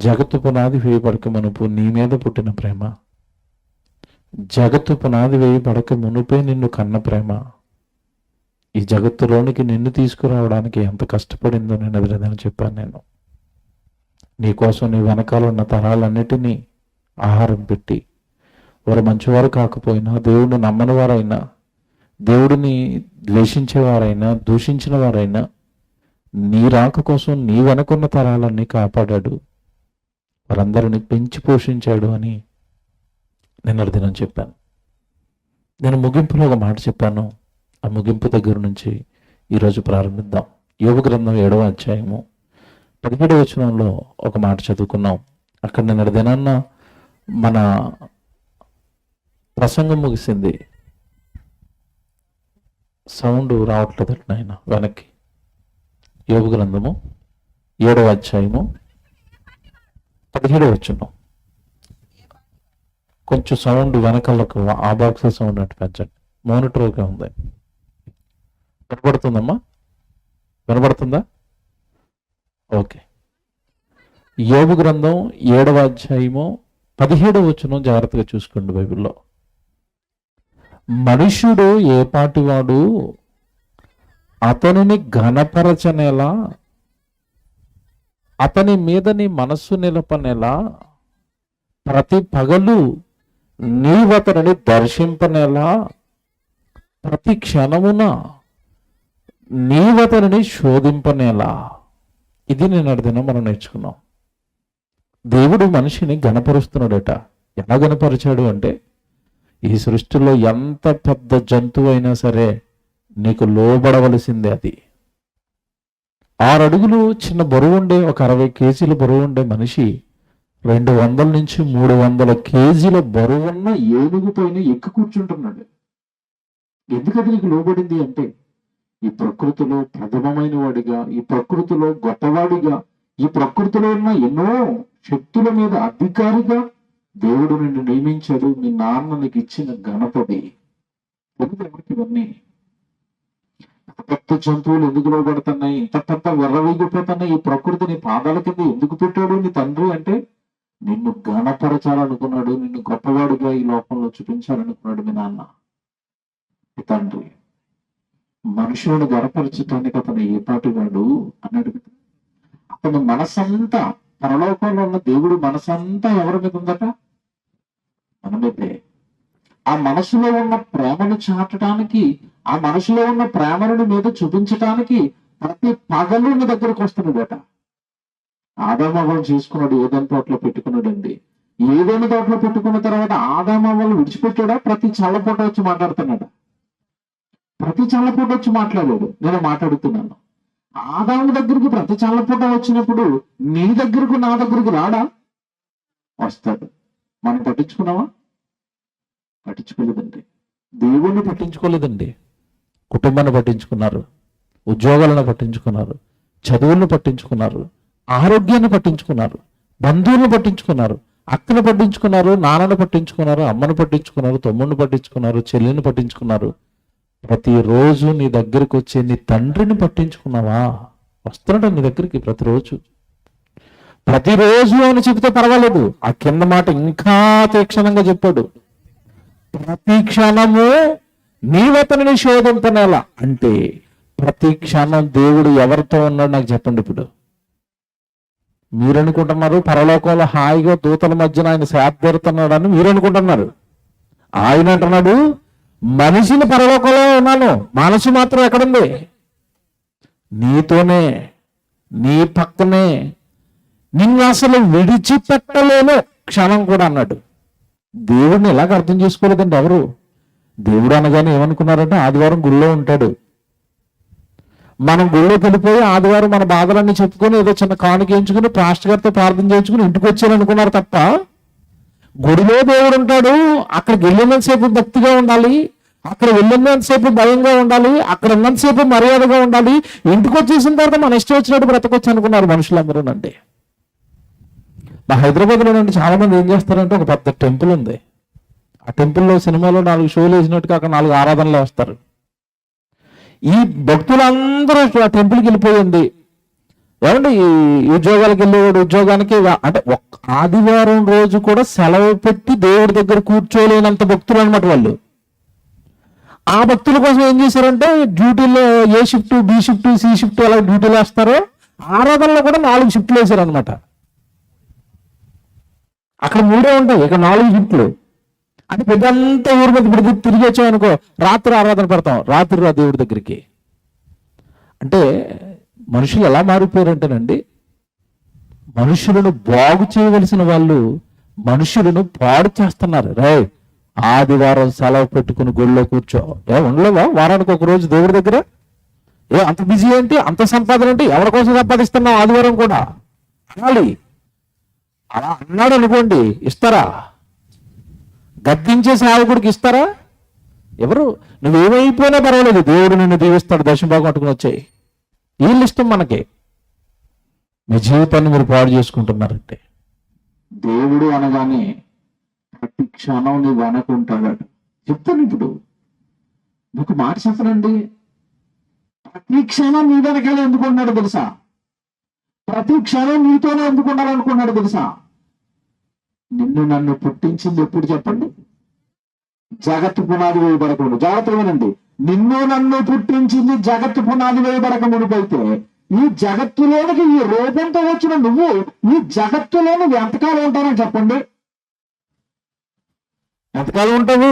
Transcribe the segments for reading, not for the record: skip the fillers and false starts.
జగత్తు పునాది వేయబడక మునుపు నీ మీద పుట్టిన ప్రేమ, జగత్తు పునాది వేయబడక మునుపే నిన్ను కన్న ప్రేమ, ఈ జగత్తులోనికి నిన్ను తీసుకురావడానికి ఎంత కష్టపడిందో నేను ఎదురదని చెప్పాను. నేను నీకోసం నీ వెనకాల ఉన్న తరాలన్నిటినీ ఆహారం పెట్టి, వారు మంచివారు కాకపోయినా, దేవుడిని నమ్మని వారైనా, దేవుడిని ద్వేషించేవారైనా, దూషించిన వారైనా నీ రాక కోసం నీ వెనకున్న తరాలన్నీ కాపాడాడు, వారందరినీ పెంచి పోషించాడు అని నిన్నటి దినం చెప్పాను. నేను ముగింపులో ఒక మాట చెప్పాను. ఆ ముగింపు దగ్గర నుంచి ఈరోజు ప్రారంభిద్దాం. యోబు గ్రంథం 7వ అధ్యాయము 17వ వచనంలో ఒక మాట చదువుకున్నాం. అక్కడ నిన్నటి దినాన్న మన ప్రసంగం ముగిసింది. సౌండ్ రావట్లేదు నాయన వెనక్కి. యోబు గ్రంథము 7వ అధ్యాయము 17వ వచనం. కొంచెం సౌండ్ వెనకాలకు ఆ బాక్స్ సౌండ్ అంటే పెంచండి. మోనిటర్గా ఉంది. వినపడుతుందమ్మా? వినపడుతుందా? ఓకే. యోబు గ్రంథం 7వ అధ్యాయము 17వ వచనం జాగ్రత్తగా చూసుకోండి. బైబిల్లో మనుష్యుడు ఏ పాటివాడు అతనిని ఘనపరచనేలా, అతని మీద నీ మనస్సు నిలపనేలా, ప్రతి పగలు నీవతనిని దర్శింపనేలా, ప్రతి క్షణమున నీవతనిని శోధింపనేలా. ఇది నేను అడిగిన మనం నేర్చుకున్నాం. దేవుడు మనిషిని గణపరుస్తున్నాడట. ఎలా గణపరిచాడు అంటే, ఈ సృష్టిలో ఎంత పెద్ద జంతువు అయినా సరే నీకు లోబడవలసిందే. అది 6 అడుగులు చిన్న బరువు ఉండే, ఒక 60 కేజీల బరువు ఉండే మనిషి 200 నుంచి 300 కేజీల బరువున్న ఏనుగు పైన ఎక్కి కూర్చుంటున్నాడు. ఎందుకది నీకు లోబడింది అంటే, ఈ ప్రకృతిలో ప్రథమమైన వాడిగా, ఈ ప్రకృతిలో గొప్పవాడిగా, ఈ ప్రకృతిలో ఉన్న ఎన్నో శక్తుల మీద అధికారిగా దేవుడు నిన్ను నియమించాడు. మీ నాన్న నీకు ఇచ్చిన ఘనతది. ఎందుకు ఇవన్నీ? పెద్ద జంతువులు ఎందుకు లోబడుతున్నాయి? ఇంత పెద్ద వెర్రవీగిపోతున్నాయి. ఈ ప్రకృతిని పాదాల కింద ఎందుకు పెట్టాడు నీ తండ్రి అంటే, నిన్ను ఘనపరచాలనుకున్నాడు, నిన్ను గొప్పవాడిగా ఈ లోకంలో చూపించాలనుకున్నాడు మీ నాన్న, మీ తండ్రి. మనుషులను గణపరచడానికి అతను ఏ పాటివాడు అన్నాడు. అతను మనసంతా, పరలోకంలో ఉన్న దేవుడు మనసంతా ఎవరి మీద ఉందట? మన మీదే. ఆ మనసులో ఉన్న ప్రేమను చాటడానికి, ఆ మనసులో ఉన్న ప్రేమను మీద చూపించటానికి ప్రతి పగలు నీ దగ్గరకు వస్తున్నాడట. ఆదామవ్వలు చేసుకున్నాడు, ఏదైనా తోటలో పెట్టుకున్నాడండి. ఏదైనా తోటలో పెట్టుకున్న తర్వాత ఆదామవ్వలు విడిచిపెట్టాడా? ప్రతి చల్లపూట వచ్చి మాట్లాడుతున్నాడు. ప్రతి చల్లపూట వచ్చి మాట్లాడాడు. నేను మాట్లాడుతున్నాను. ఆదాము దగ్గరికి ప్రతి చల్లపూట వచ్చినప్పుడు నీ దగ్గరకు నా దగ్గరకు రాడా? వస్తాడు. మనం పట్టించుకున్నావా? పట్టించుకోలేదండి. దేవుణ్ణి పట్టించుకోలేదండి. కుటుంబాన్ని పట్టించుకున్నారు, ఉద్యోగాలను పట్టించుకున్నారు, చదువులను పట్టించుకున్నారు, ఆరోగ్యాన్ని పట్టించుకున్నారు, బంధువులను పట్టించుకున్నారు, అక్కను పట్టించుకున్నారు, నాన్నను పట్టించుకున్నారు, అమ్మను పట్టించుకున్నారు, తమ్ముడిని పట్టించుకున్నారు, చెల్లిని పట్టించుకున్నారు. ప్రతిరోజు నీ దగ్గరికి వచ్చే నీ తండ్రిని పట్టించుకున్నావా? వస్తున్నాడు నీ దగ్గరికి ప్రతిరోజు. ప్రతిరోజు అని చెబితే పర్వాలేదు, ఆ కింద మాట ఇంకా తీక్షణంగా చెప్పాడు. ప్రతి క్షణము నీవతనిని శోధింపనేలా అంటే, ప్రతి క్షణం దేవుడు ఎవరితో ఉన్నాడు నాకు చెప్పండి. ఇప్పుడు మీరు అనుకుంటున్నారు పరలోకంలో హాయిగా దూతల మధ్యన ఆయన శాపడుతున్నాడని మీరు అనుకుంటున్నారు. ఆయన అంటున్నాడు, మనిషిని పరలోకంలో ఉన్నాను, మనసు మాత్రం ఎక్కడుంది? నీతోనే, నీ పక్కనే, నిన్ను అసలు విడిచిపెట్టలేను క్షణం కూడా అన్నాడు. దేవుడిని ఎలాగ అర్థం చేసుకోలేదండి ఎవరు. దేవుడు అనగానే ఏమనుకున్నారంటే ఆదివారం గుళ్ళో ఉంటాడు. మనం గుళ్ళోకి వెళ్ళిపోయి ఆదివారం మన బాధలన్నీ చెప్పుకొని ఏదో చిన్న కానుక వేయించుకుని పాస్టర్ గారితో ప్రార్థన చేయించుకుని ఇంటికి వచ్చారనుకున్నారు తప్ప, గుడిలో దేవుడు ఉంటాడు, అక్కడికి వెళ్ళినంతసేపు భక్తిగా ఉండాలి, అక్కడ వెళ్ళినంతసేపు భయంగా ఉండాలి, అక్కడ ఉన్నంతసేపు మర్యాదగా ఉండాలి, ఇంటికి వచ్చేసిన తర్వాత మన ఇష్టం వచ్చినట్టు బ్రతకొచ్చు అనుకున్నారు మనుషులందరూ నండి. మా హైదరాబాద్లో నుండి చాలా మంది ఏం చేస్తారంటే, ఒక పెద్ద టెంపుల్ ఉంది. ఆ టెంపుల్లో సినిమాలో 4 షోలు వేసినట్టుగా అక్కడ 4 ఆరాధనలు వేస్తారు. ఈ భక్తులందరూ ఆ టెంపుల్కి వెళ్ళిపోయింది. ఏమంటే ఈ ఉద్యోగాలకు వెళ్ళేవాడు ఉద్యోగానికి అంటే ఒక్క ఆదివారం రోజు కూడా సెలవు పెట్టి దేవుడి దగ్గర కూర్చోలేనంత భక్తులు అనమాట వాళ్ళు. ఆ భక్తుల కోసం ఏం చేశారంటే డ్యూటీలో A shift, B shift, C shift అలా డ్యూటీలు వేస్తారో ఆరాధనలో కూడా 4 షిఫ్ట్లు వేశారు అనమాట. అక్కడ 3 ఉంటాయి, ఇక్కడ 4 షిఫ్ట్లు. అంటే పెద్దంతా ఊరి మీద ఇప్పుడు తిరిగి వచ్చామనుకో, రాత్రి ఆరాధన పెడతాం, రాత్రి రా దేవుడి దగ్గరికి. అంటే మనుషులు ఎలా మారిపోయారంటేనండి, మనుషులను బాగు చేయవలసిన వాళ్ళు మనుషులను పాడు చేస్తున్నారు. రే ఆదివారం సెలవు పెట్టుకుని గుళ్ళో కూర్చో, ఉండలేవా వారానికి ఒక రోజు దేవుడి దగ్గర? అంత బిజీ ఏంటి, అంత సంపాదన ఏంటి, ఎవరి కోసం సంపాదిస్తున్నావు ఆదివారం కూడా అనాలి. అలా అన్నాడు అనుకోండి, ఇస్తారా? గద్దించే సేవకుడికి ఇస్తారా? ఎవరు? నువ్వేమైపోయినా పర్వాలేదు, దేవుడు నిన్ను దీవిస్తాడు, దర్శనం బాగుంటుకుని వచ్చాయి. వీళ్ళు ఇష్టం మనకి. మీ జీవితాన్ని మీరు పాడు చేసుకుంటున్నారంటే. దేవుడు అనగానే ప్రతి క్షణం నీ వెనకుంటాడు. చెప్తాను ఇప్పుడు మీకు మాట చెప్పనండి, ప్రతి క్షణం నీ వెనకాల ఎందుకున్నాడు తెలుసా? ప్రతి క్షణం నీతోనే ఎందుకు ఉండాలనుకున్నాడు తెలుసా? నిన్ను నన్ను పుట్టించింది ఎప్పుడు చెప్పండి? జగత్తు పునాది వేయబడకుండా. జాగ్రత్తగా వినండి, నిన్ను నన్ను పుట్టించింది జగత్తు పునాది వేయబడక మునిపైతే ఈ జగత్తులోనికి ఈ రూపంతో వచ్చిన నువ్వు ఈ జగత్తులో నువ్వు ఎంతకాలం ఉంటానని చెప్పండి? ఎంతకాలం ఉంటావు?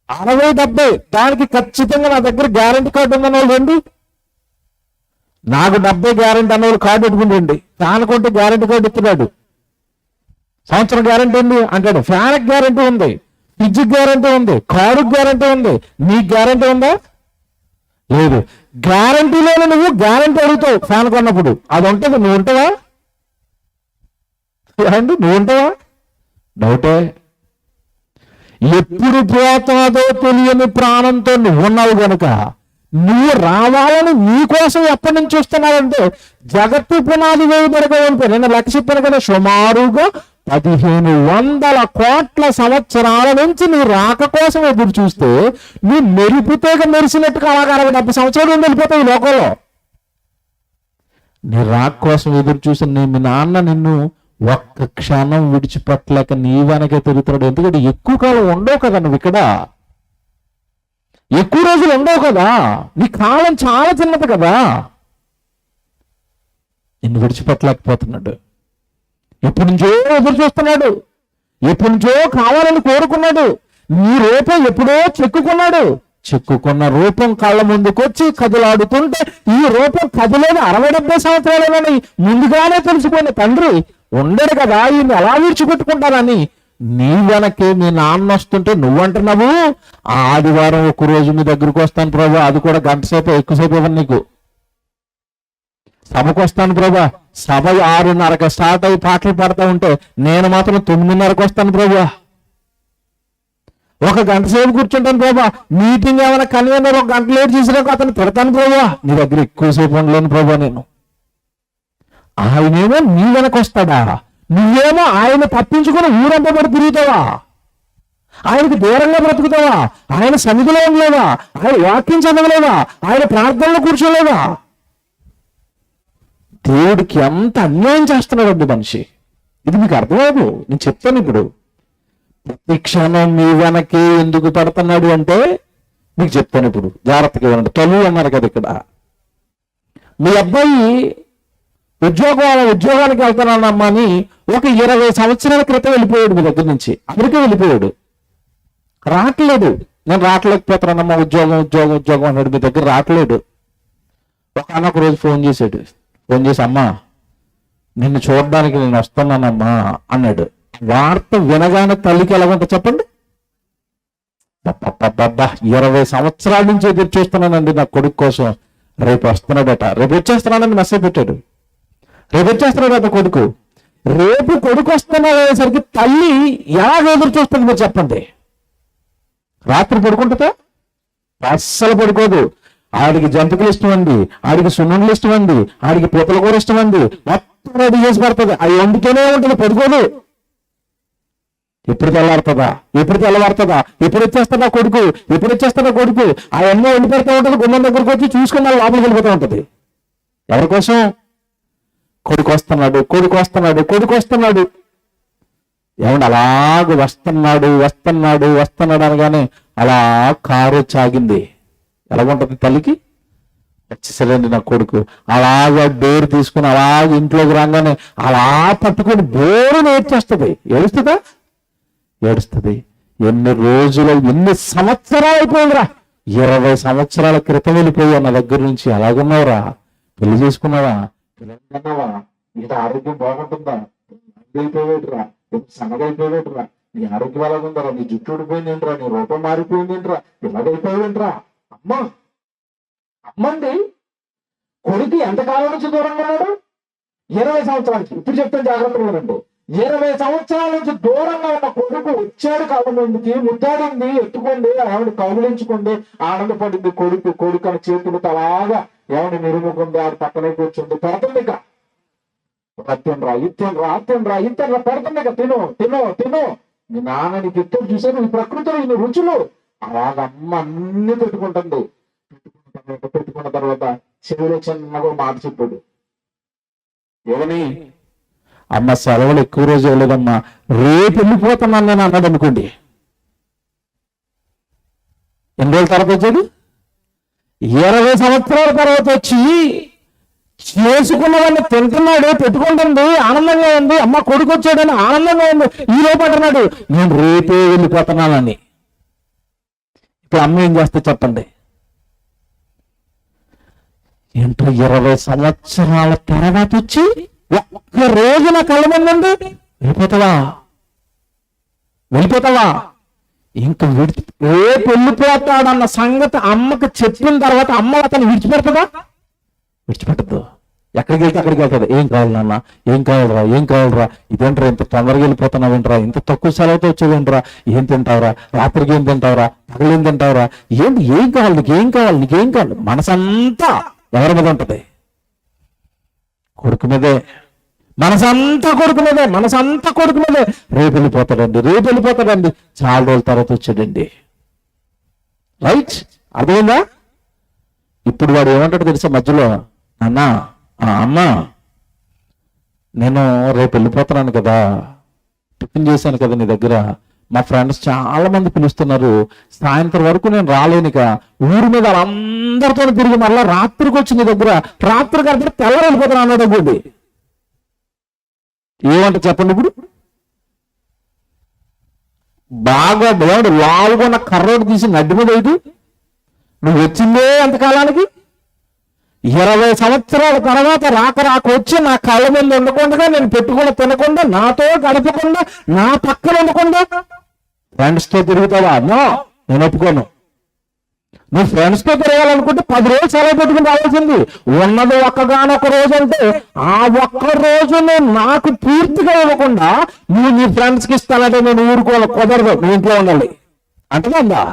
60-70. దానికి ఖచ్చితంగా నా దగ్గర గ్యారంటీ కార్డు ఉందన్న వాళ్ళు రండి. నాకు 70 గ్యారంటీ అన్న వాళ్ళు కార్డు పెట్టుకుంటండి. ఫ్యాన్ కొంటే గ్యారంటీ కార్డు ఇస్తున్నాడు, సంవత్సరం గ్యారంటీ ఉంది అంటాడు. ఫ్యాన్కి గ్యారంటీ ఉంది, ఫ్రిడ్జ్ గ్యారంటీ ఉంది, కారుకి గ్యారంటీ ఉంది. నీకు గ్యారంటీ ఉందా? లేదు. గ్యారంటీలోనే నువ్వు గ్యారంటీ అడుగుతావు ఫ్యాన్ కొన్నప్పుడు. అది ఉంటుంది, నువ్వు ఉంటావా? నువ్వు ఉంటావా? డౌటే. ఎప్పుడు పోతాదో తెలియని ప్రాణంతో నువ్వు ఉన్నావు గనుక నువ్వు రావాలని నీకోసం ఎప్పటి నుంచి చూస్తున్నావంటే జగత్తు పునాది వేయబడక నేను లెక్క చెప్పాను కదా, సుమారుగా 1500 కోట్ల సంవత్సరాల నుంచి నీ రాక కోసం ఎదురు చూస్తే నీ మెరుపుతోగా మెరిసినట్టుగా అలాగా 60-70 సంవత్సరాలు వెళ్ళిపోతావు ఈ లోకంలో. నీ రాక కోసం ఎదురు చూసి మీ నాన్న నిన్ను ఒక్క క్షణం విడిచిపెట్టలేక నీ వెనకే తిరుగుతున్నాడు. ఎందుకంటే ఎక్కువ కాలం ఉండవు కదా నువ్వు ఇక్కడ, ఎక్కువ రోజులు ఉండవు కదా, నీ కాలం చాలా చిన్నది కదా. నిన్ను విడిచిపెట్టలేకపోతున్నాడు. ఎప్పటి నుంచో ఎదురు చూస్తున్నాడు, ఎప్పటి నుంచో కావాలని కోరుకున్నాడు. నీ రూపం ఎప్పుడో చెక్కుకున్నాడు. చెక్కుకున్న రూపం కళ్ళ ముందుకొచ్చి కదులాడుతుంటే ఈ రూపం కదిలేని 60-70 సంవత్సరాలని ముందుగానే తెలిసిపోయిన తండ్రి ఉండడు కదా, ఈయన ఎలా విడిచిపెట్టుకుంటానని నీ వెనక్కి మీ నాన్న వస్తుంటే నువ్వంటున్నావు ఆదివారం ఒక రోజు మీ దగ్గరకు వస్తాను ప్రభా, అది కూడా గంట సేపు ఎక్కువసేపు ఇవ్వను నీకు. సభకు వస్తాను ప్రభా, సభ 6:30కి స్టార్ట్ అయ్యి పాటలు పాడుతూ ఉంటే నేను మాత్రం 9:30కి వస్తాను ప్రభా. ఒక గంట సేపు కూర్చుంటాను ప్రభా, మీటింగ్ ఏమైనా కన్వీనర్ 1 గంట లేట్ చేసినాక అతను తిడతాను ప్రభా, నీ దగ్గర ఎక్కువసేపు ఉండలేను ప్రభా నేను. ఆయనేమో నీ వెనక వస్తాడా, నువ్వేమో ఆయన తప్పించుకుని ఊరంతా పడి తిరుగుతావా, ఆయనకి దూరంగా బ్రతుకుతావా, ఆయన సన్నిధిలో ఉండలేవా, ఆయన వాక్యం చదవలేవా, ఆయన ప్రార్థనలో కూర్చోలేవా? దేవుడికి ఎంత అన్యాయం చేస్తున్నాడండి మనిషి. ఇది మీకు అర్థమవు. నేను చెప్తాను ఇప్పుడు. ప్రతి క్షణం మీ వెనకే ఎందుకు పడుతున్నాడు అంటే మీకు చెప్తాను ఇప్పుడు, జాగ్రత్తగా వినండి. తల్లి అన్నారు కదా ఇక్కడ, మీ అబ్బాయి ఉద్యోగానికి వెళ్తానమ్మా అని ఒక 20 సంవత్సరాల క్రితం వెళ్ళిపోయాడు మీ దగ్గర నుంచి, అమెరికా వెళ్ళిపోయాడు. రావట్లేదు, నేను రావట్లేకపోతున్నానమ్మా, ఉద్యోగం అన్నాడు. మీ దగ్గర రావట్లేదు. ఒక రోజు ఫోన్ చేసి అమ్మా నిన్ను చూడడానికి నేను వస్తున్నానమ్మా అన్నాడు. వార్త వినగానే తల్లికి ఎలా ఉంటుంది చెప్పండి? 20 సంవత్సరాల నుంచి ఎదురు చూస్తున్నానండి నా కొడుకు కోసం, రేపు వస్తున్నాడట, రేపు వచ్చేస్తున్నానని మెసేజ్ పెట్టాడు. రేపు వచ్చేస్తున్నాడట కొడుకు. రేపు కొడుకు వస్తున్నాడనేసరికి తల్లి ఎలా ఎదురు చూస్తుంది మీరు చెప్పండి? రాత్రి పడుకుంటుందా? అస్సలు పడుకోదు. ఆడికి జంతికలు ఇష్టం అండి, ఆడికి సున్నుండలు ఇష్టం అండి, ఆడికి పూతల కూర ఇష్టం అండి, మొత్తం రెడీ చేసి పడుతుంది. అవి వండుతూనే ఉంటుంది, పడుకోదు. ఎప్పుడు తెల్లారుతుందా, ఎప్పుడు వచ్చేస్తాడా కొడుకు, ఆ అమ్మ వండి పెడతా ఉంటుంది. గుమ్మం దగ్గరకు వచ్చి చూసుకుని లోపలికి వెళ్ళిపోతూ ఉంటుంది. ఎవరి కోసం? కొడుకు వస్తున్నాడు, కొడుకు వస్తున్నాడు, కొడుకు వస్తున్నాడు. ఏమండి అలాగ వస్తున్నాడు వస్తున్నాడు వస్తున్నాడు అనగానే అలా కారు చాగింది. ఎలాగుంటుంది తల్లికి? వచ్చేసరండి నా కొడుకు. అలాగా డోర్ తీసుకుని అలాగ ఇంట్లోకి రాగానే అలా పట్టుకొని బోరుని ఏడ్చేస్తుంది. ఏడుస్తుందా? ఏడుస్తుంది. ఎన్ని రోజులు, ఎన్ని సంవత్సరాలు అయిపోయిందిరా, 20 సంవత్సరాల క్రితం వెళ్ళిపోయావు నా దగ్గర నుంచి. అలాగున్నావురా, పెళ్లి చేసుకున్నావా, పిల్లలున్నావా, ఇంత ఆరోగ్యం బాగుంటుందా, అయిపోయాడురా, సన్నగైపోయాడురా, నీ ఆరోగ్యం ఎలాగుందరా, నీ జుట్టు ఊడిపోయిందేంట్రా, నీ రూపం మారిపోయిందేంట్రా, ఇలాగైపోయావేంట్రా. అమ్మండి కొడుకు ఎంతకాలం నుంచి దూరంగా ఉన్నాడు? 20 సంవత్సరాలకి. ఇప్పుడు చెప్తాను జాగ్రత్తగా వినండి. 20 సంవత్సరాల నుంచి దూరంగా ఉన్న కొడుకు వచ్చాడు కళ్ళ ముందుకి, ముద్దాడింది, ఎత్తుకుంది, ఆవిడ కౌగులించుకుంది, ఆనందపడింది. కొడుకు అని చేతులు అలాగా ఏమైనా నిరుముకుంది, ఆవిడ పక్కనే కూర్చుంది. పెడుతుంది ఇక, తినరా ఇత్తనరా పెడుతుంది ఇక, తిను నీ నాన్న నీకు ఎత్తులు చూసాను, ఈ ప్రకృతిలో ఇన్ని రుచులు. అలాగ అమ్మ అన్ని పెట్టుకుంటుంది. పెట్టుకున్న తర్వాత చెవిలో చిన్నగా మాట చెప్పాడు. ఏమని? అమ్మ సెలవులు ఎక్కువ రోజు ఇవ్వలేదమ్మా, రేపు వెళ్ళిపోతున్నాను నేను అన్నాడు అనుకోండి. ఎన్ని రోజుల తర్వాత వచ్చాడు? 20 సంవత్సరాల తర్వాత వచ్చి చేసుకున్న వాళ్ళని తింటున్నాడు, పెట్టుకుంటుంది, ఆనందంగా ఉంది. అమ్మ కొడుకు వచ్చాడని ఆనందంగా ఉంది. ఈ లోపు అంటున్నాడు నేను రేపే వెళ్ళిపోతున్నానని. ఇప్పుడు అమ్మ ఏం చేస్తే చెప్పండి? ఏంటో 20 సంవత్సరాల తర్వాత వచ్చి ఒక్క రోజున కళ్ళ ముందు వెళ్ళిపోతావా ఇంకా రేపు వెళ్ళిపోతాడన్న సంగతి అమ్మకి చెప్పిన తర్వాత అమ్మ అతను విడిచిపెట్టదు. ఎక్కడికి వెళ్తే అక్కడికి వెళ్తుంది. ఏం కావాలి నాన్న, ఏం కావాలరా, ఇదేంట్రా ఇంత తొందరగా వెళ్ళిపోతున్నావేంట్రా, ఇంత తక్కువ సెలవుతో వచ్చేవేంట్రా, ఏం తింటావురా, రాత్రికి ఏం తింటావురా, పగలేం తింటావురా, ఏంటి, ఏం కావాలి నీకేం కావాలి. మనసంతా ఎవరి మీద ఉంటది? కొడుకు మీదే. మనసంతా కొడుకు మీదే. రేపు వెళ్ళిపోతాడండి. చాలా రోజుల తర్వాత వచ్చాడండి. రైట్? అర్థమైందా? ఇప్పుడు వాడు ఏమంటాడు తెలుసా మధ్యలో? అన్నా, అమ్మా నేను రేపు వెళ్ళిపోతున్నాను కదా, టిఫిన్ చేశాను కదా నీ దగ్గర, మా ఫ్రెండ్స్ చాలా మంది పిలుస్తున్నారు, సాయంత్రం వరకు నేను రాలేనిక, ఊరి మీద అందరితో తిరిగి మళ్ళా రాత్రికి వచ్చి నీ దగ్గర, రాత్రి కాబట్టి తెల్ల వెళ్ళిపోతాను అన్నాడు అనుకోండి. ఏమంట చెప్పండి? ఇప్పుడు బాగా దేవుడు లావుగా కర్రోడు తీసి నడ్డి మీద అయితే నువ్వు వచ్చిందే ఎంతకాలానికి? 20 సంవత్సరాల తర్వాత రాక వచ్చి నా కళ్ళ మీద ఉండకుండా, నేను పెట్టుకుని తినకుండా, నాతో గడపకుండా, నా పక్కన ఉండకుండా ఫ్రెండ్స్తో తిరుగుతావా? నో, నేను ఒప్పుకోను. నువ్వు ఫ్రెండ్స్తో తిరగాలనుకుంటే 10 రోజులు సెలవు పెట్టుకుని రావాల్సింది. ఉన్నది ఒక్కగానొక్క రోజు అంటే ఆ ఒక్క రోజును నాకు పూర్తిగా ఇవ్వకుండా నువ్వు నీ ఫ్రెండ్స్కి ఇస్తానంటే నేను ఊరుకోవాలి, కుదరదు, నువ్వు ఇంట్లో ఉండాలి. అంటదా?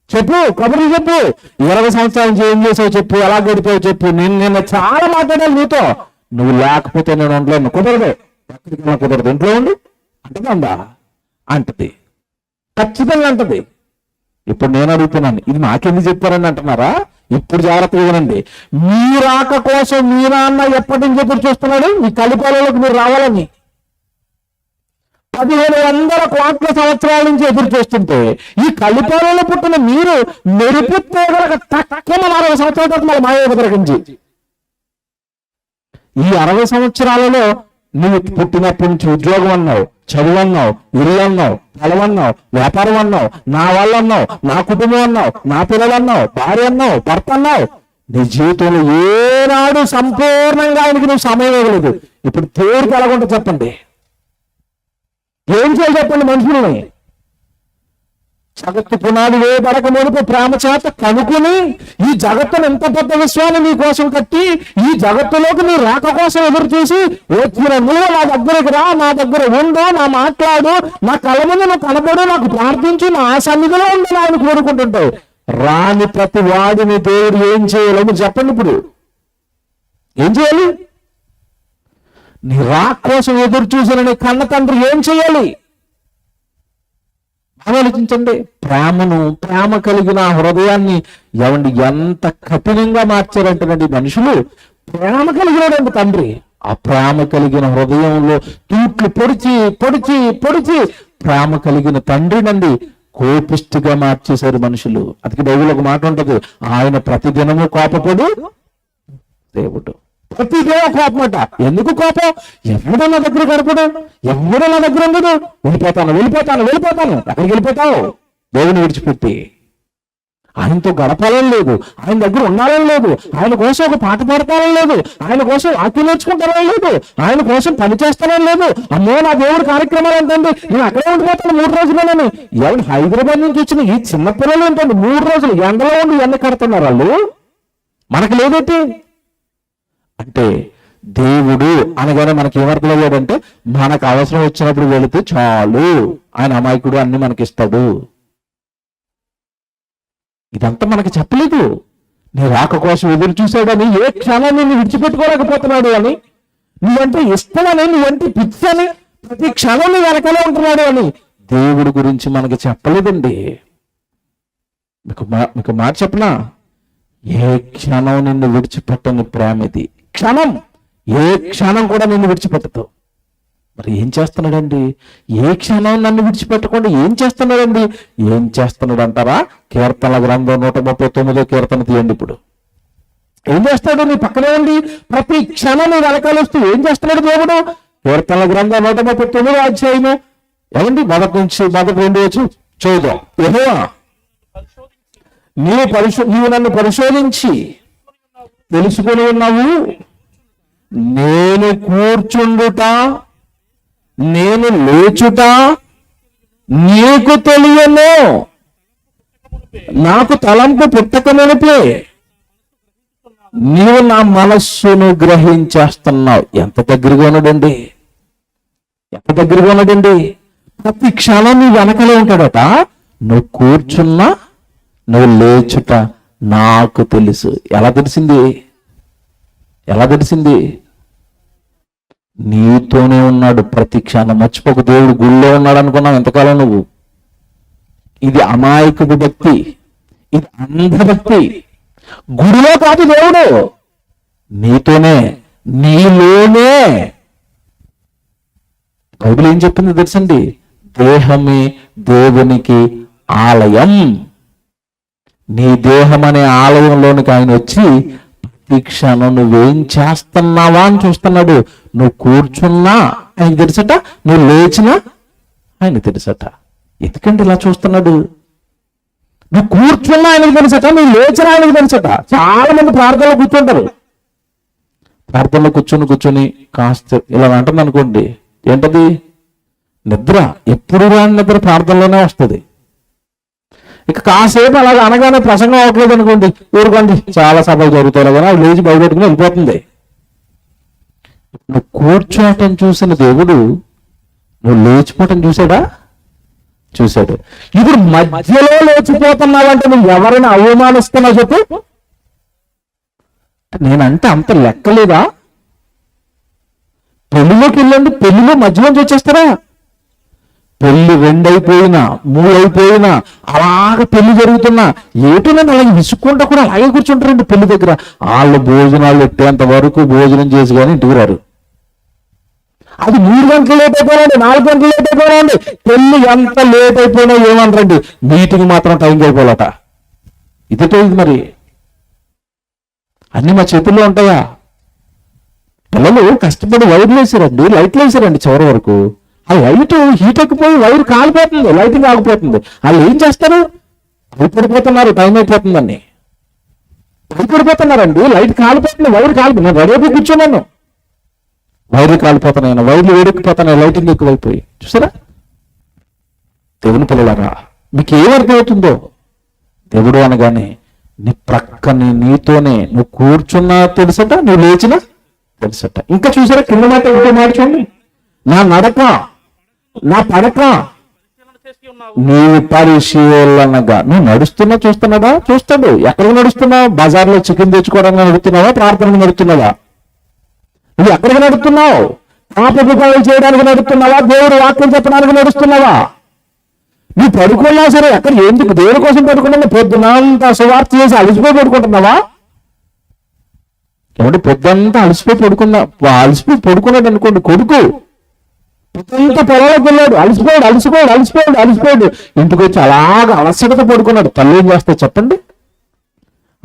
చెప్పు, కబుర్లు చెప్పు. 20 సంవత్సరాల నుంచి ఏం చేసావు చెప్పు, ఎలా గడిపావు చెప్పు. నిన్న చాలా మాట్లాడాలి నీతో. నువ్వు లేకపోతే నేను ఉండలేను. కుదరదు, ఎక్కడికి కుదరదు, ఇంట్లో ఉండి. అంటదా? అంటది, ఖచ్చితంగా అంటది. ఇప్పుడు నేను అడుగుతున్నాను, ఇది నాకెందుకు చెప్పారని అంటున్నారా? ఇప్పుడు జాగ్రత్తగా వినండి. మీ రాక కోసం మీ నాన్న ఎప్పటి నుంచి ఎదురు చూస్తున్నాడు? మీ కలిపాలలోకి మీరు రావాలని 1500 కోట్ల సంవత్సరాల నుంచి ఎదురు చూస్తుంటే, ఈ కలిపాలలో పుట్టిన మీరు మెరుపు తీగలకు తక్కువ 40 సంవత్సరాల తర్వాత మళ్ళీ మాయవదరగించి, ఈ 60 సంవత్సరాలలో నువ్వు పుట్టినప్పటి నుంచి ఉద్యోగం అన్నావు, చదువు అన్నావు, ఇల్లు అన్నావు, పొలం అన్నావు, వ్యాపారం అన్నావు, నా వాళ్ళు అన్నావు, నా కుటుంబం అన్నావు, నా పిల్లలు అన్నావు, భార్య అన్నావు, భర్త అన్నావు. నీ జీవితంలో ఏనాడు సంపూర్ణంగా ఆయనకి నువ్వు సమయం ఇవ్వలేదు. ఇప్పుడు తోడుకు ఎలాగుంటో చెప్పండి? ఏం చేయాలి చెప్పండి? మనుషులని జగత్తు పునాది వేయబడక మునుపు ప్రేమ చేత కనుక్కుని ఈ జగత్తును ఎంత పెద్ద విశ్వాన్ని నీ కోసం కట్టి, ఈ జగత్తులోకి నీ రాక కోసం ఎదురు చూసి, వచ్చిన నువ్వు నా దగ్గరికి రా, నా దగ్గర ఉండు, నా మాట్లాడు, నా కళ్ళ ముందు నువ్వు కనబడు, నాకు ప్రార్థించు, నా సన్నిధిలో ఉండి ఆయన కోరుకుంటుంటావు. రాని ప్రతి వాడిని దేవుడు ఏం చేయాలి? మీరు చెప్పండి. ఇప్పుడు ఏం చేయాలి? నీ రాక కోసం ఎదురు చూసిన నీ కన్న తండ్రి ఏం చేయాలి? ఆలోచించండి. ప్రేమ కలిగిన హృదయాన్ని ఎంత కఠినంగా మార్చారంటేనండి మనుషులు. ప్రేమ కలిగినాడండి తండ్రి. ఆ ప్రేమ కలిగిన హృదయంలో తూట్లు పొడిచి పొడిచి పొడిచి ప్రేమ కలిగిన తండ్రి నంది కోపిష్టిగా మార్చేశారు మనుషులు. అందుకే బైబిల్ ఒక మాట ఉంటది, ఆయన ప్రతిదినము కోపపడు దేవుడు. ప్రతిదినం కోపమట. ఎందుకు కోపం? ఎవడో నా దగ్గర గడపడు, ఎవడో నా దగ్గర ఉండదు, వెళ్ళిపోతాను వెళ్ళిపోతాను వెళ్ళిపోతాను. ఎక్కడికి వెళ్ళిపోతావు? దేవుని విడిచిపెట్టి. ఆయనతో గడపాలని లేదు, ఆయన దగ్గర ఉండాలని లేదు, ఆయన కోసం ఒక పాట పాడతానని లేదు, ఆయన కోసం వాక్యం నేర్చుకుంటానని లేదు, ఆయన కోసం పని చేస్తానని లేదు. అమ్మో నా దేవుడు కార్యక్రమాలు ఏంటండి, నేను అక్కడే ఉండిపోతాను 3 రోజులనని. ఎవరు హైదరాబాద్ నుంచి వచ్చిన ఈ చిన్న పిల్లలు ఏంటండి 3 రోజులు ఎండలో ఉండి ఎండ కడుతున్నారు వాళ్ళు. మనకు లేదేంటి అంటే, దేవుడు అనగానే మనకి ఏమర్థమయ్యాడంటే, మనకు అవసరం వచ్చినప్పుడు వెళితే చాలు, ఆయన అమాయకుడు, అన్ని మనకిస్తాడు. ఇదంతా మనకి చెప్పలేదు. నీ రాక కోసం ఎదురు చూశాడని, ఏ క్షణాన్ని నువ్వు విడిచిపెట్టుకోలేకపోతున్నాడు అని, నువ్వంటే ఇష్టమని, నువ్వంటే పిచ్చని, ప్రతి క్షణం నీ వెనకాలే ఉంటున్నాడు అని దేవుడి గురించి మనకి చెప్పలేదండి. మీకు మాట చెప్పనా, ఏ క్షణం నిన్ను విడిచిపెట్టని ప్రేమ ఇది. క్షణం, ఏ క్షణం కూడా నిన్ను విడిచిపెట్టదు. మరి ఏం చేస్తున్నాడండి? ఏ క్షణం నన్ను విడిచిపెట్టకుండా ఏం చేస్తున్నాడండి? ఏం చేస్తున్నాడు అంటారా? కీర్తనల గ్రంథం 139వ కీర్తన తీయండి. ఇప్పుడు ఏం చేస్తాడు? నీ పక్కనే ఉండి ప్రతి క్షణం నీ వెనకాల వస్తూ ఏం చేస్తున్నాడు దేవుడు? కీర్తనల గ్రంథం 139వ అధ్యాయము ఏమండి, మొదటి 2 వచ్చి చూద్దాం. యెహోవా నీవు నన్ను పరిశోధించి తెలుసుకొని ఉన్నావు. నేను కూర్చుండుట, నేను లేచుట నీకు తెలియను. నాకు తలంపు పుట్టక మునిపే నీవు నా మనస్సును గ్రహించేస్తున్నావు. ఎంత దగ్గరగా ఉన్నాడండి, ఎంత దగ్గరగా ఉన్నాడండి. ప్రతి క్షణం నీ వెనకలే ఉంటాడట. నువ్వు కూర్చున్నా, నువ్వు లేచుట నాకు తెలుసు. ఎలా తెలిసింది? ఎలా తెలిసింది? నీతోనే ఉన్నాడు ప్రతి క్షణం. మర్చిపోక, దేవుడు గుళ్ళో ఉన్నాడు అనుకున్నావు ఎంతకాలం నువ్వు. ఇది అమాయకుడి భక్తి, ఇది అంధభక్తి. గుడిలో కాదు దేవుడు, నీతోనే, నీలోనే. బైబిల్ ఏం చెప్పింది తెలుసండి? దేహమే దేవునికి ఆలయం. నీ దేహం అనే ఆలయంలోనికి ఆయన వచ్చి ఈ క్షణం నువ్వేం చేస్తున్నావా అని చూస్తున్నాడు. నువ్వు కూర్చున్నా ఆయనకు తెలుసట, నువ్వు లేచినా ఆయనకు తెలుసట. ఎందుకంటే ఇలా చూస్తున్నాడు? నువ్వు కూర్చున్నా ఆయనకు తెలుసట, నువ్వు లేచినా ఆయనకు తెలుసట. చాలా మంది ప్రార్థనలో కూర్చుంటారు. ప్రార్థనలో కూర్చొని కాస్త ఇలా అంటుంది అనుకోండి, ఏంటది? నిద్ర. ఎప్పుడు రాని నిద్ర ప్రార్థనలోనే వస్తుంది. ఇక కాసేపు అలాగ అనగానే ప్రసంగం అవ్వట్లేదు అనుకోండి, ఊరుకోండి చాలా సభలు జరుగుతాయి కానీ అవి లేచి బయటపెట్టుకుని వెళ్ళిపోతుంది. నువ్వు కూర్చోటం చూసిన దేవుడు నువ్వు లేచిపోవటం చూసాడా? చూశాడు. ఇప్పుడు మధ్యలో లేచిపోతున్నావంటే నువ్వు ఎవరైనా అవమానిస్తున్నావు చెప్పు. నేనంటే అంత లెక్కలేదా? పెళ్లిలోకి వెళ్ళండి, పెళ్లిలో మధ్యలోంచి వచ్చేస్తారా? పెళ్లి 2 అయిపోయినా 3 అయిపోయినా అలాగ పెళ్లి జరుగుతున్నా ఏటో నేను అలాగే విసుక్కుంటా కూడా అలాగే కూర్చుంటారండి పెళ్లి దగ్గర. వాళ్ళు భోజనాలు ఎట్టేంత వరకు భోజనం చేసి కానీ ఇంటికి రారు. అది 3 గంటలు లేట్ అయిపోయినండి, 4 గంటలు లేట్ అయిపోయినండి. పెళ్లి ఎంత లేట్ అయిపోయినా ఏమనరండి, మీటింగ్ మాత్రం టైంకి అయిపోవాలట. ఇదితో ఇది మరి అన్ని మా చేతుల్లో ఉంటాయా? పిల్లలు కష్టపడి వైర్లు వేసారండి, లైట్లు వేసారండి చివరి వరకు. ఆ లైట్ హీట్ ఎక్కిపోయి వైర్ కాలిపోతుంది, లైటింగ్ ఆగిపోతుంది. వాళ్ళు ఏం చేస్తారు? భయపడిపోతున్నారు, టైం అయిపోతుందని భయపడిపోతున్నారండి. లైట్ కాలిపోతుంది, వైర్ కాలిపోతుంది. నేను రెడీ కూర్చున్నాను, వైర్లు కాలిపోతున్నాయి, వైర్లు వేడెక్కిపోతున్నాయి, లైటింగ్ ఎక్కువైపోయి. చూసారా? దేవుని పిల్లలారా, మీకు ఏమర్థమవుతుందో? దేవుడు అనగానే నీ ప్రక్కని నీతోనే, నువ్వు కూర్చున్నా తెలుసట, నువ్వు లేచినా తెలుసట. ఇంకా చూసారా కింద మాట, ఇంకో మాట చూడండి. నా నడక, నా పడక నీవు పరిశీలనగా. నువ్వు నడుస్తున్నా చూస్తున్నాడా? చూస్తాడు. ఎక్కడికి నడుస్తున్నావు? బజార్లో చికెన్ తెచ్చుకోవడానికి నడుస్తున్నావా? ప్రార్థనకు నడుస్తున్నావా? నువ్వు ఎక్కడికి నడుస్తున్నావు? పాపకాలు చేయడానికి నడుస్తున్నావా? దేవుడు వాక్యం చెప్పడానికి నడుస్తున్నావా? నువ్వు పడుకున్నా సరే ఎక్కడ, ఎందుకు దేవుడి కోసం పడుకున్నా? పొద్దునంతా సువార్త చేసి అలసిపోయి పడుకుంటున్నావా? ఏమంటే పొద్దంతా అలసిపోయి పడుకున్నాడు అనుకోండి కొడుకు, పొద్దంతా పొలంలోకి వెళ్ళాడు, అలసిపోయాడు, ఇంటికి వచ్చి అలాగ అలసటతో పడుకున్నాడు. తల్లి ఏం చేస్తా చెప్పండి?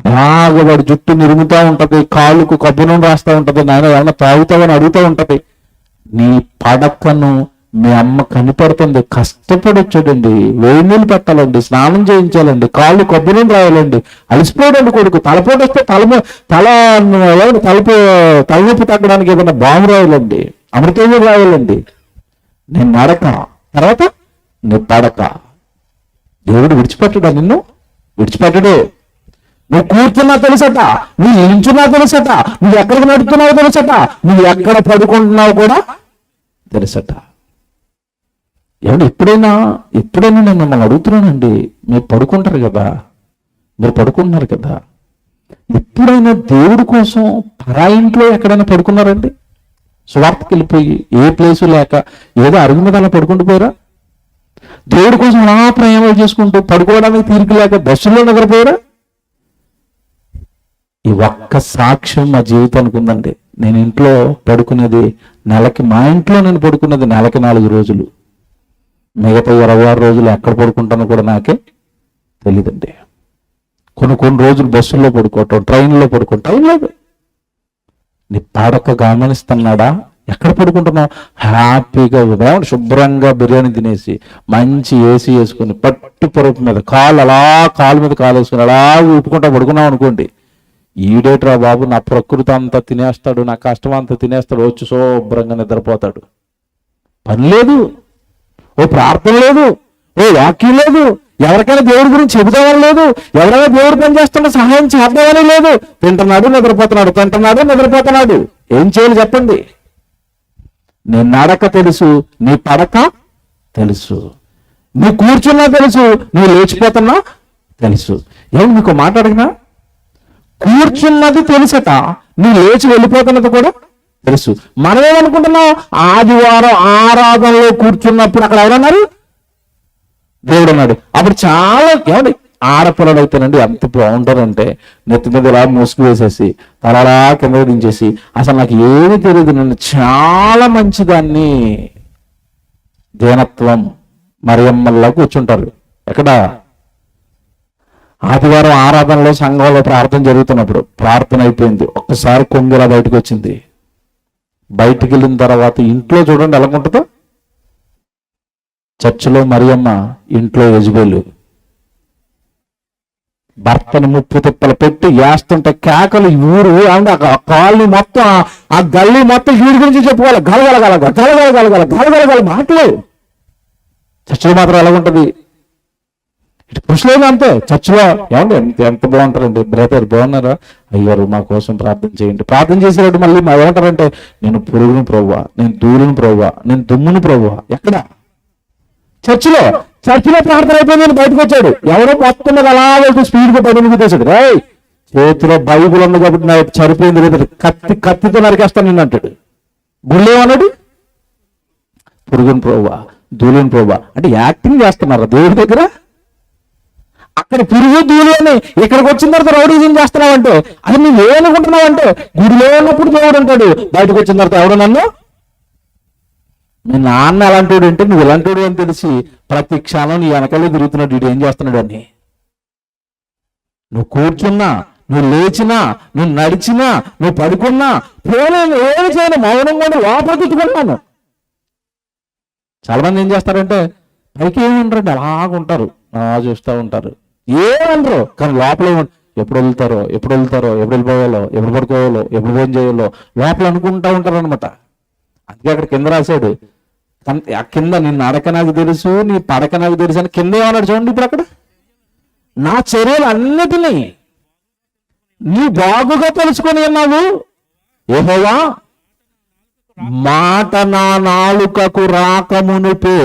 బాగా వాడి జుట్టు నిరుముతా ఉంటది, కాలుకు కొబ్బరి నూనె రాస్తా ఉంటది, నాయన ఏమన్నా తాగుతావని అడుగుతూ ఉంటది. నీ పడకను మీ అమ్మ కనిపెడుతుంది, కష్టపడి వచ్చాడండి, వేడి నీళ్ళు పెట్టాలండి, స్నానం చేయించాలండి, కాళ్ళు కొబ్బరి నూనె రాయాలండి, అలసిపోయాడండి కొడుకు. తలపోటు వస్తే తలనొప్పి తగ్గడానికి ఏదైనా బాంబు రాయాలండి, అమృతం రాయాలండి. నీ నడక తర్వాత నీ పడక. దేవుడు విడిచిపెట్టడా? నిన్ను విడిచిపెట్టడు. నువ్వు కూర్చున్నా తెలుసట, నువ్వు నిల్చున్నా తెలుసట, నువ్వు ఎక్కడికి నడుస్తున్నావో తెలుసట, నువ్వు ఎక్కడ పడుకుంటున్నావు కూడా తెలుసట. ఏమంటే ఎప్పుడైనా నేను మిమ్మల్ని అడుగుతున్నానండి, మీరు పడుకుంటున్నారు కదా, ఎప్పుడైనా దేవుడి కోసం పరాయింట్లో ఎక్కడైనా పడుకున్నారండి? స్వార్థకి వెళ్ళిపోయి ఏ ప్లేసు లేక ఏదో అరుగు మీద అలా పడుకుంటూ పోయారా? దేవుడి కోసం అలా ప్రయాణాలు చేసుకుంటూ పడుకోవడానికి తీరిక లేక బస్సులో నిద్రపోయారా? ఈ ఒక్క సాక్ష్యం మా జీవితానికి ఉందండి. నేను ఇంట్లో పడుకునేది మా ఇంట్లో నేను పడుకున్నది నెలకి 4 రోజులు. మిగతా 26 రోజులు ఎక్కడ పడుకుంటానో కూడా నాకే తెలియదండి. కొన్ని రోజులు బస్సుల్లో పడుకోవటం, ట్రైన్లో పడుకోవటం, టైం లేదు. నీ పడక గమనిస్తున్నాడా? ఎక్కడ పడుకుంటున్నావు? హ్యాపీగా ఉదయం శుభ్రంగా బిర్యానీ తినేసి మంచి ఏసీ వేసుకుని పట్టు పరుపు మీద కాలు మీద కాలు వేసుకుని అలా ఊపుకుంటా పడుకున్నావు అనుకోండి, ఈడేట్రా బాబు, నా ప్రకృతి అంతా తినేస్తాడు, నా కష్టం అంతా తినేస్తాడు, వచ్చి శుభ్రంగా నిద్రపోతాడు. పని లేదు, ఓ ప్రార్థన లేదు, ఓ వాక్యం లేదు, ఎవరికైనా దేవుడి గురించి చెబుతామని లేదు, ఎవరైనా దేవుడి పని చేస్తున్నా సహాయం చేద్దామని లేదు. తింటున్నాడు నిద్రపోతున్నాడు. ఏం చేయాలి చెప్పండి? నీ నడక తెలుసు, నీ పడక తెలుసు, నువ్వు కూర్చున్నా తెలుసు, నువ్వు లేచిపోతున్నా తెలుసు. ఏమి మీకు మాట అడిగినా, కూర్చున్నది తెలుసట, నువ్వు లేచి వెళ్ళిపోతున్నది కూడా తెలుసు. మనం ఏమనుకుంటున్నాం? ఆదివారం ఆరాధనలో కూర్చున్నప్పుడు అక్కడ ఎవరన్నారు? దేవుడు అన్నాడు. అప్పుడు చాలా ఏమండి ఆడపిల్లలు అయితేనండి ఎంత బాగుంటారంటే, నెత్తి మీద ఇలా మూసుకు వేసేసి తలలా కింద దించేసి, అసలు నాకు ఏమి తెలియదు, నన్ను చాలా మంచిదాన్ని, దీనత్వం మరియమ్మల్లా కూర్చుంటారు. ఎక్కడ? ఆదివారం ఆరాధనలో సంఘంలో ప్రార్థన జరుగుతున్నప్పుడు ప్రార్థన అయిపోయింది, ఒక్కసారి కొంగిలా బయటకు వచ్చింది. బయటికి వెళ్ళిన తర్వాత ఇంట్లో చూడండి ఎలా ఉంటుందో. చర్చిలో మరియమ్మ, ఇంట్లో యజబేలు. భర్తను ముప్పు తిప్పలు పెట్టి వేస్తుంటే కేకలు, ఊరు అంటే ఆ కాలనీ మొత్తం, ఆ గల్లీ మొత్తం వీడి గురించి చెప్పుకోవాలి. గలగల మాటలు. చర్చిలో మాత్రం ఎలా ఉంటుంది? ఇటు పురుషులేదు అంతే. చర్చిలో ఏమండి ఎంత బాగుంటారండి, బ్రదర్ బాగున్నారా, అయ్యారు మా కోసం ప్రార్థన చేయండి. ప్రార్థన చేసేవాడు మళ్ళీ ఏమంటారంటే, నేను పురుగును ప్రభువా, నేను ధూళిని ప్రభువా, నేను దుమ్మును ప్రభువా. ఎక్కడ? చర్చిలో ప్రార్థన అయిపోయింది, బయటకు వచ్చాడు. ఎవరో మొత్తం మీద అలా వెళ్తూ స్పీడ్గా బయటకు తెచ్చాడు. చేతిలో బైబుల్ ఉంది కాబట్టి నా సరిపోయింది లేదు, కత్తితో నరికేస్తాను నిన్ను అంటాడు. గుళ్ళు ఏమన్నాడు? పురుగుని ప్రభువా, ధూళిని ప్రభువా. అంటే యాక్టింగ్ చేస్తున్నారా దేవుడి దగ్గర? అక్కడ పురుగు ధూళి అని, ఇక్కడికి వచ్చిన తర్వాత రౌడీజం చేస్తున్నావంటే, అది నువ్వు ఏమనుకుంటున్నావంటే, గుడిలో ఉన్నప్పుడు దేవుడు అంటాడు, బయటకు వచ్చిన తర్వాత ఎవడు నన్ను, మీ నాన్న ఎలాంటివాడు అంటే నువ్వు ఎలాంటివాడు అని తెలిసి ప్రతి క్షణం నీ వెనకాలే తిరుగుతున్నాడు, వీడు ఏం చేస్తున్నాడు అని. నువ్వు కూర్చున్నా, నువ్వు లేచినా, నువ్వు నడిచినా, నువ్వు పడుకున్నా, పోలేను ఏమి చేయను, మౌనంగా లోపల తిట్టుకుంటున్నాను. చాలా మంది ఏం చేస్తారంటే పైకి ఏమంటారండి, అలాగుంటారు, అలా చూస్తూ ఉంటారు, ఏమనరు. కానీ లోపల ఎప్పుడు వెళ్తారో, ఎప్పుడు వెళ్ళిపోవాలో, ఎప్పుడు పడుకోవాలో, ఎప్పుడు భోజనం చేయాలో లోపల అనుకుంటా ఉంటారు అనమాట. అందుకే అక్కడ కింద రాశాడు, కింద నిన్ను అడక నాకు తెలుసు, నీ పడక నాకు తెలుసు అని కింద ఏమన్నాడు చూడండి. ఇప్పుడు అక్కడ నా చర్యలు అన్నిటినీ నీ బాగుగా తెలుసుకొని ఉన్నావు యెహోవా, మాట నా నాలుకకు రాకమునుపే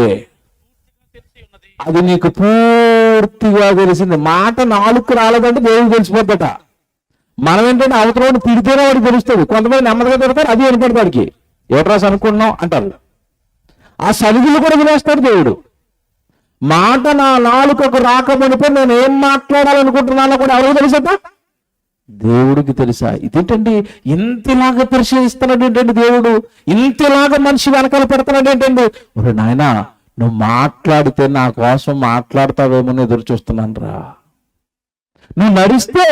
అది నీకు పూర్తిగా తెలిసింది. మాట నాలుగు రాలేదంటే దేవుడు తెలిసిపోద్దట. మనం ఏంటంటే అవతల తిడితేనే వాడికి తెలుస్తుంది. కొంతమంది నెమ్మదిగా తిడతారు, అది వినపడదు వాడికి. ఏట్రాస్ అనుకున్నాం అంటారు. ఆ సలుగులు కూడా వినేస్తాడు దేవుడు. మాట నా నాలుకకు రాకమునిపై నేను ఏం మాట్లాడాలనుకుంటున్నానో కూడా ఎవరికి తెలుసట? దేవుడికి తెలుసా? ఇదేంటండి ఇంతలాగా పరిశీలిస్తున్నాడు ఏంటండి దేవుడు? ఇంతలాగా మనిషి వెనకాల పెడుతున్నాడు ఏంటండి? ఒరే నాయనా, నువ్వు మాట్లాడితే నా కోసం మాట్లాడతావేమో ఎదురు చూస్తున్నాను రా. నువ్వు నడిస్తే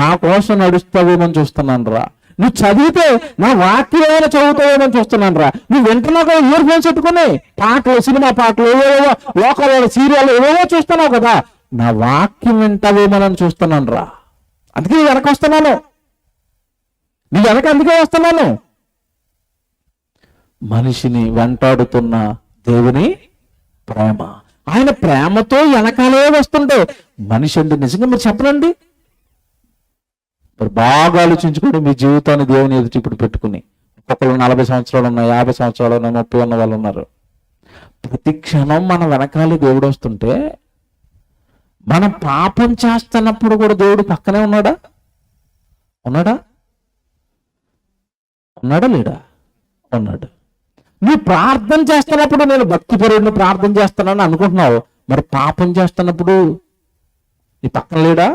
నా కోసం నడుస్తావేమని చూస్తున్నాను రా. నువ్వు చదివితే నా వాక్యం ఏమైనా చదువుతావేమని చూస్తున్నాను రా. నువ్వు వింటున్నావు కదా ఇయర్ ఫోన్స్ పెట్టుకుని పాటలు, సినిమా పాటలు, ఏవేవో లోకల్ సీరియల్ ఏవేవో చూస్తున్నావు కదా, నా వాక్యం వింటావేమోనని చూస్తున్నాను రా. అందుకే నీ వెనక వస్తున్నాను, నీ వెనక అందుకే వస్తున్నాను. మనిషిని వెంటాడుతున్న దేవుని ప్రేమ, ఆయన ప్రేమతో వెనకాలే వస్తుంటే మనిషి అంటే నిజంగా మీరు చెప్పనండి. మరి బాగా ఆలోచించుకోండి మీ జీవితాన్ని దేవుని ఎదుటి ఇప్పుడు పెట్టుకుని. ఒక్కొక్కరు 40 సంవత్సరాలు ఉన్నాయి, 50 సంవత్సరాలు ఉన్నాయి, 30 ఉన్న వాళ్ళు ఉన్నారు. ప్రతి క్షణం మన వెనకాలే దేవుడు వస్తుంటే మనం పాపం చేస్తున్నప్పుడు కూడా దేవుడు పక్కనే ఉన్నాడా? ఉన్నాడా? ఉన్నాడా లేడా? ఉన్నాడు. నువ్వు ప్రార్థన చేస్తున్నప్పుడు నేను భక్తిపరుడిని ప్రార్థన చేస్తున్నాను అనుకుంటున్నావు, మరి పాపం చేస్తున్నప్పుడు నీ పక్కన లేడా?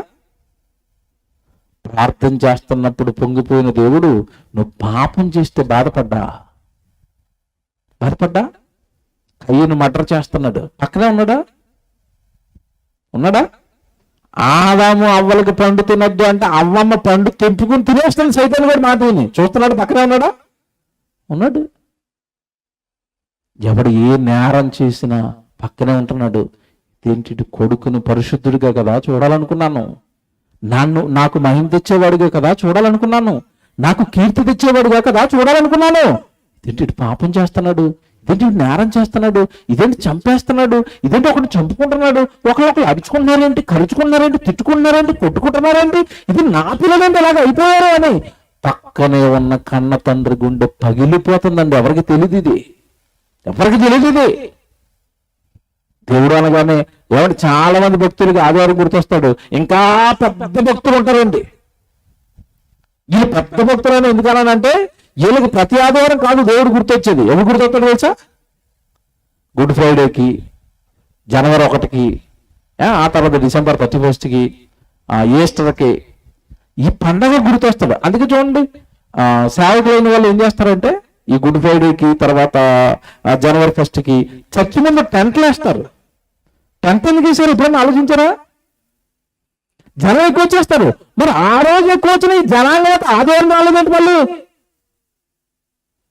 ప్రార్థన చేస్తున్నప్పుడు పొంగిపోయిన దేవుడు నువ్వు పాపం చేస్తే బాధపడ్డా? కయ్యను మర్డర్ చేస్తున్నాడు, పక్కనే ఉన్నాడా? ఉన్నాడా? ఆదాము అవ్వలకి పండు తినొద్దు అంటే అవ్వమ్మ పండు తెంపుకుని తినేస్తాను సైతాన్ని కూడా మాట విని చూస్తున్నాడు, పక్కనే ఉన్నాడా? ఉన్నాడు. ఎవడు ఏ నేరం చేసినా పక్కనే ఉంటున్నాడు. ఏంటి కొడుకుని పరిశుద్ధుడిగా కదా చూడాలనుకున్నాను, నాకు మహిమ తెచ్చేవాడుగా కదా చూడాలనుకున్నాను, నాకు కీర్తి తెచ్చేవాడుగా కదా చూడాలనుకున్నాను. ఇదేంటి పాపం చేస్తున్నాడు, ఇదేంటి నేరం చేస్తున్నాడు, ఇదేంటి చంపేస్తున్నాడు, ఇదేంటి ఒకటి చంపుకుంటున్నాడు, ఒకరు అరుచుకుంటున్నారేంటి, కరుచుకుంటున్నారేంటి, తిట్టుకుంటున్నారేంటి, కొట్టుకుంటున్నారేంటి, ఇది నా పిల్లలేంటి ఇలాగ అయిపోయారు అని పక్కనే ఉన్న కన్న తండ్రి గుండె పగిలిపోతుందండి. ఎవరికి తెలియదు ఇది, ఎవరికి తెలియదు ఇది. దేవుడు అనగానే ఏమంటే చాలా మంది భక్తులకి ఆదివారం గుర్తొస్తాడు, ఇంకా పెద్ద భక్తులు ఉంటారండి. వీళ్ళు పెద్ద భక్తులని ఎందుకన్నానంటే వీళ్ళకి ప్రతి ఆదివారం కాదు దేవుడు గుర్తొచ్చేది. ఎవరు గుర్తొస్తాడు తెలుసా? గుడ్ ఫ్రైడేకి, జనవరి 1కి, ఆ తర్వాత డిసెంబర్ 31కి, ఈస్టర్కి, ఈ పండగ గుర్తొస్తాడు. అందుకే చూడండి సేవకులైన వాళ్ళు ఏం చేస్తారంటే ఈ గుడ్ ఫ్రైడేకి తర్వాత జనవరి 1కి చర్చి ముందు టెంట్లు వేస్తారు. టెంట్ ఎందుకు వేసారు ఎప్పుడన్నా ఆలోచించారా? జనం ఎక్కువ వచ్చేస్తారు. మరి ఆ రోజు ఎక్కువ వచ్చిన ఈ జనాలు ఆదివారం రాలేదంటే వాళ్ళు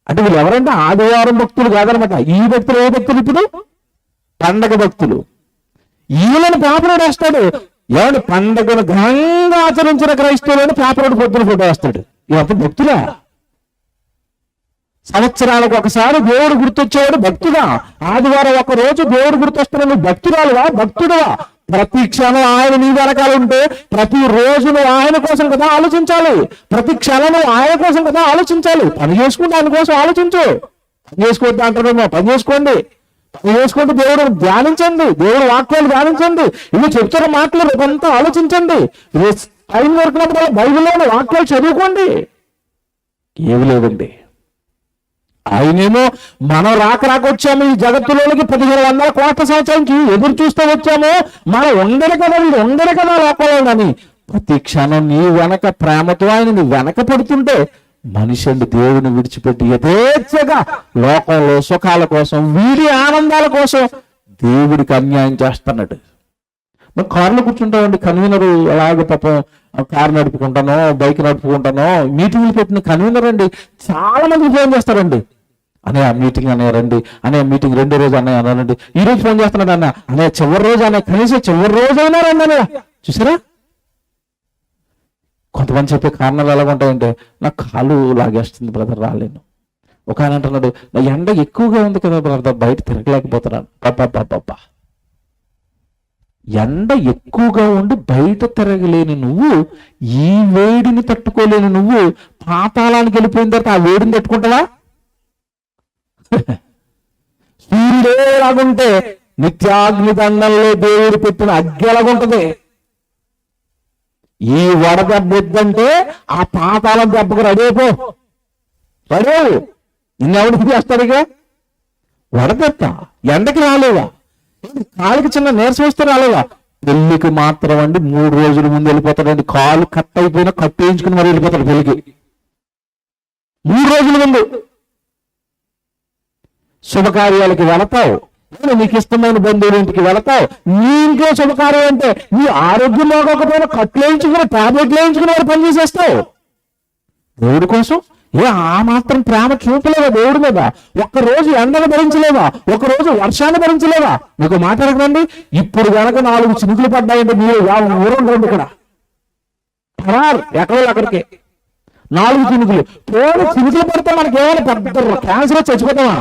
అంటే వీళ్ళు ఎవరంటే ఆదివారం భక్తులు కాదనమాట. ఈ భక్తులు ఏ భక్తులు? ఇప్పుడు పండగ భక్తులు. వీళ్ళని పేపరోడు వేస్తాడు. ఎవడు పండగను ఘనంగా ఆచరించిన క్రైస్తవులను పేపరోడు పొద్దున ఫోటో వేస్తాడు. ఇవప్పుడు భక్తులా? సంవత్సరాలకు ఒకసారి దేవుడు గుర్తొచ్చేవాడు భక్తుడా? ఆదివారం ఒక రోజు దేవుడు గుర్తొస్తున్నాడు, నువ్వు భక్తురాలువా, భక్తుడువా? ప్రతి క్షణం ఆయన నీ వెనకాల ఉంటే ప్రతి రోజు నువ్వు ఆయన కోసం కదా ఆలోచించాలి. ప్రతి క్షణం నువ్వు ఆయన కోసం కదా ఆలోచించాలి. పని చేసుకుంటే ఆయన కోసం ఆలోచించు. పని చేసుకోవద్దు అంటారేమో, పని చేసుకోండి. పని చేసుకుంటే దేవుడు ధ్యానించండి, దేవుడు వాక్యాలు ధ్యానించండి. ఇవి చెప్తున్న మాటలు రేపంతా ఆలోచించండి. టైం దొరికినప్పుడు బైబిల్లోని వాక్యాలు చదువుకోండి. ఏమి లేదండి. ఆయనేమో మనం రాక వచ్చాము ఈ జగత్తులోనికి 1500 కోట్ల సంవత్సరానికి ఎదురు చూస్తూ వచ్చాము. మనం ఉండరు కదా, వీడు ఉండరు కదా లోపలని. ప్రతి క్షణం నీ వెనక ప్రేమతో ఆయన నీ వెనక పడుతుంటే మనిషి అండి దేవుడిని విడిచిపెట్టి యథేచ్ఛగా లోకంలో సుఖాల కోసం, వీడి ఆనందాల కోసం దేవుడికి అన్యాయం చేస్తున్నాడు. మరి కారులో కూర్చుంటామండి, కన్వీనర్ అలాగే పాపం కారు నడుపుకుంటానో బైక్ నడుపుకుంటానో మీటింగ్లు పెట్టిన కన్వీనర్ అండి చాలా మంది ఫోన్ చేస్తారండి. అనే మీటింగ్ అనే రండి, అనే మీటింగ్ 2వ రోజు అన్నయ్య అన్నారండి, ఈ రోజు ఫోన్ చేస్తున్నాడు అన్న, అనే చివరి రోజు అనే కనీసం చివరి రోజు అయినా రండి అన్నయ్య. చూసారా కొంతమంది చెప్పే కారణాలు ఎలాగ ఉంటాయంటే నాకు కాలు లాగేస్తుంది బ్రదర్ రాలేను. ఒక ఆయన అంటున్నాడు నా ఎండ ఎక్కువగా ఉంది కదా బ్రదర్ బయట తిరగలేకపోతున్నాను. పాపా ఎండ ఎక్కువగా ఉండి బయట తిరగలేని నువ్వు, ఈ వేడిని తట్టుకోలేని నువ్వు పాతాళానికి వెళ్ళిపోయిన తర్వాత ఆ వేడిని తట్టుకుంటావా? సూర్యుడు ఎలాగుంటే నిత్యాగ్ని దండంలో దేవుడు పెట్టిన అగ్గి ఎలాగుంటది. ఈ వడదెబ్బ వద్దంటే ఆ పాతాళం దెబ్బకు రెడీపో, రెడీ. నిన్నెవడికి చేస్తాడు? ఇక వడదెబ్బ ఎండకి రాలేవా, కాలికి చిన్న నీరసం వస్తే రాలేవా, పెళ్లికి మాత్రం అండి 3 రోజుల ముందు వెళ్ళిపోతాడండి. కాలు కట్ అయిపోయినా కట్ వేయించుకుని మరి వెళ్ళిపోతాడు పెళ్లికి 3 రోజుల ముందు. శుభకార్యాలకి వెళతావు, నీకు ఇష్టమైన బంధువుల ఇంటికి వెళతావు. నీ ఇంట్లో శుభకార్యం అంటే నీ ఆరోగ్యం బాగోకపోయినా కట్లు వేయించుకుని టాబ్లెట్లు వేయించుకుని వారు పని చేసేస్తావు దేవుడి కోసం. ఆ మాత్రం ప్రేమ చూపలేవా దేవుడి మీద? ఒక్కరోజు ఎండను భరించలేవా? ఒకరోజు వర్షాన్ని భరించలేవా? మీకు మాట్లాడకండి. ఇప్పుడు కనుక 4 చినుకులు పడ్డాయంటే మీరు ఊరం రండి ఇక్కడ ఎక్కడో అక్కడికి 4 చినుకులు. చినుకులు పడితే మనకి ఏమైనా పెద్ద క్యాన్సర్ వచ్చిపోతామా?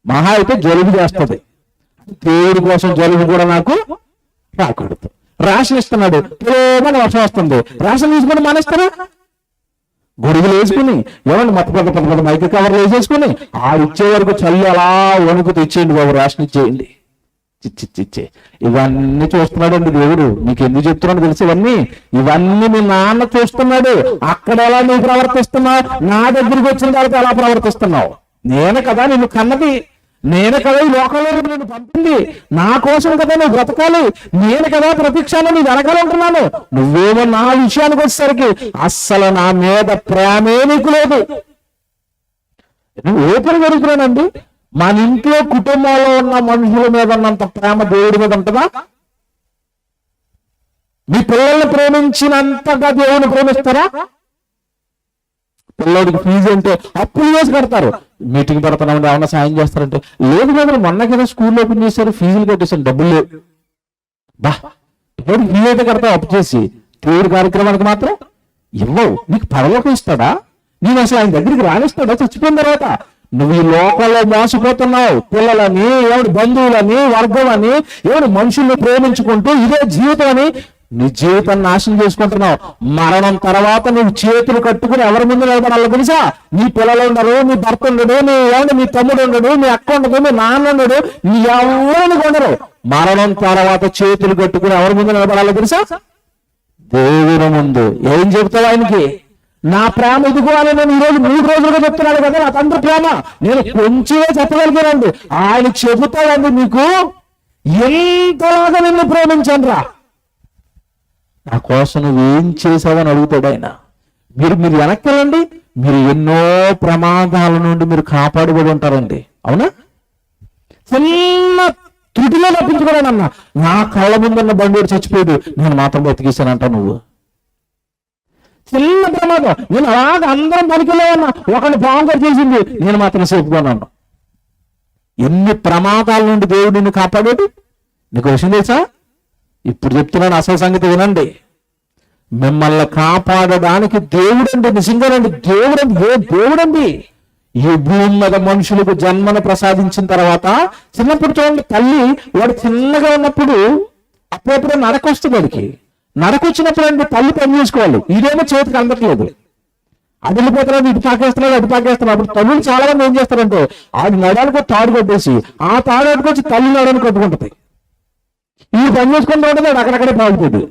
మహా అయితే జలుబు చేస్తుంది. దేవుడి కోసం జలుబు కూడా నాకు రాకూడదు. రేషన్ ఇస్తున్నాడు, ఏమైనా వర్షం వస్తుంది, రేషన్ తీసుకుని మానేస్తారా? గొడుగులు వేసుకుని ఏమండి పెద్ద మైక్ కవర్లు వేసేసుకుని ఇచ్చే వరకు చల్లి అలా వణుకుతూ ఇచ్చేయండి బాబు, రేషన్ ఇచ్చేయండి. చిచ్చే ఇవన్నీ చూస్తున్నాడండి దేవుడు. మీకు ఎందుకు చెప్తున్నాడు తెలుసు? ఇవన్నీ మీ నాన్న చూస్తున్నాడు. అక్కడ ఎలా నువ్వు ప్రవర్తిస్తున్నావు, నా దగ్గరికి వచ్చిన తర్వాత ఎలా ప్రవర్తిస్తున్నావు? నేను కదా నిన్ను కన్నది, నేను కదా ఈ లోకంలో నేను పంపింది, నా కోసం కదా నువ్వు బ్రతకాలి, నేను కదా ప్రతిక్షణం నీ వెనకాల ఉంటున్నాను. నువ్వేమో నా విషయానికి వచ్చేసరికి అస్సలు నా మీద ప్రేమే నీకు లేదు. ఓపెన్ జరుగుతున్నానండి. మన ఇంట్లో కుటుంబంలో ఉన్న మనుషుల మీద ఉన్నంత ప్రేమ దేవుడి మీద ఉంటుందా? మీ పిల్లల్ని ప్రేమించినంతగా దేవుని ప్రేమిస్తారా? పిల్లోడికి ఫీజు అంటే అప్పులు చేసి కడతారు. మీటింగ్ పెడతామంటే ఏమన్నా సాయం చేస్తారంటే లేదు కదా, మొన్న కదా స్కూల్ ఓపెన్ చేశారు, ఫీజులు కట్టేసాను, డబ్బులు లేవు. పిల్లోడికి ఫీజు అయితే కడతావు అప్పు చేసి, దేవుడి కార్యక్రమానికి మాత్రం ఇవ్వవు. నీకు పరలోకం ఇస్తాడా? నేను అసలు ఆయన దగ్గరికి రానిస్తాడా చచ్చిపోయిన తర్వాత? నువ్వు ఈ లోకంలో మోసపోతున్నావు. పిల్లలని, ఎవరి బంధువులని, వర్గం అని, ఎవరి మనుషుల్ని ప్రేమించుకుంటూ ఇదే జీవితం అని నీ జీవితాన్ని నాశనం చేసుకుంటున్నావు. మరణం తర్వాత నువ్వు చేతులు కట్టుకుని ఎవరి ముందు నిలబడాలో తెలుసా? నీ పిల్లలు ఉండరు, నీ భర్త ఉండడు, నీ తమ్ముడు ఉండడు, నీ అక్క ఉండదు, మీ నాన్న ఉండడు, నీ ఎవరిని ఉండరు. మరణం తర్వాత చేతులు కట్టుకుని ఎవరి ముందు నిలబడాలో తెలుసా? దేవుని ముందు. ఏం చెబుతావు ఆయనకి? నా ప్రేమ ఇదిగో అని నేను ఈరోజు 3 రోజులుగా చెప్తున్నాను కదా నా తండ్రి ప్రేమ. నేను కొంచెమే చెప్పగలిగానండి. ఆయన చెబుతాడండి నీకు, ఎంతలాగా నిన్ను ప్రేమించాను రా, నా కోసం నువ్వేం చేసావని అడుగుతాడు ఆయన. మీరు వెనక్కి వెళ్ళండి, మీరు ఎన్నో ప్రమాదాల నుండి మీరు కాపాడబడి ఉంటారండి. అవునా? చిన్న త్రుటిలో తప్పించుకోలేనన్నా, నా కళ్ళ ముందున్న బండి చచ్చిపోయాడు, నేను మాత్రం బతికేశానంట. నువ్వు చిన్న ప్రమాదం, నేను అలాగ అందరం పనికిలేవన్నా, ఒకరిని పాంకర్ చేసింది, నేను మాత్రం సేపుకున్నాను. ఎన్ని ప్రమాదాల నుండి దేవుడు నిన్ను కాపాడాడు. నీకు విషయం తెలుసా? ఇప్పుడు చెప్తున్నాను, అసలు సంగతి వినండి. మిమ్మల్ని కాపాడడానికి దేవుడండి, నిజంగానండి దేవుడండి. ఈ భూమి మీద మనుషులకు జన్మను ప్రసాదించిన తర్వాత చిన్నప్పుడు చూడండి, తల్లి వాడు చిన్నగా ఉన్నప్పుడు అప్పుడప్పుడు నడకొస్తుంది. వాడికి నడకొచ్చినప్పుడు అంటే తల్లి పని చేసుకోవాలి. ఇదేమో చేతికి అందట్లేదు, అది వెళ్ళిపోతున్నాడు, ఇటు పాకేస్తున్నాడు, అటు పాకేస్తున్నాడు. అప్పుడు తల్లులు చాలా మంది ఏం చేస్తారంటే ఆడి నడానికి తాడు కట్టేసి ఆ తాడు అట్టుకొచ్చి తల్లి నడని కట్టుకుంటుంది. ఈ పని చేసుకుంటూ ఉంటుంది, అక్కడక్కడే పాగుతుంది.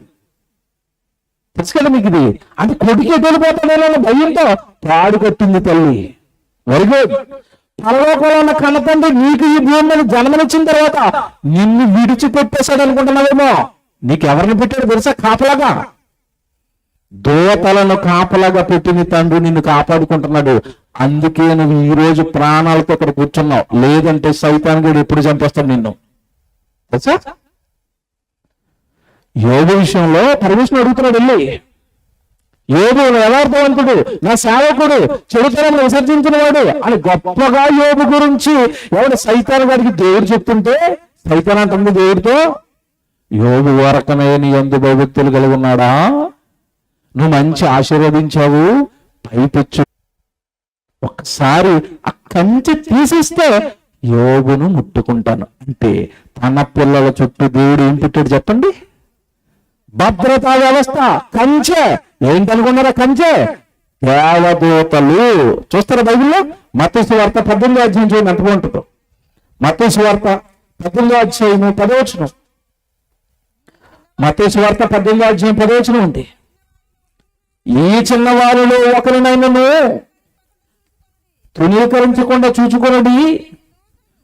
తెలుసు కదా మీకు ఇది. అంటే కొడుకు ఎటు వెళ్ళిపోతాడేమో భయంతో తాడు కట్టింది తల్లి. Very good. పరలోకంలో ఉన్న కన్న తండ్రి నీకు ఈ భూమి మీద జన్మనిచ్చిన తర్వాత నిన్ను విడిచిపెట్టేశాడు అనుకుంటున్నావేమో. నీకు ఎవరిని పెట్టాడు తెలుసా? కాపలాగా. దోతలను కాపలాగా పెట్టిన తండ్రి నిన్ను కాపాడుకుంటున్నాడు. అందుకే నువ్వు ఈ రోజు ప్రాణాలతో ఇక్కడ కూర్చున్నావు. లేదంటే సైతాన్ గడు ఎప్పుడు చంపేస్తాడు నిన్ను తెలుసా? యోబు విషయంలో పరమేశ్వరుడు అడుగుతున్నాడు, వెళ్ళి యోబు యథార్థవంతుడు, నా సేవకుడు, చెడుతనాన్ని విసర్జించిన వాడు అని గొప్పగా యోబు గురించి ఎవడు సైతాన్ గారికి దేవుడు చెప్తుంటే సైతాన్ అంటుంది దేవుడితో, యోబు వరకనే నీ యందు భయభక్తులు కలిగి ఉన్నాడా? నువ్వు మంచి ఆశీర్వదించావు, పైపెచ్చు ఒక్కసారి ఆ కంచె తీసేస్తే యోబును ముట్టుకుంటాను అంటే తన పిల్లల చుట్టూ దేవుడు ఏం పెట్టాడు చెప్పండి? భద్రతా వ్యవస్థ, కంచె. ఏంటనుకున్నారా కంచె? దేవదూతలు. చూస్తారా బైబిల్లో? మత్తయి సువార్త 18వ అధ్యాయం చూడండి ఎంత బాగుంటుందో. మత్తయి సువార్త 18వ అధ్యాయం 10వ వచనం. మత్తయి సువార్త 18వ అధ్యాయం 10వ వచనం ఉంది. ఈ చిన్నవారిలో ఒకరినైనను తృణీకరించకుండా చూచుకున్నది.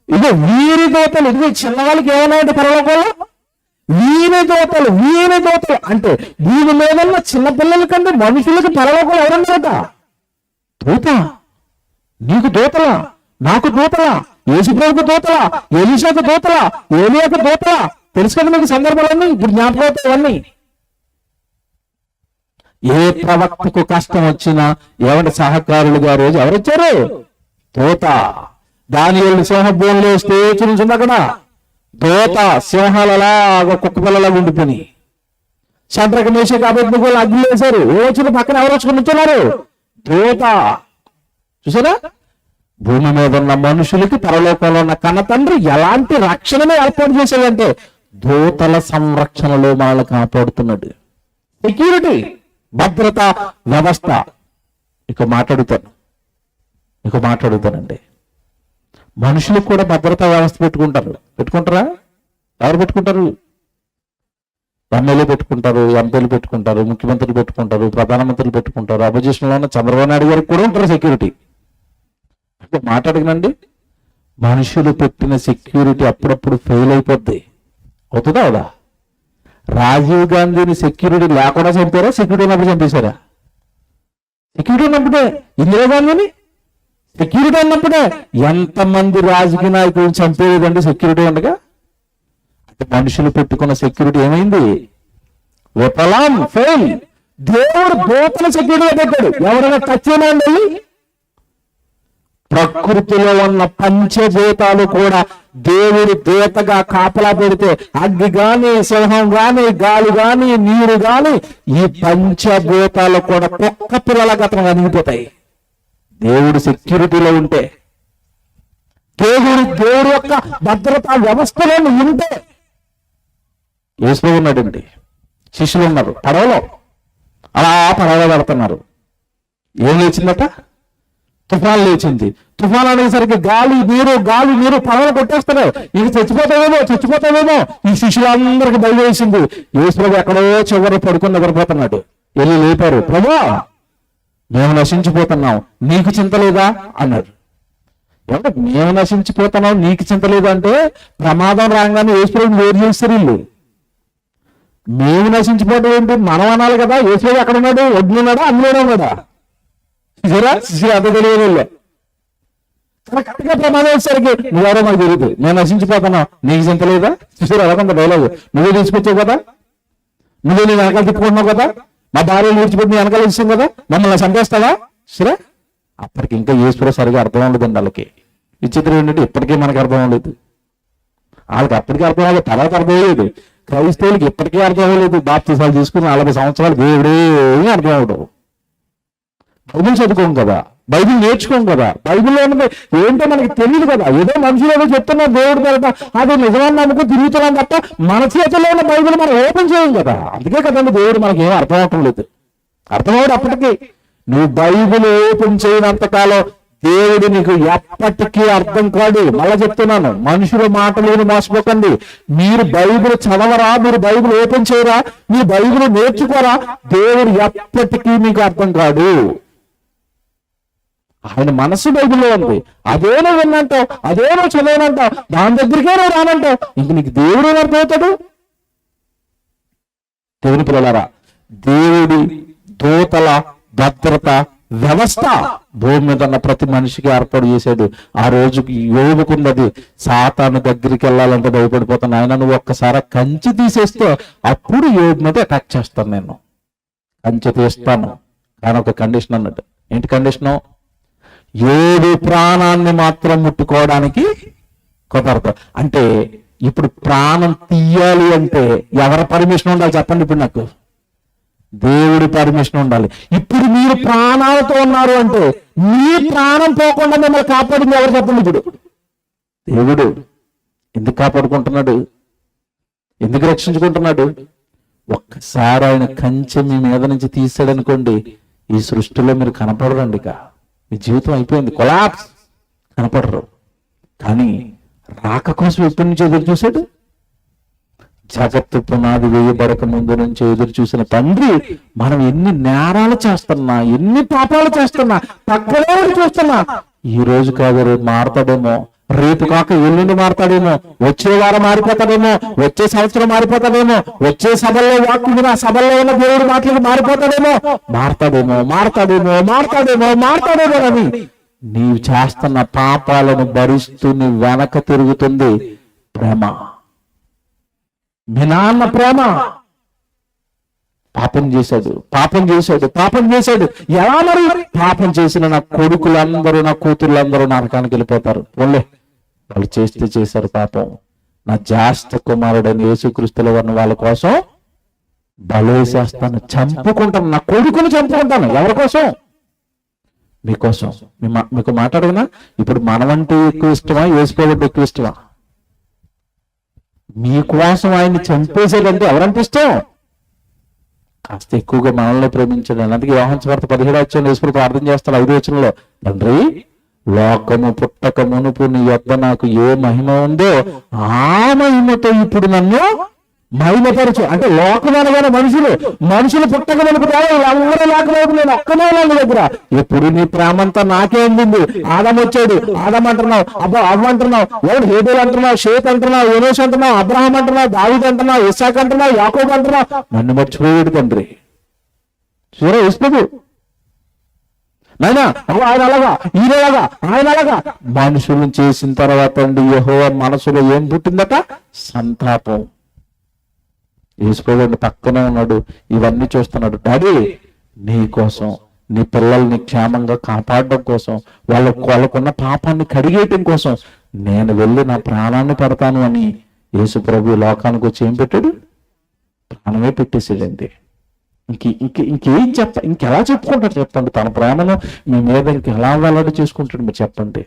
ఇదే వీరి దూతలు. ఇదిగో చిన్నవాళ్ళకి ఏమన్నాయంటే పరలోకంలో వీని దోతలు అంటే భూమి మీద ఉన్న చిన్నపిల్లల కంటే మనుషులకి పరలోకంలో ఎవరన్నారట? దూత. నీకు దూతలా, నాకు దూతలా, యేసుప్రభుకు దూతలా, ఎలీషాకు దూతలా, ఏలియాకు దూతలా? తెలుసు కదా మీకు సందర్భాలన్నీ, ఇప్పుడు జ్ఞాపకం అవుతాయన్నీ. ఏ ప్రవక్తకు కష్టం వచ్చినా ఎవరి సహకారులుగా రోజు ఎవరు వచ్చారు? దూత. దానియేలు సింహభూమిలో స్టేజ్ నుంచి ఉంది అక్కడ. దూత సింహాలలాగా కుక్క పిల్లలాగా ఉండిపోయి శద్రకు మేషకు అబేద్నెగోలు అగ్ని వేశారు. వచ్చిన పక్కన ఎవరు వచ్చి కూర్చున్నారు? దూత. చూసారా? భూమి మీద ఉన్న మనుషులకి పరలోకంలో ఉన్న కన్న తండ్రి ఎలాంటి రక్షణను ఏర్పాటు చేశాడంటే దూతల సంరక్షణలో మనల్ని కాపాడుతున్నాడు. సెక్యూరిటీ, భద్రత వ్యవస్థ. ఇక మాట్లాడుతానండి. మనుషులకు కూడా భద్రతా వ్యవస్థ పెట్టుకుంటారా? ఎవరు పెట్టుకుంటారు? ఎమ్మెల్యే పెట్టుకుంటారు, ఎంపీలు పెట్టుకుంటారు, ముఖ్యమంత్రులు పెట్టుకుంటారు, ప్రధానమంత్రులు పెట్టుకుంటారు. అపోజిషన్లో ఉన్న చంద్రబాబు నాయుడు గారికి కూడా ఉంటారు సెక్యూరిటీ. అంటే మాట్లాడగనండి, మనుషులు పెట్టిన సెక్యూరిటీ అప్పుడప్పుడు ఫెయిల్ అయిపోద్ది. అవుతుందా అవుదా? రాజీవ్ గాంధీని సెక్యూరిటీ లేకుండా చంపారా? సెక్యూరిటీ ఉన్నప్పుడు చంపేశారా? సెక్యూరిటీ ఉన్నప్పుడే. ఇందిరాగాంధీని సెక్యూరిటీ ఉన్నప్పుడే. ఎంతమంది రాజకీయ నాయకులను చంపేదండి సెక్యూరిటీ ఉండగా? అంటే మనుషులు పెట్టుకున్న సెక్యూరిటీ ఏమైంది? విఫలం, ఫెయిల్. దేవుడు దూతల సెక్యూరిటీ పెట్టాడు. ఎవరైనా టచ్ అయినండి. ప్రకృతిలో ఉన్న పంచభూతాలు కూడా దేవుడు దూతగా కాపలా పెడితే అగ్ని గాని, సింహం గాని, గాలి గాని, నీరు గాని, ఈ పంచభూతాలు కూడా కుక్క పిల్లల గతం అణిగిపోతాయి దేవుడు సెక్యూరిటీలో ఉంటే. దేవుడు యొక్క భద్రతా వ్యవస్థలో ఉంటే. యేసు ఉన్నాడండి, శిష్యులు ఉన్నారు, పడవలో అలా పడవలో పెడుతున్నారు. ఏం లేచిందట? తుఫాన్ లేచింది. తుఫాన్ అనేసరికి గాలి నీరు పడవలు కొట్టేస్తారు. ఇక చచ్చిపోతావేమో ఈ శిష్యులందరికి భయం వేసింది. యేసు ఎక్కడో చివరి పడుకుని నిద్రపోతున్నాడు. వెళ్ళి లేపారు, ప్రభువా మేము నశించిపోతున్నాం, నీకు చింత లేదా అన్నారు. ఏమంటే మేము నశించిపోతున్నాం నీకు చింత లేదా అంటే ప్రమాదం రాగానే యేసు వేరు చేస్తారు వీళ్ళు. మేము నశించిపోవడం ఏంటి? మనం అనాలి కదా. యేసు ఎక్కడ ఉన్నాడు? ఒడ్డున్నాడా, అందులోనే ఉన్నాడా? అంత తెలియదు. కరెక్ట్గా ప్రమాదం వచ్చేసరికి నువ్వెవరో మాకు తెలియదు, నేను నశించిపోతున్నావు, నీకు చింత లేదా? చూసారు అలా కొంత డైలాగ్. నువ్వే తీసుకొచ్చావు కదా, నువ్వే నేను వెనకాల తిప్పుకుంటున్నావు కదా, మా భార్యను విడిచిపెట్టి నీ వెనకాల ఇచ్చాం కదా, మమ్మల్ని చంపేస్తావా? సరే, అప్పటికి ఇంకా యేసు సరిగా అర్థం ఉండదండి వాళ్ళకి. విచిత్రం ఏంటంటే ఇప్పటికీ మనకు అర్థం అవ్వలేదు. వాళ్ళకి అప్పటికీ అర్థం అవ్వలేదు, తర్వాత అర్థం అయ్యేది. క్రైస్తవులకి ఇప్పటికీ అర్థం అవ్వలేదు. బాప్తిసాలు తీసుకుని 40 సంవత్సరాలు దేవుడే అర్థం అవ్వడం. బైబిల్ చదువుకోం కదా, బైబిల్ నేర్చుకోం కదా, బైబిల్లో ఉన్నది ఏంటో మనకి తెలియదు కదా. ఏదో మనుషులు ఏదో చెప్తున్నా దేవుడి పేరట అది నిజమని నమ్ముకు తిరుగుతున్నాం తప్ప మన చేతిలో ఉన్న బైబిల్ మనం ఓపెన్ చేయం కదా. అందుకే కదండి దేవుడు మనకి ఏం అర్థం అవటం లేదు. అర్థమవుడు అప్పటికి. నువ్వు బైబిల్ ఓపెన్ చేయనంతకాలం దేవుడు నీకు ఎప్పటికీ అర్థం కాదు. మళ్ళా చెప్తున్నాను, మనుషుల మాటలు మోసపోకండి. మీరు బైబిల్ చదవరా, మీరు బైబిల్ ఓపెన్ చేయరా, మీ బైబిల్ నేర్చుకోరా, దేవుడు ఎప్పటికీ మీకు అర్థం కాదు. ఆయన మనసు బైబిల్లో ఉంది. అదేనో విన్నంటావు, అదేనో చదివనంటావు, దాని దగ్గరికే నువ్వు రానంటావు. ఇంక నీకు దేవుడు అర్థమవుతాడు? దేవుని పిల్లలారా, దేవుడి దూతల భద్రత వ్యవస్థ భూమి మీద ఉన్న ప్రతి మనిషికి ఏర్పాటు చేశాడు. ఆ రోజుకి యోగుకున్నది సాతాను దగ్గరికి వెళ్ళాలంటే భయపడిపోతాను. ఆయన నువ్వు ఒక్కసారి కంచె తీసేస్తే అప్పుడు యోగు మీద అటాక్ చేస్తాను, నేను కంచె తీస్తాను. కానీ ఒక కండిషన్ అన్నట్టు. ఏంటి కండిషను? యోగు ప్రాణాన్ని మాత్రం ముట్టుకోవడానికి కుదరదు. అంటే ఇప్పుడు ప్రాణం తీయాలి అంటే ఎవరి పర్మిషన్ ఉండాలి చెప్పండి? ఇప్పుడు నాకు దేవుడి పర్మిషన్ ఉండాలి. ఇప్పుడు మీరు ప్రాణాలతో ఉన్నారు అంటే మీ ప్రాణం పోకుండా మిమ్మల్ని కాపాడింది ఎవరు చెప్పండి? ఇప్పుడు దేవుడు. ఎందుకు కాపాడుకుంటున్నాడు? ఎందుకు రక్షించుకుంటున్నాడు? ఒక్కసారి ఆయన కంచె మీ మీద నుంచి తీసాడనుకోండి, ఈ సృష్టిలో మీరు కనపడరండి. ఇక మీ జీవితం అయిపోయింది, కొలాప్స్, కనపడరు. కానీ రాక కోసం ఎప్పటి నుంచి ఎదురు చూశాడు? జగత్తు పునాది వేయబడక ముందు నుంచి ఎదురు చూసిన తండ్రి మనం ఎన్ని నేరాలు చేస్తున్నా, ఎన్ని పాపాలు చేస్తున్నా, పక్కనే చూస్తున్నా, ఈ రోజు కాదు రేపు మారతాడేమో, రేపు కాక ఎల్లుండి మారుతాడేమో, వచ్చే వారం మారిపోతాడేమో, వచ్చే సంవత్సరం మారిపోతాడేమో, వచ్చే సభల్లో వాక్యం ఆ సభల్లో ఉన్న దేవుడు మాటలకు మారిపోతాడేమో, మారతాడేమో అని నీవు చేస్తున్న పాపాలను భరిస్తూ నీ వెనక తిరుగుతుంది ప్రేమ. మీ నాన్న ప్రేమ. పాపం చేశాడు. ఎలా మరి? పాపం చేసిన నా కొడుకులందరూ నా కూతుర్లందరూ నరకానికి వెళ్ళిపోతారు. వాళ్ళు చేశారు పాపం. నా జ్యేష్ఠ కుమారుడైన యేసుక్రీస్తుల వారిని వాళ్ళ కోసం బలేసేస్తాను, చంపుకుంటాను, నా కొడుకుని చంపుకుంటాను. ఎవరి కోసం? మీకోసం. మీకు మాట్లాడగనా? ఇప్పుడు మనమంటే ఎక్కువ ఇష్టమా, యేసుకోవడం ఎక్కువ ఇష్టమా? మీకోసం ఆయన్ని చంపేసేదంటే ఎవరంటే ఇష్టం? కాస్త ఎక్కువగా మనల్ని ప్రేమించండి. అందుకే యోహాను సువార్త 17 యేసు ప్రార్థన చేస్తాడు 5వ వచనంలో, తండ్రి లోకము పుట్టక మునుపు నీ యొద్ద నాకు ఏ మహిమ ఉందో ఆ మహిమతో ఇప్పుడు నన్ను మహిమపరచు. అంటే లోకం అనగానే మనుషులు పుట్టక మునుపు అందరూ లేకపోతే నేను ఒక్కనే నీ దగ్గర. ఎప్పుడు నీ ప్రేమంతా నాకే ఉండింది. ఆదం వచ్చాడు, ఆదం అంటున్నావు, అవ్వ అంటున్నావు, ఎవడు హేబేలు అంటున్నావు, షేత్ అంటున్నావు, యోనేష్ అంటున్నావు, అబ్రహాం అంటున్నావు, దావీదు అంటున్నావు, ఇస్సాకు అంటున్నావు, యాకోబు అంటున్నావు. నన్ను మర్చిపోయాడు తండ్రి. చూడ వేసుకోదు నాయనా, ఆయన అలాగా, ఈయనలాగా, ఆయన అలాగా. మనుషులను చేసిన తర్వాత యెహోవా మనసులో ఏం పుట్టిందట? సంతాపం. యేసుప్రభువు పక్కనే ఉన్నాడు, ఇవన్నీ చూస్తున్నాడు. డాడీ, నీ కోసం, నీ పిల్లల్ని క్షేమంగా కాపాడడం కోసం, వాళ్ళకున్న పాపాన్ని కడిగేయటం కోసం నేను వెళ్ళి నా ప్రాణాన్ని పెడతాను అని యేసుప్రభు లోకానికి వచ్చి ఏం పెట్టాడు? ప్రాణమే పెట్టేసాడండి. ఇంకెలా చెప్పుకుంటాడు చెప్పండి? తన ప్రేమను మీ మీద ఇంకెలా వెల్లడి చేసుకుంటాడు మీరు చెప్పండి?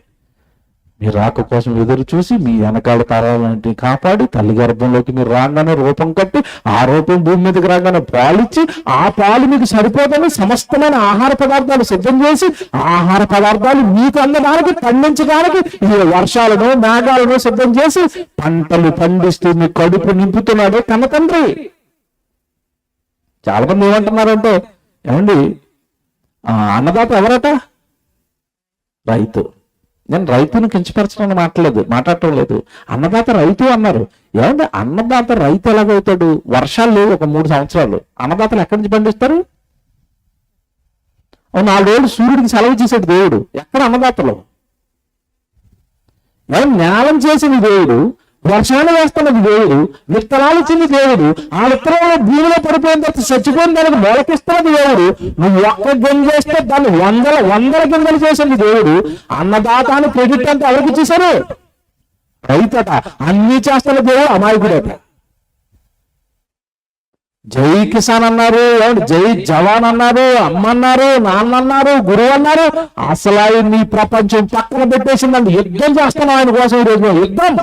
మీ రాక కోసం ఎదురు చూసి మీ వెనకాల తరాలంటే కాపాడి తల్లి గర్భంలోకి మీరు రాగానే రూపం కట్టి ఆ రూపం భూమి మీదకి రాగానే పాలిచ్చి ఆ పాలు మీకు సరిపోదని సమస్తమైన ఆహార పదార్థాలు సిద్ధం చేసి ఆహార పదార్థాలు మీకు అందడానికి పండించడానికి ఈ వర్షాలను మేఘాలను సిద్ధం చేసి పంటలు పండిస్తూ మీ కడుపు నింపుతున్నాడే కన్న తండ్రి. చాలా మంది ఏమంటున్నారంటే, ఏమండి అన్నదాత ఎవరట? రైతు. నేను రైతును కించపరచడం మాట్లాడటం లేదు. అన్నదాత రైతు అన్నారు. ఏమంటే అన్నదాత రైతు ఎలాగవుతాడు? వర్షాలు లేవు ఒక 3 సంవత్సరాలు. అన్నదాతలు ఎక్కడి నుంచి పండిస్తారు? 4 రోజులు సూర్యుడికి సెలవు చేసాడు దేవుడు. ఎక్కడ అన్నదాతలు? జ్ఞానం చేసిన దేవుడు, వర్షాలు వేస్తున్నది దేవుడు, విత్తనాలు ఇచ్చింది దేవుడు, ఆ విత్తనాలు భూమిలో పడిపోయిన తర్వాత చచ్చిపోయిన దానికి మొలకిస్తున్నది దేవుడు. నువ్వు ఒక్క గింజ చేస్తే దాన్ని వందల గింజలు చేసింది దేవుడు. అన్నదాత అని క్రెడిట్ అంతా ఎవరికి ఇచ్చేశారు? రైతట. అన్ని చేస్తున్న దేవుడు అమాయకుడట. జై కిసాన్ అన్నారు, జై జవాన్ అన్నారు, అమ్మ అన్నారు, నాన్న అన్నారు, గురువు అన్నారు. అసలు ఆయన నీ ప్రపంచం పక్కన పెట్టేసిందండి. యుద్ధం చేస్తున్నాం ఆయన కోసం. ఈరోజు యుద్ధం.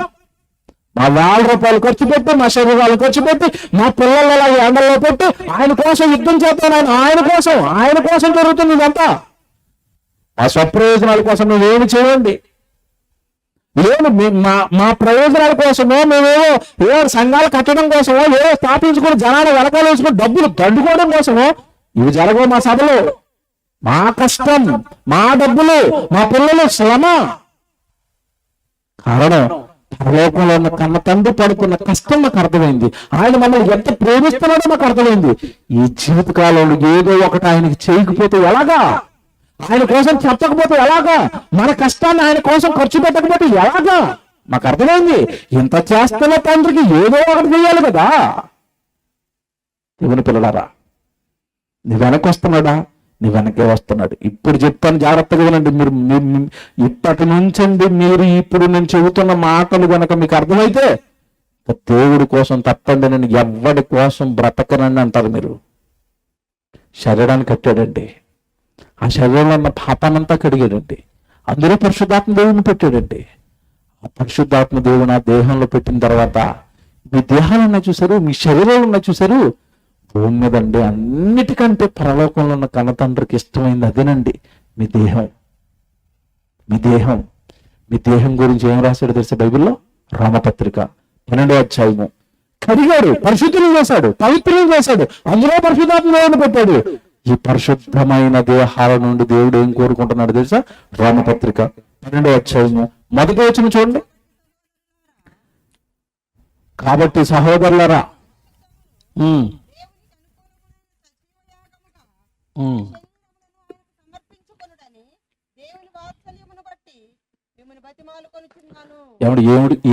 మా ₹1,000 ఖర్చు పెట్టి, మా శరీరాలు ఖర్చు పెట్టి, మా పిల్లలు ఎండల్లో పెట్టి ఆయన కోసం యుద్ధం చేస్తాను. ఆయన కోసం జరుగుతుంది ఇదంతా. మా స్వప్రయోజనాల కోసం నువ్వేమి చేయండి. మా ప్రయోజనాల కోసమో మేమేవో సంఘాలు కట్టడం కోసమో ఏదో స్థాపించుకుని జనాలు వెనకాల వేసుకుని డబ్బులు దండుకోవడం కోసమో ఇవి జరగవు. మా సభలో మా కష్టం, మా డబ్బులు, మా పిల్లలు శ్రమ. కారణం పరలోకంలో ఉన్న కన్న తండ్రి పడుతున్న కష్టం నాకు అర్థమైంది. ఆయన మనల్ని ఎంత ప్రేమిస్తున్నాడో నాకు అర్థమైంది. ఈ జీవితకాలంలో ఏదో ఒకటి ఆయనకి చేయకపోతే ఎలాగా? ఆయన కోసం చెప్పకపోతే ఎలాగా? మన కష్టాన్ని ఆయన కోసం ఖర్చు పెట్టకపోతే ఎలాగా? మాకు అర్థమైంది. ఇంత చేస్తున్న తండ్రికి ఏదో ఒకటి చేయాలి కదా. దేవుని పిల్లలారా, నీ వెనక్కి వస్తున్నాడా? నీ వెనకే వస్తున్నాడు. ఇప్పుడు చెప్తాను, జాగ్రత్తగా వినండి. మీరు ఇప్పటి నుంచండి మీరు ఇప్పుడు నేను చెబుతున్న మాటలు కనుక మీకు అర్థమైతే దేవుడి కోసం తప్పండి, నేను ఎవరి కోసం బ్రతకనండి అంటారు మీరు. శరీరాన్ని కట్టాడండి, ఆ శరీరంలో ఉన్న పాపానంతా కడిగాడండి, అందులో పరిశుద్ధాత్మ దేవుని పెట్టాడండి. ఆ పరిశుద్ధాత్మ దేవుని ఆ దేహంలో పెట్టిన తర్వాత మీ దేహాలు ఉన్నాయి చూసారు, మీ శరీరాలు ఉన్నాయి చూసారు, భూమి మీదండి అన్నిటికంటే పరలోకంలో ఉన్న కన్న తండ్రికి ఇష్టమైంది అదేనండి మీ దేహం. మీ దేహం గురించి ఏం రాశాడు తెలుసా బైబిల్లో? రోమపత్రిక 12వ అధ్యాయము. కడిగాడు, పరిశుద్ధులు చేశాడు, పవిత్రులు చేశాడు, అందులో పరిశుద్ధాత్మ దేవుని పెట్టాడు. ఈ పరిశుద్ధమైన దేహాల నుండి దేవుడు ఏం కోరుకుంటున్నాడు తెలుసా? రోమపత్రిక 12వ అధ్యాయము మొదటి వచనం చూడండి. కాబట్టి సహోదరులారా,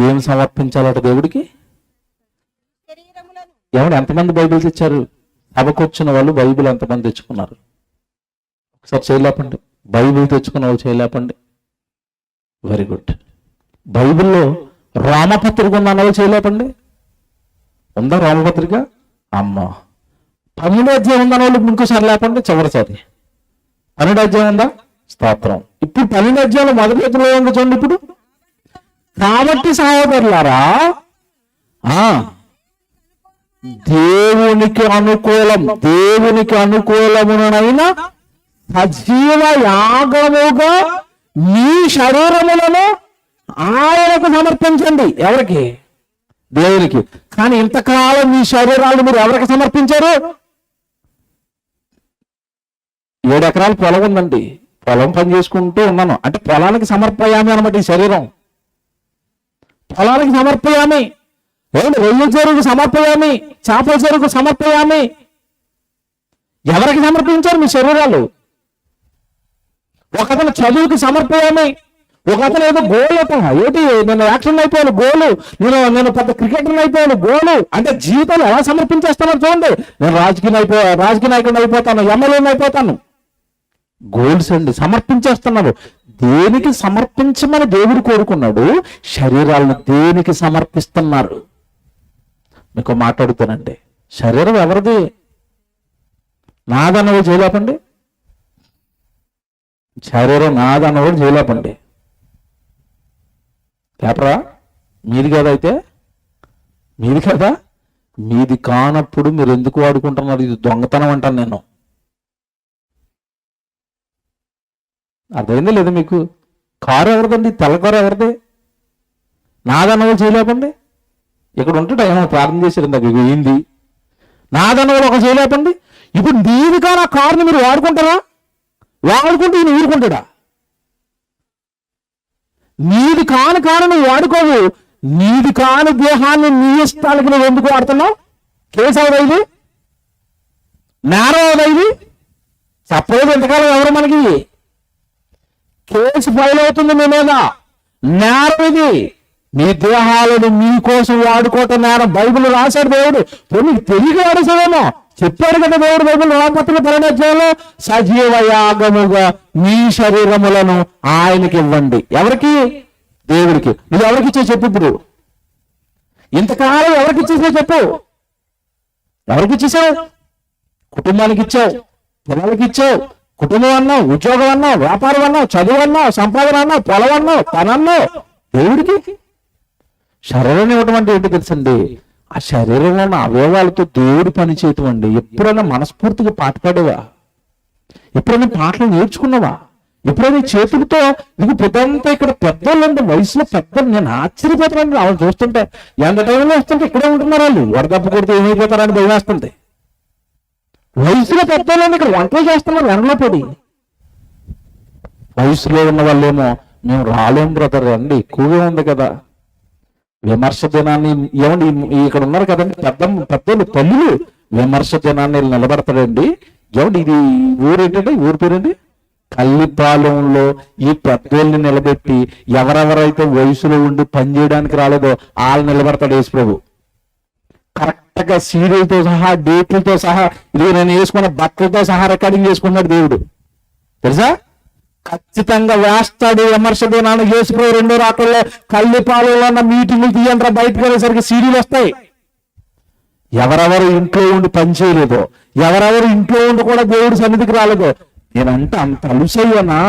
ఏం సమర్పించాలట దేవుడికి? ఎంతమంది బైబిల్ తెచ్చారు? సభకొచ్చిన వాళ్ళు బైబిల్ ఎంతమంది తెచ్చుకున్నారు? ఒకసారి చేయలేపండి. బైబిల్ తెచ్చుకున్న వాళ్ళు చేయలేపండి. Very good. బైబిల్లో రామపత్రిక ఉన్న వాళ్ళు చేయలేపండి. ఉందా రామపత్రిక? అమ్మ. 12వ అధ్యాయం ఉందన్న వాళ్ళు ఇంకోసారి లేపండి. చివరిసారి 12వ అధ్యాయం ఉందా? స్తోత్రం. ఇప్పుడు 12వ అధ్యాయంలో మొదటి వచనంలో ఉంది చూడండి. ఇప్పుడు కాబట్టి సహోదరులారా, దేవునికి అనుకూలమునైన సజీవ యాగముగా మీ శరీరములను ఆయనకు సమర్పించండి. ఎవరికి? దేవునికి. కానీ ఇంతకాలం మీ శరీరాలు మీరు ఎవరికి సమర్పించారు? 7 ఎకరాల పొలం ఉందండి, పొలం పని చేసుకుంటూ ఉన్నాను అంటే పొలానికి సమర్పయామి అనమాట. ఈ శరీరం పొలానికి సమర్పయామి. రొయ్యల చెరువుకు సమర్పయామి, చేపల చెరువుకు సమర్పయామి. ఎవరికి సమర్పించారు మీ శరీరాలు? ఒకతను చదువుకి సమర్పయామి, ఒకతను ఏదో గోల్ ఏంటి, నేను యాక్షన్ అయిపోయాను గోలు, నేను పెద్ద క్రికెటర్ అయిపోయాను గోలు. అంటే జీవితాలు ఎలా సమర్పించేస్తానో చూడండి. నేను రాజకీయ నాయకుడిని అయిపోతాను, ఎమ్మెల్యేని అయిపోతాను. గోల్స్ అండి, సమర్పించేస్తున్నారు. దేనికి సమర్పించమని దేవుడు కోరుకున్నాడు? శరీరాలను దేనికి సమర్పిస్తున్నారు? మీకు మాట్లాడుతానండి. శరీరం ఎవరిది? నాదన్నవాడు చేయలేపండి. శరీరం నాదన్నవాడు చేయలేపండి. లేపరా? మీది కదా? అయితే మీది కదా. మీది కానప్పుడు మీరు ఎందుకు వాడుకుంటున్నారు? ఇది దొంగతనం అంటాను నేను. అర్థమైందా లేదా మీకు? కారు ఎవరిదండి? తెల్ల కారు ఎవరిది? నాదన్నవాడు చేయలేపండి. ఇక్కడ ఉంటాడు, ఏమో ప్రార్థన చేశారు ఇందాక, ఏంది నాదన్నవాడు ఒక చేయలేపండి. ఇప్పుడు నీది కాని ఆ కారుని మీరు వాడుకుంటారా? వాడుకుంటే ఈయన ఊరుకుంటాడా? నీది కాని కారు నువ్వు వాడుకోవు. నీది కాని దేహాన్ని నీ ఇష్టాలకి నువ్వు ఎందుకు వాడుతున్నావు? కేసు అవుదైది, నేరం అవుదైది. చెప్పలేదు ఎంతకాలం ఎవరు మనకి? కేసు ఫైల్ అవుతుంది మీ మీద. నేరం ఇది. మీ దేహాలను మీకోసం వాడుకోవటం నేరం. బైబిల్ రాశాడు దేవుడు. మీకు తెలియక వాడేసాడేమో. చెప్పాడు కదా దేవుడు బైబిల్ రామపత్రిక 12వ అధ్యాయంలో, సజీవ యాగముగా మీ శరీరములను ఆయనకి ఇవ్వండి. ఎవరికి? దేవుడికి. నువ్వు ఎవరికి ఇచ్చే చెప్పు. ఇప్పుడు ఇంతకాలం ఎవరికి ఇచ్చేసావు చెప్పు. ఎవరికి ఇచ్చేసావు? కుటుంబానికి ఇచ్చావు, పిల్లలకి ఇచ్చావు. కుటుంబం అన్నావు, ఉద్యోగం అన్నావు, వ్యాపారం అన్నావు, చదువు అన్నావు, సంపాదన అన్నావు, పొలం అన్నావు, పని అన్నావు. దేవుడికి శరీరం ఇవ్వటం అంటే ఏంటి తెలుసండి? ఆ శరీరంలో ఉన్న అవయవాలతో దేవుడి పని చేయటం అండి. ఎప్పుడైనా మనస్ఫూర్తిగా పాట పాడేవా? ఎప్పుడైనా పాటలు నేర్చుకున్నావా? ఎప్పుడైనా చేతులతో నీకు పెద్దంతా ఇక్కడ పెద్దోళ్ళు అంటే వయసులో పెద్దలు. నేను ఆశ్చర్యపోతానండి వాళ్ళు చూస్తుంటే. ఎంత టైంలో వస్తుంటే ఇక్కడే ఉంటున్నారు వాళ్ళు. వడదెబ్బ కొడితే ఏమైపోతారని భయం వేస్తుంది. వయసులో పెద్దోళ్ళని ఇక్కడ వంటలు చేస్తున్నారు ఎండలో పడి. వయసులో ఉన్న వాళ్ళేమో మేము రాలేం బ్రదర్, అండి ఎక్కువగా ఉంది కదా. విమర్శ దినాన్ని ఏమండి ఇక్కడ ఉన్నారు కదండి పెద్దలు తల్లులు, విమర్శ దినాన్ని నిలబడతాడండి. ఏమండి ఇది ఊరు ఏంటండి? ఊరు పేరండి కల్లిపాలెంలో. ఈ పెద్దోళ్ళని నిలబెట్టి ఎవరెవరైతే వయసులో ఉండి పని చేయడానికి రాలేదో వాళ్ళు నిలబెడతాడు యేసు ప్రభు. కరెక్ట్ గా సీరియల్తో సహా, డేట్లతో సహా, ఇది నేను వేసుకున్న బట్టలతో సహా రికార్డింగ్ చేసుకున్నాడు దేవుడు. తెలుసా? ఖచ్చితంగా వేస్తాడు విమర్శ దినాన్ని. యేసు ప్రభు 2వ రాకల్లో కల్లిపాలెంలో ఉన్న మీటింగ్లు తీయండి, బయటకు వెళ్ళేసరికి సీడీలు వస్తాయి. ఎవరెవరు ఇంట్లో ఉండి పని చేయలేదో, ఎవరెవరు ఇంట్లో ఉండి కూడా దేవుడి సన్నిధికి రాలేదో, నేనంటే అంత అలుసయ్యనా?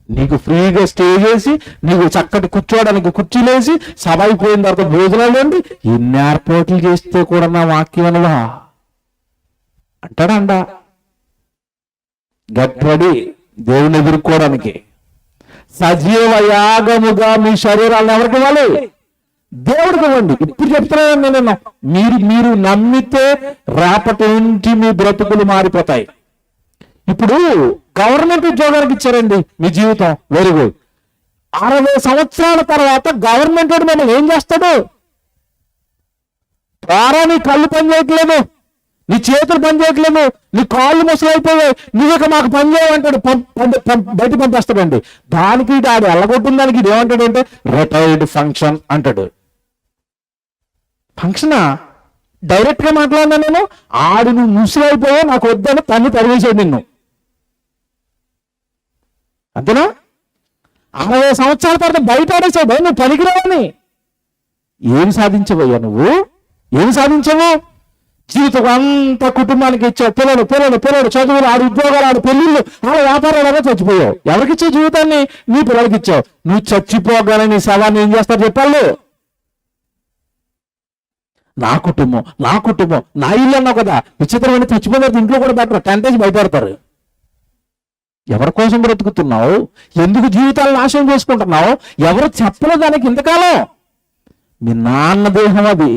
నీకు ఫ్రీగా స్టే చేసి, నీకు చక్కటి కూర్చోవడానికి కుర్చీలేసి, సభ అయిపోయిన తర్వాత భోజనాలు అండి, ఎన్ని ఏర్పాట్లు చేస్తే కూడా నా వాక్యం అనవా అంటాడా? గట్రడి దేవుని ఎదుర్కోవడానికి. సజీవ యాగముగా మీ శరీరాలను ఎవరికి ఇవ్వాలి? దేవుడికి ఇవ్వండి. ఇప్పుడు చెప్తున్నాను నేను, మీరు నమ్మితే రేపటి నుంచి మీ బ్రతుకులు మారిపోతాయి. ఇప్పుడు గవర్నమెంట్ ఉద్యోగానికి ఇచ్చారండి మీ జీవితం, వెరీ గుడ్. 60 సంవత్సరాల తర్వాత గవర్నమెంట్ వాడు మిమ్మల్ని ఏం చేస్తాడు? రారా, నీ కళ్ళు పని చేయట్లేదు, నీ చేతులు పని చేయట్లేదు, నీ కాళ్ళు ముసలైపోయాయి, నువ్వు ఇక మాకు పని చేయమంటాడు, బయట పంపేస్తాడండి. దానికి ఆడు ఎల్లగొట్టిన దానికి ఇది ఏమంటాడు అంటే రిటైర్డ్ ఫంక్షన్ అంటాడు. ఫంక్షనా? డైరెక్ట్ గా మాట్లాడినా నేను, ఆడు నువ్వు ముసలైపోయా నాకు వద్దని తన్ని తరివేసాడు నిన్ను, అంతేనా? 60 సంవత్సరాల తర్వాత బయట ఆడేసావు, నువ్వు పనికిరావని. ఏం సాధించవయ్యా నువ్వు? ఏం సాధించవు? జీవితం అంతా కుటుంబానికి ఇచ్చావు, పిల్లలు చదువులు, ఆడు ఉద్యోగాలు, ఆడు పెళ్లిళ్ళు, ఆడ వ్యాపారాలుగా చచ్చిపోయావు. ఎవరికిచ్చే జీవితాన్ని? నీ పిల్లలకి ఇచ్చావు. నువ్వు చచ్చిపోగానే నీ శవాన్ని ఏం చేస్తారు చెప్పాళ్ళు? నా కుటుంబం, నా ఇల్లు అన్నావు కదా, విచిత్రమైన చచ్చిపోయిన ఇంట్లో కూడా బెటర్, టెంటేసి భయపడతారు. ఎవరి కోసం బ్రతుకుతున్నావు? ఎందుకు జీవితాలను నాశనం చేసుకుంటున్నావు? ఎవరు చెప్పలేదు దానికి ఇంతకాలం? మీ నాన్న దేహం అది.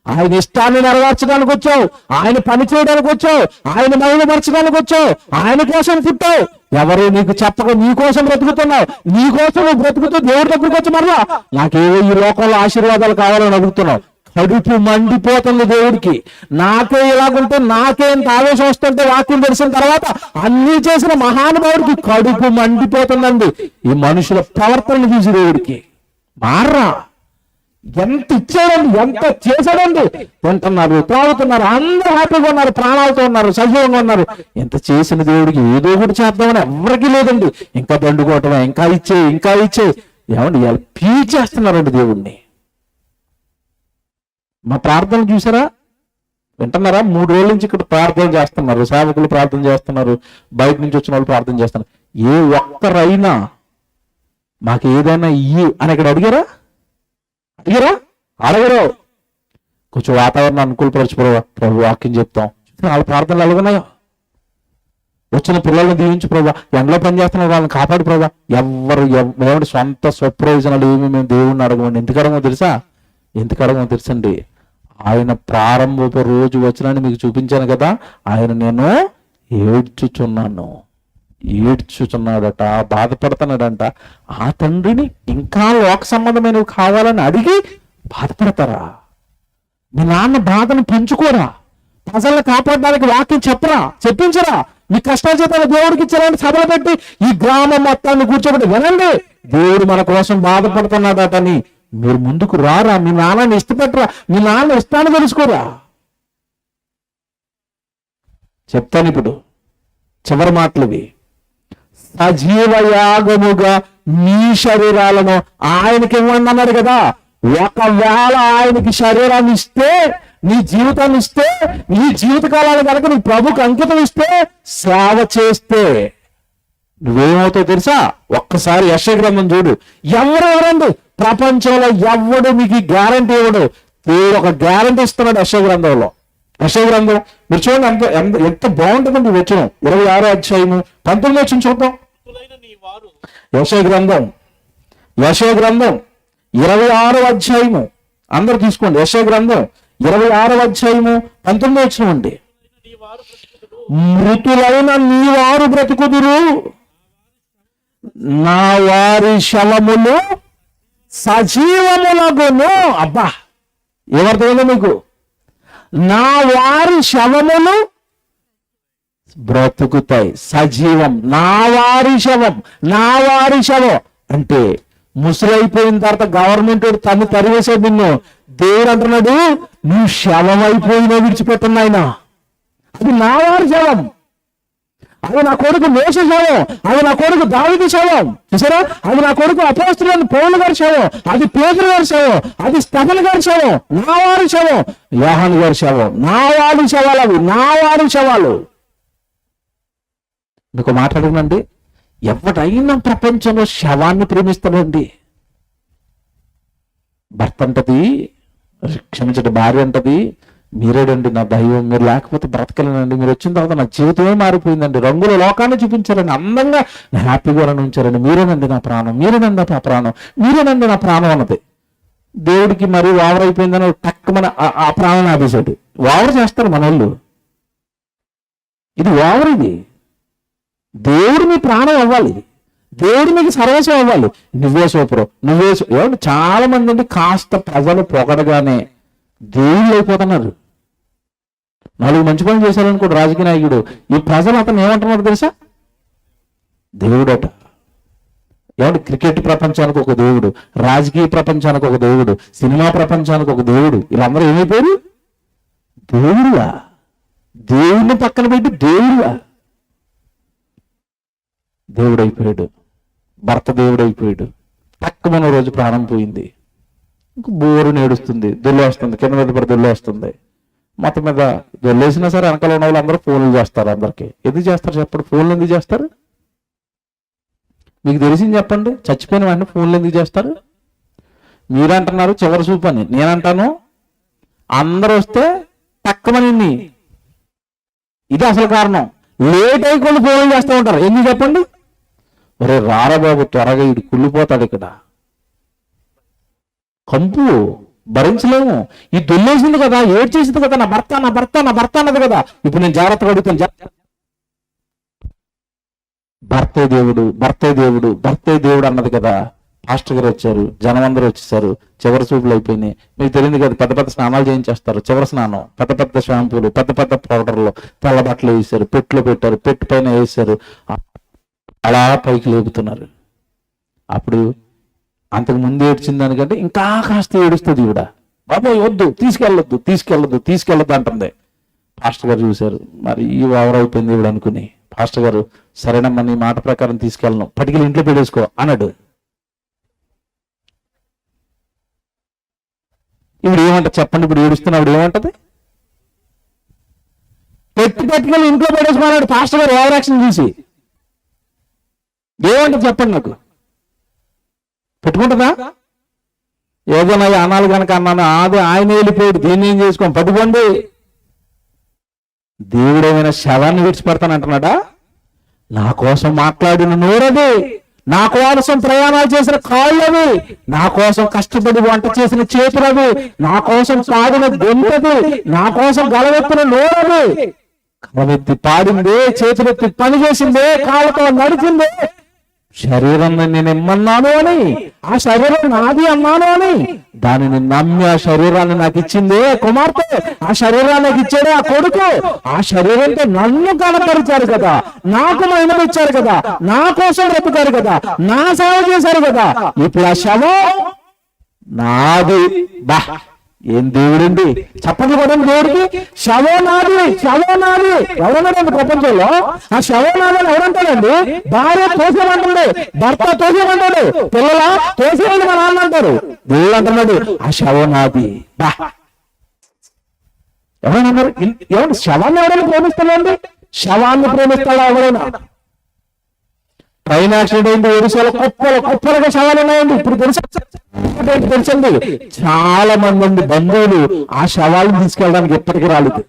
ఆయన ఇష్టాన్ని నెరవేర్చడానికి వచ్చావు, ఆయన పని చేయడానికి వచ్చావు, ఆయన మహిమపరచడానికి వచ్చావు, ఆయన కోసం పుట్టావు. ఎవరు నీకు చెప్పక నీ కోసం బ్రతుకుతున్నావు. నీ కోసం నువ్వు బ్రతుకుతూ దేవుడి దగ్గరికి వచ్చి మరలా నాకేవో ఈ లోకంలో ఆశీర్వాదాలు కావాలని అడుగుతున్నావు. కడుపు మండిపోతుంది దేవుడికి. నాకే ఇలాగుంటే, నాకే ఇంత ఆవేశం వస్తుంటే వాక్యం తెలిసిన తర్వాత అన్ని చేసిన మహానుభావుడికి కడుపు మండిపోతుందండి ఈ మనుషుల ప్రవర్తనను చూసి. దేవుడికి మార్రా, ఎంత ఇచ్చాడండి, ఎంత చేశాడండి. తింటున్నారు, త్రాగుతున్నారు, అందరూ హ్యాపీగా ఉన్నారు, ప్రాణాలతో ఉన్నారు, సజీవంగా ఉన్నారు. ఎంత చేసిన దేవుడికి ఏదో ఒకటి చేద్దామని ఎవరికి లేదండి. ఇంకా దండుకోవటమే, ఇంకా ఇచ్చే ఏమండి పీచేస్తున్నారండి దేవుడిని. మా ప్రార్థనలు చూసారా? వింటున్నారా? 3 రోజుల నుంచి ఇక్కడ ప్రార్థన చేస్తున్నారు, సేవకులు ప్రార్థన చేస్తున్నారు, బయట నుంచి వచ్చిన వాళ్ళు ప్రార్థన చేస్తున్నారు. ఏ ఒక్కరైనా మాకు ఏదైనా ఇయ్యి అని ఇక్కడ అడిగారా? అడగరు. కొంచెం వాతావరణం అనుకూలపరచు ప్రభు, వాక్యం చెప్తాం. వాళ్ళ ప్రార్థనలు ఎలాగున్నాయో. వచ్చిన పిల్లల్ని దీవించు ప్రభా, ఎండలో పని చేస్తున్నారు వాళ్ళని కాపాడు ప్రభా. ఎవరు సొంత స్వప్రయోజనాలు ఏమి మేము దేవుణ్ణి అడగమండి. ఎందుకు అడగమో తెలుసండి? ఆయన ప్రారంభపు రోజు వచ్చినాన్ని మీకు చూపించాను కదా, ఆయన నేను ఏడ్చుచున్నాడట, బాధపడుతున్నాడంట. ఆ తండ్రిని ఇంకా లోక సంబంధమైనవి కావాలని అడిగి బాధపడతారా? మీ నాన్న బాధను పెంచుకోరా? ప్రజలను కాపాడడానికి వాక్యం చెప్పించరా? మీ కష్టాల చేత దేవుడికి ఇచ్చారని సభలు పెట్టి ఈ గ్రామం మొత్తాన్ని కూర్చోబెట్టి వినండి, దేవుడు మన కోసం బాధపడుతున్నాడటని. మీరు ముందుకు రారా? మీ నాన్నని ఇష్టపెట్టరా? మీ నాన్న ఇష్టాన్ని తెలుసుకోరా? చెప్తాను ఇప్పుడు చివరి మాటలువి. సజీవ యాగముగా మీ శరీరాలను ఆయనకి ఇవ్వండి అన్నాడు కదా. ఒకవేళ ఆయనకి శరీరాన్ని ఇస్తే, నీ జీవితాన్ని ఇస్తే, నీ జీవితకాలాన్ని కనుక నీ ప్రభుకు అంకితం ఇస్తే, సేవ చేస్తే నువ్వేమవుతావు తెలుసా? ఒక్కసారి యెషయా గ్రంథం చూడు. ఎవరండి ప్రపంచంలో ఎవడు మీకు గ్యారంటీ ఇవ్వడు. దేవుడు ఒక గ్యారంటీ ఇస్తున్నాడు యెషయా గ్రంథంలో. యెషయా గ్రంథం మీరు చూడండి, ఎంత బాగుంటుందండి. వచ్చిన 26వ అధ్యాయము 19వ వచనం చూద్దాం. యెషయా గ్రంథం 26వ అధ్యాయము అందరు తీసుకోండి. యెషయా గ్రంథం 26వ అధ్యాయము 19వ వచనం అండి. మృతులైన నీ వారు బ్రతుకుదురు, నా వారి శవములు సజీవములగును. అబ్బా, ఏమర్థమైందో మీకు? నా వారి శవములు బ్రతుకుతాయి, సజీవం. నా వారి శవం అంటే ముసలైపోయిన తర్వాత గవర్నమెంట్ తను తరివేసే నిన్ను. దేవుడు అంటున్నాడు, నువ్వు శవం అయిపోయినా విడిచిపెట్టున్నాయన. అది నా వారి శవం. అది నా కొడుకు మోషే శవం, అది నా కొడుకు దావీదు శవం. చూసారా? అది నా కొడుకు అపోస్తలుడైన పౌలు గారి శవం, అది పేతురు గారి శవం, అది స్టెఫెను గారి శవం, నా వారి శవం. యోహాను గారి శవం. నా వారి శవాలు అవి, నా వారి శవాలు. మీకు మాట్లాడనండి, ఎవరైనా ప్రపంచంలో శవాన్ని ప్రేమిస్తాడండి. భర్త అంటది, క్షమించండి, భార్య అంటది, మీరేడండి నా దైవం, మీరు లేకపోతే బ్రతకలేనండి, మీరు వచ్చిన తర్వాత నా జీవితమే మారిపోయిందండి, రంగుల లోకాన్ని చూపించారండి, అందంగా హ్యాపీగా ఉంచారండి, మీరేనండి నా ప్రాణం, మీరేనండి నా ప్రాణం, మీరేనండి నా ప్రాణం అన్నది. దేవుడికి మరి ఓవర్ అయిపోయిందని టక్కుమని ఆ ప్రాణాన్ని ఆపేశాడు. ఓవర్ చేస్తారు మన వాళ్ళు. ఇది ఓవర్. ఇది దేవుడు మీ ప్రాణం అవ్వాలి, దేవుడు మీకు సర్వస్వం అవ్వాలి. నువ్వే సూపరు, ఏమంటే చాలా మంది అండి కాస్త ప్రజలు పొగడగానే దేవుళ్ళు అయిపోతున్నారు. 4 మంచి పనులు చేశారనుకోండి రాజకీయ నాయకుడు, ఈ ప్రజలు అతను ఏమంటున్నారు తెలుసా? దేవుడట. ఏమంటే క్రికెట్ ప్రపంచానికి ఒక దేవుడు, రాజకీయ ప్రపంచానికి ఒక దేవుడు, సినిమా ప్రపంచానికి ఒక దేవుడు, వీళ్ళందరూ ఏమైపోయారు? దేవుడుగా. దేవుడిని పక్కన పెట్టి దేవుడుగా. దేవుడైపోయాడు, భర్త దేవుడైపోయాడు. తక్కువ రోజు ప్రాణం పోయింది, ఇంక బోరు నేడుస్తుంది, దొల్లేస్తుంది, కింద మీద పడి దొల్లేస్తుంది. మొత్తం మీద దొల్లేసినా సరే వెనకాల ఉన్న వాళ్ళు అందరూ ఫోన్లు చేస్తారు. అందరికీ ఎందుకు చేస్తారు చెప్పండి? ఫోన్లు ఎందుకు చేస్తారు? మీకు తెలిసింది చెప్పండి. చచ్చిపోయిన వాడిని ఫోన్లు ఎందుకు చేస్తారు? మీరంటున్నారు చివరి చూపు అని, నేనంటాను అందరూ వస్తే తక్కువని. ఇది అసలు కారణం. లేట్ అయిపోయి ఫోన్లు చేస్తూ ఉంటారు. ఎందుకు చెప్పండి? ఒరే రారా బాబు త్వరగా ఇటు కుళ్ళిపోతాడు, ఇక్కడ కంపు భరించలేము. ఈ దొల్లేసింది కదా, ఏడ్ చేసింది కదా, నా భర్త నా భర్త నా భర్త అన్నది కదా. ఇప్పుడు నేను జాగ్రత్తగా అడుగుతాను, భర్తే దేవుడు భర్తే దేవుడు భర్తే దేవుడు అన్నది కదా. పాస్టర్ గారు వచ్చారు, జనం అందరూ వచ్చేసారు, చివరి చూపులు అయిపోయినాయి. మీకు తెలియదు కదా, పెద్ద పెద్ద స్నానాలు చేయించేస్తారు. చివరి స్నానం, పెద్ద పెద్ద షాంపూలు, పెద్ద పెద్ద పౌడర్లు, తెల్ల బట్టలు వేసారు, పెట్టులో పెట్టారు, పెట్టు పైన వేసారు, అలా పైకి లేపుతున్నారు. అప్పుడు అంతకు ముందు ఏడ్చిన దానికంటే ఇంకా కాస్త ఏడుస్తుంది ఈవిడ. బాబాయ్ వద్దు, తీసుకెళ్ళొద్దు తీసుకెళ్ళొద్దు తీసుకెళ్ళొద్దు అంటుంది. పాస్టర్ గారు చూశారు, మరి ఈ ఓవర్ అయిపోయింది ఈవిడ అనుకుని, పాస్టర్ గారు సరేనమ్మా నీ మాట ప్రకారం తీసుకెళ్ళను, పట్టుకెళ్ళి ఇంట్లో పెట్టేసుకో అన్నాడు. ఇప్పుడు ఏమంటది చెప్పండి? ఇప్పుడు ఏడుస్తున్నప్పుడు ఏమంటది? పట్టుకెళ్ళి ఇంట్లో పెట్టేసుకోమన్నాడు పాస్టర్ గారు ఓవర్ యాక్షన్ చూసి. ఏమంటది చెప్పండి నాకు? పెట్టుకుంటుందా? ఏదైనా అనాలు కనుక అన్నాను, అది ఆయన వెళ్ళిపోయాడు, దీన్ని ఏం చేసుకోండి, పట్టుకోండి. దేవుడేమైనా శవాన్ని విడిచిపెడతాను అంటున్నాడా? నా కోసం మాట్లాడిన నోరది, నా కోసం ప్రయాణాలు చేసిన కాళ్ళవి, నా కోసం కష్టపడి వంట చేసిన చేతులవి, నా కోసం పాడిన గొంతది, నా కోసం గలవెత్తిన నోరది. గలవెత్తి పాడింది, చేతులెత్తి పని చేసింది, కాళ్ళతో నడిచింది. శరీరం నేను ఇమ్మన్నాను అని, ఆ శరీరం నాది అన్నాను అని, దానిని నమ్మి ఆ శరీరాన్ని నాకు ఇచ్చింది కుమార్తె, ఆ శరీరాన్ని నాకు ఇచ్చాడు ఆ కొడుకు. ఆ శరీరంతో నన్ను కనపరిచారు కదా, నాకు మహిమనిచ్చారు కదా, నా కోసం బ్రతుకారు కదా, నా సేవ చేశారు కదా. ఇప్పుడు ఆ శవం నాది. బా ఏం దేవుడండి! చెప్పండి కూడా దేవుడికి. శవం నాది, శవం నాది. ఎవరన్నాడండి ప్రపంచంలో? ఆ శవం నాదని ఎవరంటాడండి? భార్య తోసేమంటాడు, భర్త తోసేమంటాడు, పిల్లల తోసేయండి మా నాన్న అంటారు. దేవుడు అంటున్నాడు ఆ శవం నాది. బా ఎవరన్నారు? ఎవరు శవాన్ని ఎవరైనా ప్రేమిస్తాడండి? శవాన్ని ప్రేమిస్తాడా ఎవరైనా? ట్రైన్ యాక్సిడెంట్ అయింది, ఒడిశాలో కుప్పలుగా శవాలు ఉన్నాయండి. ఇప్పుడు తెలిసింది చాలా మంది బంధువులు ఆ శవాలను తీసుకెళ్ళడానికి ఎప్పటికీ రాలేదు.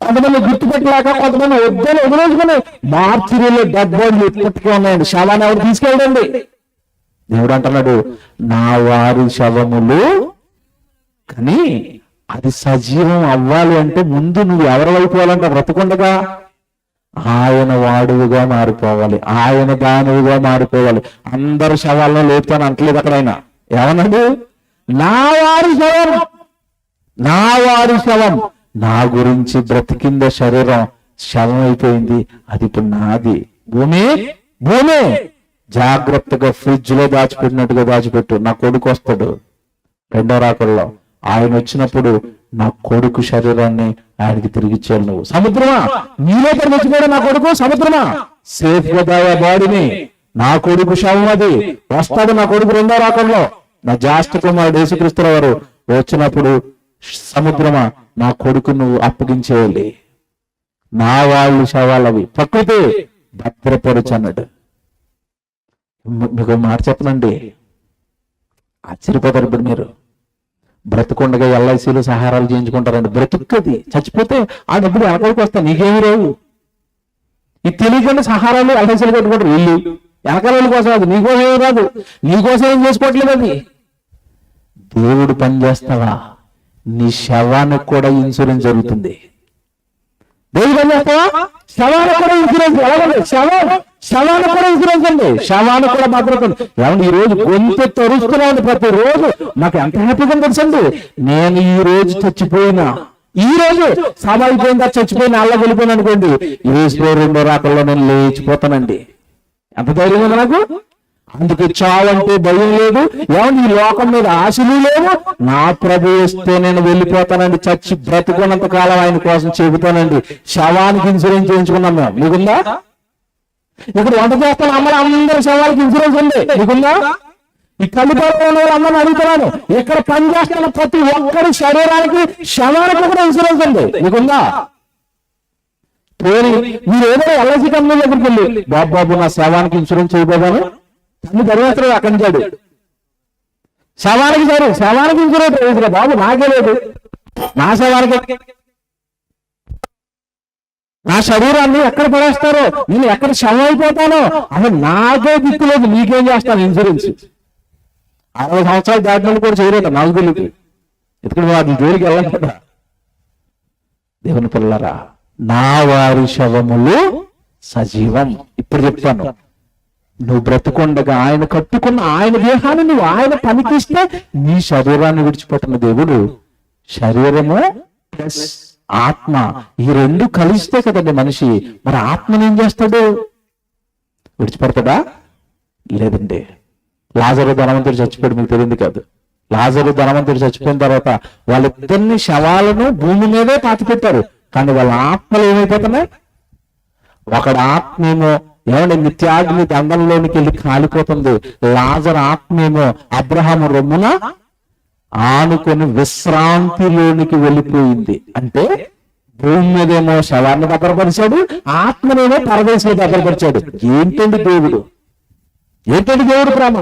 కొంతమంది గుర్తుపెట్టలేక, కొంతమంది వద్దని వదిలేసుకుని మార్చిలో డెడ్ బాడీలు ఎప్పటికీ ఉన్నాయండి. శవాన్ని ఎవరు తీసుకెళ్ళండి? దేవుడు అంటున్నాడు నా వారి శవములు. కానీ అది సజీవం అవ్వాలి అంటే ముందు నువ్వు ఎవరి వైపు పోవాలంటే బ్రతకుండగా ఆయన వాడువుగా మారిపోవాలి, ఆయన దానువుగా మారిపోవాలి. అందరు శవాలను లేపుతాను అంటలేదు అక్కడ ఆయన. ఏమన్నాడు? నా వారి శవం, నా వారి శవం. నా గురించి బ్రతికింద శరీరం శవం అయిపోయింది, అది ఇప్పుడు నాది. భూమి భూమి జాగ్రత్తగా ఫ్రిడ్జ్ లో దాచిపెట్టినట్టుగా దాచిపెట్టు. నా కొడుకు వస్తాడు రెండో రాకల్లో, ఆయన వచ్చినప్పుడు నా కొడుకు శరీరాన్ని ఆయనకి తిరిగి ఇచ్చేయాలి. నువ్వు సముద్రమా నీలో పరిగెత్తిపోయాడు నా కొడుకు, సముద్రమా సేఫ్ గా బాడీని, నా కొడుకు శవం అది వస్తాడు. నా కొడుకు రెండో రాకంలో నా జ్యేష్ఠ కుమారుడు యేసుక్రీస్తు వారు వచ్చినప్పుడు సముద్రమా నా కొడుకు నువ్వు అప్పగించేయాలి. నా వాళ్ళు శవాలవి ప్రకృతి భద్రపరచు అన్నాడు. మీకు మాట చెప్పనండి, ఆశ్చర్యపోతారు. ఇప్పుడు మీరు బ్రతుకుండగా ఎల్ఐసీలు సహారాలు చేయించుకుంటారండి. బ్రతుక్కది చచ్చిపోతే ఆ డబ్బులు వెనకాలకు వస్తాయి, నీకేమీ రావు. ఇది తెలియకుండా సహారాలు ఎల్ఐసీలు కట్టుకుంటారు వీళ్ళు, వెనకాల కోసం. అది నీకోసం ఏమి రాదు, నీకోసం ఏం చేసుకోవట్లేదు. అది దేవుడు పని చేస్తావా? నీ శవానికి కూడా ఇన్సూరెన్స్ జరుగుతుంది. దేవుడు పని చేస్తావా? శవానికి కూడా ఇన్సూరెన్స్. ఎలాగండి? శవం శవాన్ని కూడా ఇన్సూరెన్స్ అండి, శవాన్ని కూడా భద్రత ఉంది. ఏమండి ఈ రోజు గొంతు తరుస్తున్నాను ప్రతి రోజు, నాకు ఎంత హ్యాపీగా తెలుసండి. నేను ఈ రోజు చచ్చిపోయినా, ఈ రోజు సభ చచ్చిపోయిన అల్ల వెళ్ళిపోయిన అనుకోండి, ఈ రోజు రెండో రాకల్లో నేను లేచిపోతానండి. ఎంత ధైర్యం ఉంది నాకు. అందుకే చావంటే భయం లేదు, ఏమండి ఈ లోకం మీద ఆశలు లేవు. నా ప్రభు వస్తే నేను వెళ్ళిపోతానండి. చచ్చి బ్రతుకున్నంత కాలం ఆయన కోసం చెబుతానండి. శవానికి ఇన్సూరెన్స్ చేయించుకున్నాం మేము. మీకుందా? ఇక్కడ వంట చేస్తాను అమ్మ, అందరి శవానికి ఇన్సూరెన్స్ ఉంది. మీకుందా? ఈ కళ్ళుపాలలో ఉన్న వాళ్ళందరినీ అడుగుతున్నాను, ఇక్కడ పని చేస్తున్న ప్రతి ఒక్కరి శరీరానికి శవానికి కూడా ఇన్సూరెన్స్ ఉంది. మీకుందా? మీరు ఏదో ఎల్ఐసి కంపెనీ దగ్గరికి వెళ్ళి, బాబు నా శవానికి ఇన్సూరెన్స్ చేయబోదాను తను ధర్మేశ్వరు అక్కడి నుంచాడు. శవానికి ఇన్సూరెన్స్ వేసిన బాబు నాకే లేదు, నా శవానికి, నా శరీరాన్ని ఎక్కడ పడేస్తారో, నేను ఎక్కడ శవం అయిపోతానో అసలు నాకే దిక్కు లేదు, నీకేం చేస్తాను ఇన్సూరెన్స్. 60 సంవత్సరాలు దాటిన కూడా చేయలేట నాకు తెలియదు. ఎందుకంటే వాటిని జోలికి వెళ్ళాలి కదా. దేవుని పిల్లరా, నా వారి శవములు సజీవం. ఇప్పుడు చెప్తాను, నువ్వు బ్రతుకుండగా ఆయన కట్టుకున్న ఆయన దేహాన్ని నువ్వు ఆయన పనికిస్తే నీ శరీరాన్ని విడిచిపెట్టిన దేవుడు, శరీరము ప్లస్ ఆత్మ ఈ రెండు కలిస్తే కదండి మనిషి. మరి ఆత్మని ఏం చేస్తాడు? విడిచిపెడతాడా? లేదండి. లాజరు ధనవంతుడు చచ్చిపోయాడు, మీకు తెలియదు కాదు. లాజరు ధనవంతుడు చచ్చిపోయిన తర్వాత వాళ్ళిద్దరిని శవాలను భూమి మీదే పాతిపెట్టారు, కానీ వాళ్ళ ఆత్మలు ఏమైపోతున్నాయి? ఒకడు ఆత్మేమో ఏమంటే నిత్యాగ్ని దండంలోనికి వెళ్ళి కాలిపోతుంది. లాజరు ఆత్మేమో అబ్రహాము రొమ్మున ఆనుకొని విశ్రాంతిలోనికి వెళ్ళిపోయింది. అంటే భూమి మీదేమో శవాన్ని భద్రపరిచాడు, ఆత్మనేమో పరదేశంలో భద్రపరిచాడు. ఏంటండి దేవుడు ప్రేమ?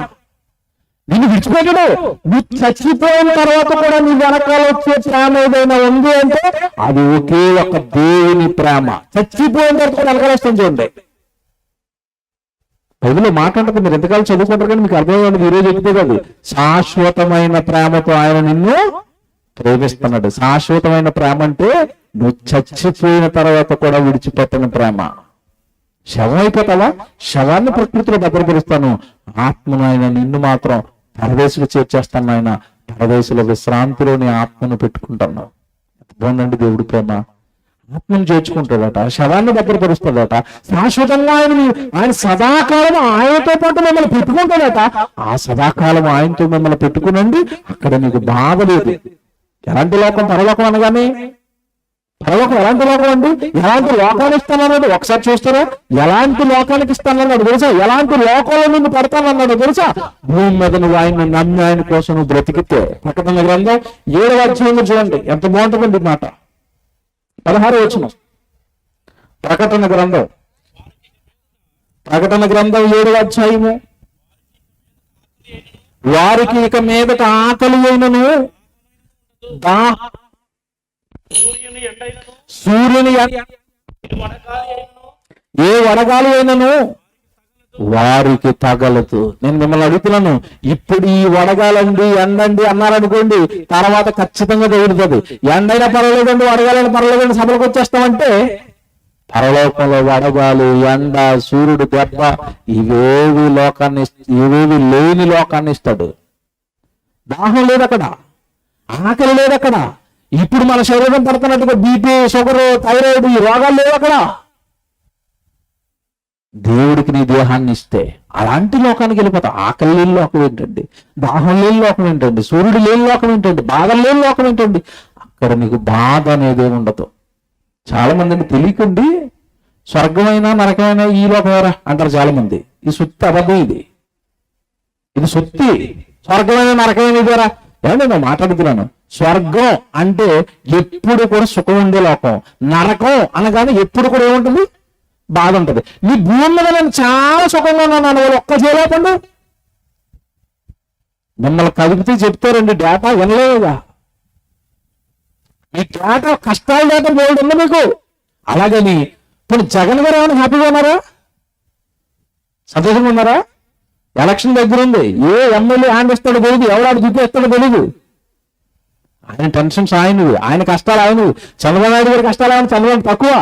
నిన్ను విడిచిపెట్టడు. నువ్వు చచ్చిపోయిన తర్వాత కూడా నీ వెనకాల వచ్చే ప్రేమ ఏదైనా ఉంది అంటే అది ఒకే ఒక దేవుని ప్రేమ. చచ్చిపోయిన తర్వాత కూడా వెనకాల వస్తుంది. చూడండి, బైబిల్లో మాట్లాడుతుంది, మీరు ఎంతకాలం చదువుకుంటారు కానీ మీకు అర్థమైంది ఈ రోజు చెప్తే కాదు. శాశ్వతమైన ప్రేమతో ఆయన నిన్ను ప్రేమిస్తున్నాడు. శాశ్వతమైన ప్రేమ అంటే నువ్వు చచ్చిపోయిన తర్వాత కూడా విడిచిపెట్టని ప్రేమ. శవం అయిపోతావా? శవాన్ని ప్రకృతిలో భద్రపరుస్తాను, ఆత్మను ఆయన నిన్ను మాత్రం పరదేశులు చేర్చేస్తాను. ఆయన పరదేశుల విశ్రాంతిలోని ఆత్మను పెట్టుకుంటాను. బాగుందండి దేవుడి ప్రేమ. ఆత్మను చేర్చుకుంటాడట, శవాన్ని భద్రపరుస్తాడట, శాశ్వతంగా ఆయన సదాకాలం ఆయనతో పాటు మిమ్మల్ని పెట్టుకుంటాడట. ఆ సదాకాలం ఆయనతో మిమ్మల్ని పెట్టుకునండి, అక్కడ నీకు బాధ లేదు. ఎలాంటి లోకం? పరలోకం అనగానే పరలోకం ఎలాంటి లోకం అండి? ఎలాంటి లోకాలు ఇస్తానన్నాడు ఒకసారి చూస్తారా? ఎలాంటి లోకానికి ఇస్తానన్నాడు తెలుసా? ఎలాంటి లోకంలో నిన్ను పెడతానన్నాడు తెలుసా? భూమి మీద నువ్వు ఆయన నమ్మి ఆయన కోసం నువ్వు బ్రతికితే. ప్రకటన గ్రంథం 7వ అధ్యాయంలో చూడండి, ఎంత బాగుంటుందండి మాట. 16వ వచనం, ప్రకటన గ్రంథం 7వ అధ్యాయము. వారికి ఇక మీదట ఆకలి అయినను సూర్యుని ఏ వడగాలి అయినను వారికి తగలదు. నేను మిమ్మల్ని అడుగుతున్నాను, ఇప్పుడు ఈ వడగాలండి ఎండండి అన్నారనుకోండి, తర్వాత ఖచ్చితంగా తగులుతుంది. ఎండైనా పర్వాలేదండి, వడగాలని పర్వాలేదండి, సభలకు వచ్చేస్తామంటే పరలోకంలో వడగాలి, ఎండ, సూర్యుడు దెబ్బ ఇవేవి లేని లోకాన్ని ఇస్తాడు. దాహం లేదు అక్కడ, ఆకలి లేదు అక్కడ. ఇప్పుడు మన శరీరం పడుతున్నట్టుగా బీపీ, షుగర్, థైరాయిడ్ ఈ రోగాలు లేవు అక్కడ. దేవుడికి నీ దేహాన్ని ఇస్తే అలాంటి లోకానికి వెళ్ళిపోతావు. ఆకలి లేని లోకం ఏంటండి? దాహం లేని లోకం ఏంటండి? సూర్యుడు లేని లోకం ఏంటండి? బాధలు లేని లోకం ఏంటండి? అక్కడ నీకు బాధ అనేది ఉండదు. చాలా మందిని తెలియకండి స్వర్గమైనా నరకమైనా ఈ లోకమేరా అంటారు చాలా మంది. ఈ సుత్తి అబద్ధం. ఇది సుత్తి. స్వర్గమైన నరకమైన ఇదేరా? ఏమంటే నేను మాట్లాడుతున్నాను. స్వర్గం అంటే ఎప్పుడు కూడా సుఖం ఉండే లోకం. నరకం అనగానే ఎప్పుడు కూడా ఏముంటుంది? బాధ ఉంటుంది. నీ భూమి మీద నేను చాలా సుఖంగా ఉన్నాను, వాళ్ళు ఒక్క చేయలేపండి. మిమ్మల్ని కదిపితే చెప్తారండి, డేటా వినలేదా? ఈ డేటా కష్టాల డేటా బోల్డ్ ఉంది మీకు. అలాగని ఇప్పుడు జగన్ గారు ఏమైనా హ్యాపీగా ఉన్నారా? సంతోషంగా ఉన్నారా? ఎలక్షన్ దగ్గర ఉంది, ఏ ఎమ్మెల్యే హ్యాండ్ ఇస్తాడో తెలియదు, ఎవరాడు చూపిస్తాడో తెలియదు. ఆయన టెన్షన్స్ ఆయనవి, ఆయన కష్టాలు ఆయనవి. చంద్రబాబు నాయుడు గారి కష్టాలు ఆయన, చంద్రబాబు తక్కువ.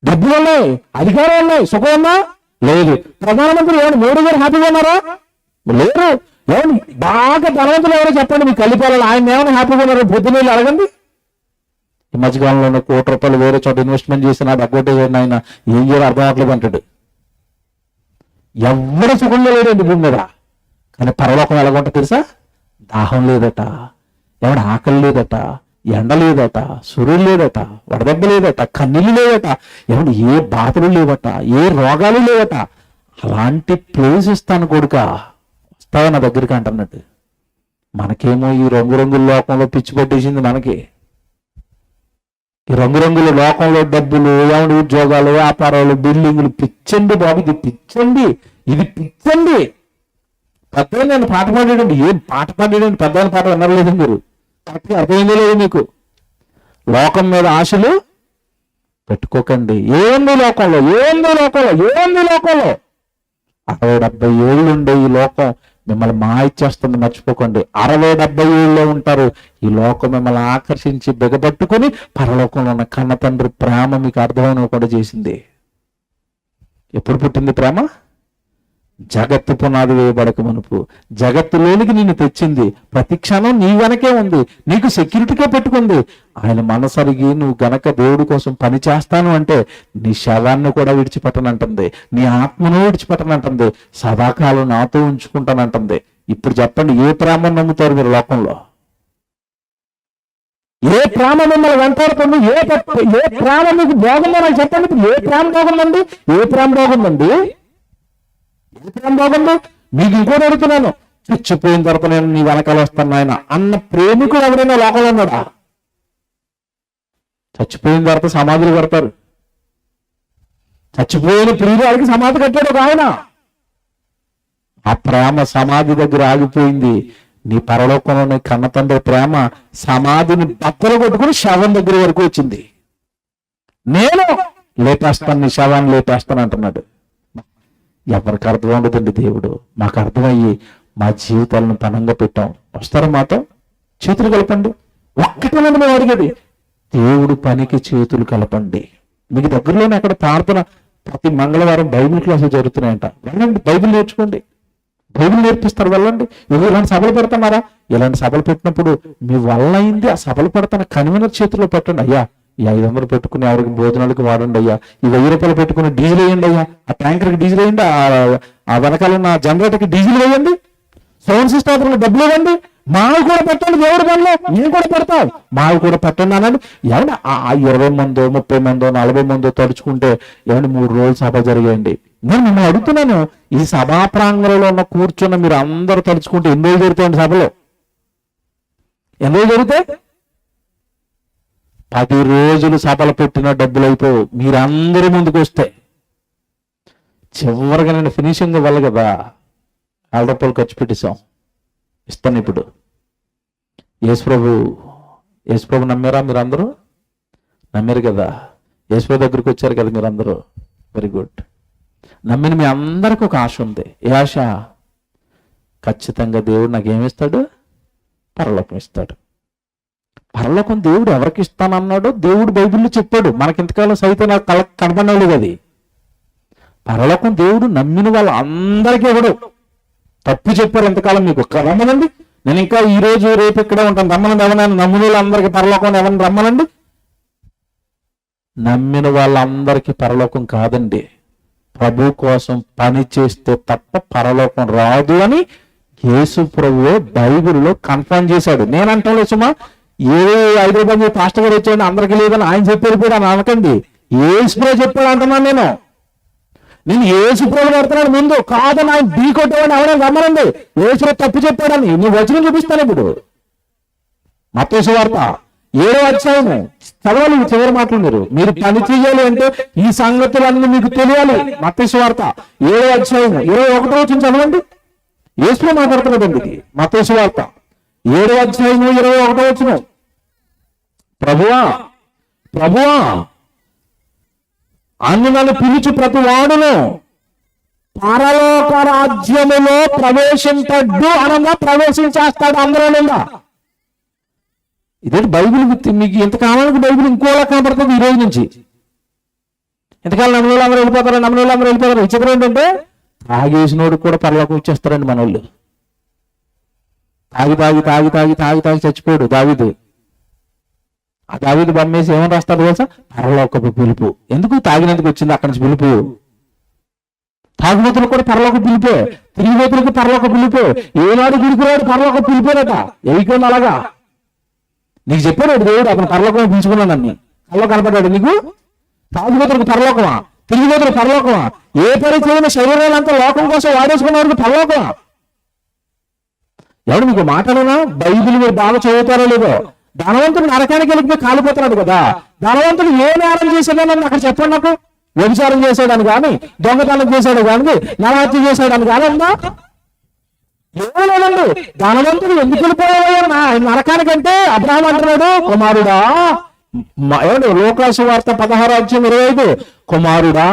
డబ్బులు ఉన్నాయి, అధికారం ఉన్నాయి, సుఖం ఉందా? లేదు. ప్రధానమంత్రి ఏమన్నా మోడీ గారు హ్యాపీగా ఉన్నారా? లేరు. ఏమన్నా బాగా ధనవంతులు ఎవరో చెప్పండి మీ కలిపాలని, ఆయన ఏమైనా హ్యాపీగా ఉన్నారో పొద్దున్న అడగండి. ఈ మధ్యకాలంలో ₹1 వేరే చోట ఇన్వెస్ట్మెంట్ చేసిన డబ్బొట్టే ఆయన ఏం చేయాలో అర్థం అవట్లేదు అంటాడు. ఎవరు సుఖంగా లేడండి భూమి మీద. కానీ పరలోకం ఎలాగుంటుంది తెలుసా? దాహం లేదట, ఎవడ ఆకలి లేదట, ఎండ లేదట, సూర్యుడు లేదట, వడదెబ్బ లేదట, కన్నీళ్ళు లేదట, ఏమంటే ఏ బాధలు లేవట, ఏ రోగాలు లేవట. అలాంటి ప్లేస్ ఇస్తాను కొడుక, వస్తావా నా దగ్గరికి అంటున్నట్టు. మనకేమో ఈ రంగురంగుల లోకంలో పిచ్చి పట్టేసింది. మనకి ఈ రంగురంగుల లోకంలో డబ్బులు, ఏమంటే ఉద్యోగాలు, వ్యాపారాలు, బిల్డింగులు, పిచ్చండి బాబు, ఇది పిచ్చండి, ఇది పిచ్చండి. పెద్ద నేను పాట పాడాడండి, ఏం పాట పాడాడండి, పెద్ద పాట వినలేదు మీరు, కరెక్ట్గా అర్థమైందో లేదు మీకు. లోకం మీద ఆశలు పెట్టుకోకండి. ఏంది లోకంలో, ఏంది లోకంలో, ఏంది లోకంలో 60-70 ఏళ్ళు ఉండే ఈ లోకం మిమ్మల్ని ఇచ్చేస్తుంది, మర్చిపోకండి. 60-70 ఏళ్ళలో ఉంటారు. ఈ లోకం మిమ్మల్ని ఆకర్షించి బిగబట్టుకుని పరలోకంలో ఉన్న కన్న తండ్రి ప్రేమ మీకు అర్థమైనకుండా చేసింది. ఎప్పుడు పుట్టింది ప్రేమ? జగత్తు పునాది వేయబడక మునుపు జగత్తులోనికి నిన్ను తెచ్చింది. ప్రతి క్షణం నీ వెనకే ఉంది, నీకు సెక్యూరిటీగా పెట్టుకుంది. ఆయన మనసరిగి నువ్వు గనక దేవుడి కోసం పని చేస్తాను అంటే నీ శవాన్ని కూడా విడిచిపెట్టనంటుంది, నీ ఆత్మను విడిచిపెట్టనంటుంది, సదాకాలం నాతో ఉంచుకుంటానంటుంది. ఇప్పుడు చెప్పండి, ఏ ప్రేమను నమ్ముతారు మీరు లోకంలో? ఏ ప్రేమ మిమ్మల్ని వెంటాడుతుంది? ఏ ప్రేమ మీకు బాగుందో నాకు చెప్పండి. ఇప్పుడు ఏ ప్రేమ బాగుందండి? ఏ ప్రేమ బాగుందండి? ఏ ప్రేమ బాగుందో? మీకు ఇంకోటి అడుగుతున్నాను, చచ్చిపోయిన తర్వాత నేను నీ వెనకాల వస్తాను ఆయన అన్న ప్రేమికుడు ఎవరైనా లోకంలో ఉన్నాడా? చచ్చిపోయిన తర్వాత సమాధులు కడతారు. చచ్చిపోయిన ప్రియురాడికి సమాధి కట్టాడు ఒక ఆయన. ఆ ప్రేమ సమాధి దగ్గర ఆగిపోయింది. నీ పరలోకంలో కన్న తండ్రి ప్రేమ సమాధిని బద్దలు కొట్టుకుని శవం దగ్గర వరకు వచ్చింది. నేను లేపేస్తాను, నీ శవాన్ని లేపేస్తాను అంటున్నాడు. ఎవరికి అర్థం ఉండదండి దేవుడు. మాకు అర్థమయ్యి మా జీవితాలను పనంగా పెట్టాం. వస్తారా మాతో? చేతులు కలపండి. ఒక్కటేనండి మేము అడిగేది, దేవుడు పనికి చేతులు కలపండి. మీకు దగ్గరలోనే అక్కడ ప్రార్థన ప్రతి మంగళవారం బైబిల్ క్లాసులు జరుగుతున్నాయంట. వెళ్ళండి, బైబిల్ నేర్చుకోండి, బైబిల్ నేర్పిస్తారు, వెళ్ళండి. ఇలాంటి సభలు పెడతామారా? ఇలాంటి సభలు పెట్టినప్పుడు మీ వల్ల అయింది ఆ సభలు పెడతాను కన్వీనర్ చేతిలో పెట్టండి. అయ్యా ఈ 500 పెట్టుకుని ఎవరికి భోజనాలకు వాడండి అయ్యా, ఈ 1000 రూపాయలు పెట్టుకుని డీజిల్ వేయండి అయ్యా, ఆ ట్యాంకర్కి డీజిల్ వేయండి, ఆ వెనకాల ఉన్న జనరేటర్కి డీజిల్ వేయండి, సౌండ్ సిస్టమ్ డబ్బులు ఇవ్వండి, మావి కూడా పెట్టండి, దేవుడి పనిలో మేము కూడా పెడతాం, మావి కూడా పెట్టండి అనండి. ఏమన్నా 20 మందో 30 మందో 40 మందో తడుచుకుంటే ఏమన్నా 3 రోజులు సభ జరిగేయండి. నేను మిమ్మల్ని అడుగుతున్నాను, ఈ సభా ప్రాంగణంలో ఉన్న కూర్చున్న మీరు అందరూ తలుచుకుంటే ఎన్ని రోజులు జరుగుతాయండి సభలో? ఎన్ని రోజులు జరుగుతాయి? 10 రోజులు సభలు పెట్టిన డబ్బులు అయిపోవు మీరందరూ ముందుకు వస్తే. చివరిగా నేను ఫినిషింగ్ వల్ల కదా ₹100 ఖర్చు పెట్టేశాం, ఇస్తాను ఇప్పుడు. యేసుప్రభు నమ్మారా? మీరు అందరూ నమ్మారు కదా, యేసుప్రభు దగ్గరికి వచ్చారు కదా మీరందరూ. Very good. నమ్మిన మీ అందరికి ఒక ఆశ ఉంది. ఏ ఆశ? ఖచ్చితంగా దేవుడు నాకు ఏమిస్తాడు? పరలోకం ఇస్తాడు. పరలోకం దేవుడు ఎవరికి ఇస్తానన్నాడో దేవుడు బైబిల్లో చెప్పాడు. మనకి ఇంతకాలం సైతం నాకు కనపడలేదు అది. పరలోకం దేవుడు నమ్మిన వాళ్ళు అందరికీ ఇవ్వడు. తప్పు చెప్పారు ఇంతకాలం మీకు. రమ్మనండి, నేను ఇంకా ఈ రోజు రేపు ఇక్కడే ఉంటాను, రమ్మనండి. ఎవరైనా నమ్మిన వాళ్ళందరికీ పరలోకం ఎవరైనా రమ్మనండి. నమ్మిన వాళ్ళందరికీ పరలోకం కాదండి. ప్రభు కోసం పని చేస్తే తప్ప పరలోకం రాదు అని యేసు ప్రభువే బైబిల్లో కన్ఫర్మ్ చేశాడు. నేనంటాను సుమా, ఏ 5 రూపాయలు పాస్టర్ గారు వచ్చాడు అందరికీ లేదని ఆయన చెప్పారు కూడా అని అనకండి. యేసు ప్రభు చెప్పాడు అంటున్నాను నేను యేసు ప్రభు పెడుతున్నాడు ముందు, కాదని ఆయన ఢీ కొట్టేవాడిని ఎవరైనా రమ్మనండి. యేసు ప్రభు తప్పు చెప్పాడని నువ్వు వచనం చూపిస్తాను. ఇప్పుడు మత్తయి సువార్త 7వ అధ్యాయం చదవాలి. చివరి మాటలు మీరు పని చేయాలి అంటే ఈ సంగతులన్నీ మీకు తెలియాలి. మత్తయి సువార్త 7వ అధ్యాయం 21వ వచనం చదవండి. యేసు ప్రభు మాట్లాడుతున్నాడండి ఇది. మత్తయి సువార్త 7వ అధ్యాయం 21వ వచనం. ప్రభువా అన్ను నన్ను పిలిచి ప్రతి వాడును పరలోక రాజ్యములో ప్రవేశించడ్డు అనగా ప్రవేశించేస్తాడు అందరూనుందా. ఇదేంటి బైబిల్ మీకు ఇంతకాలానికి బైబిల్ ఇంకోలా కనబడుతుంది ఈ రోజు నుంచి. ఎంతకాలం నమ్మని అందరూ వెళ్ళిపోతారు. విచిత్రం ఏంటంటే తాగేసినోడు కూడా పరలోకం ఇచ్చేస్తారండి మన వాళ్ళు. తాగి చచ్చిపోయాడు దావీదు. ఆ దావీదు బమ్మేసి ఏమని రాస్తాడు తెలుసా? పరలోకపు పిలుపు. ఎందుకు? తాగినందుకు వచ్చింది అక్కడి నుంచి పిలుపు. తాగుబోతులు కూడా పరలోక పిలిపే, తిరిగిబోతులకు పరలోక పిలిపే, ఏనాడు గుడికిరాడు పరలోక పిలిపేనట. ఎవరికైనా అలాగా నీకు చెప్పాడు దేవుడు, అతను పరలోకం పిలుచుకున్నాను అన్ని కల్లో కనపడ్డాడు నీకు. తాగుబోతులకు పరలోకమా, తిరిగిబోతులకు పరలోకమా? ఏ పని చేయని శరీరాన్ని అంతా లోకం కోసం వాడేసుకున్న వారికి పరలోకమా? ఎవడు మీకు మాట్లాడనా? బైబిల్ మీరు బాగా చదువుతారో లేదో. ధనవంతుడు నరకానికి వెళ్ళిపోయి కాలిపోతున్నాడు కదా. ధనవంతుడు ఏ నేరం చేశాడని అక్కడ చెప్పండి నాకు. వ్యభిచారం చేశాడని కానీ, దొంగతనం చేశాడు కానీ, నరహత్య చేశాడని కానీ ఉందా? ఏమీ లేదండి. ధనవంతుడు ఎందుకు వెళ్ళిపోయాడు నరకానికంటే? అబ్రహాం అంటున్నాడు, కుమారుడా, ఏమండి లోకాసు వార్త 16:25, కుమారుడా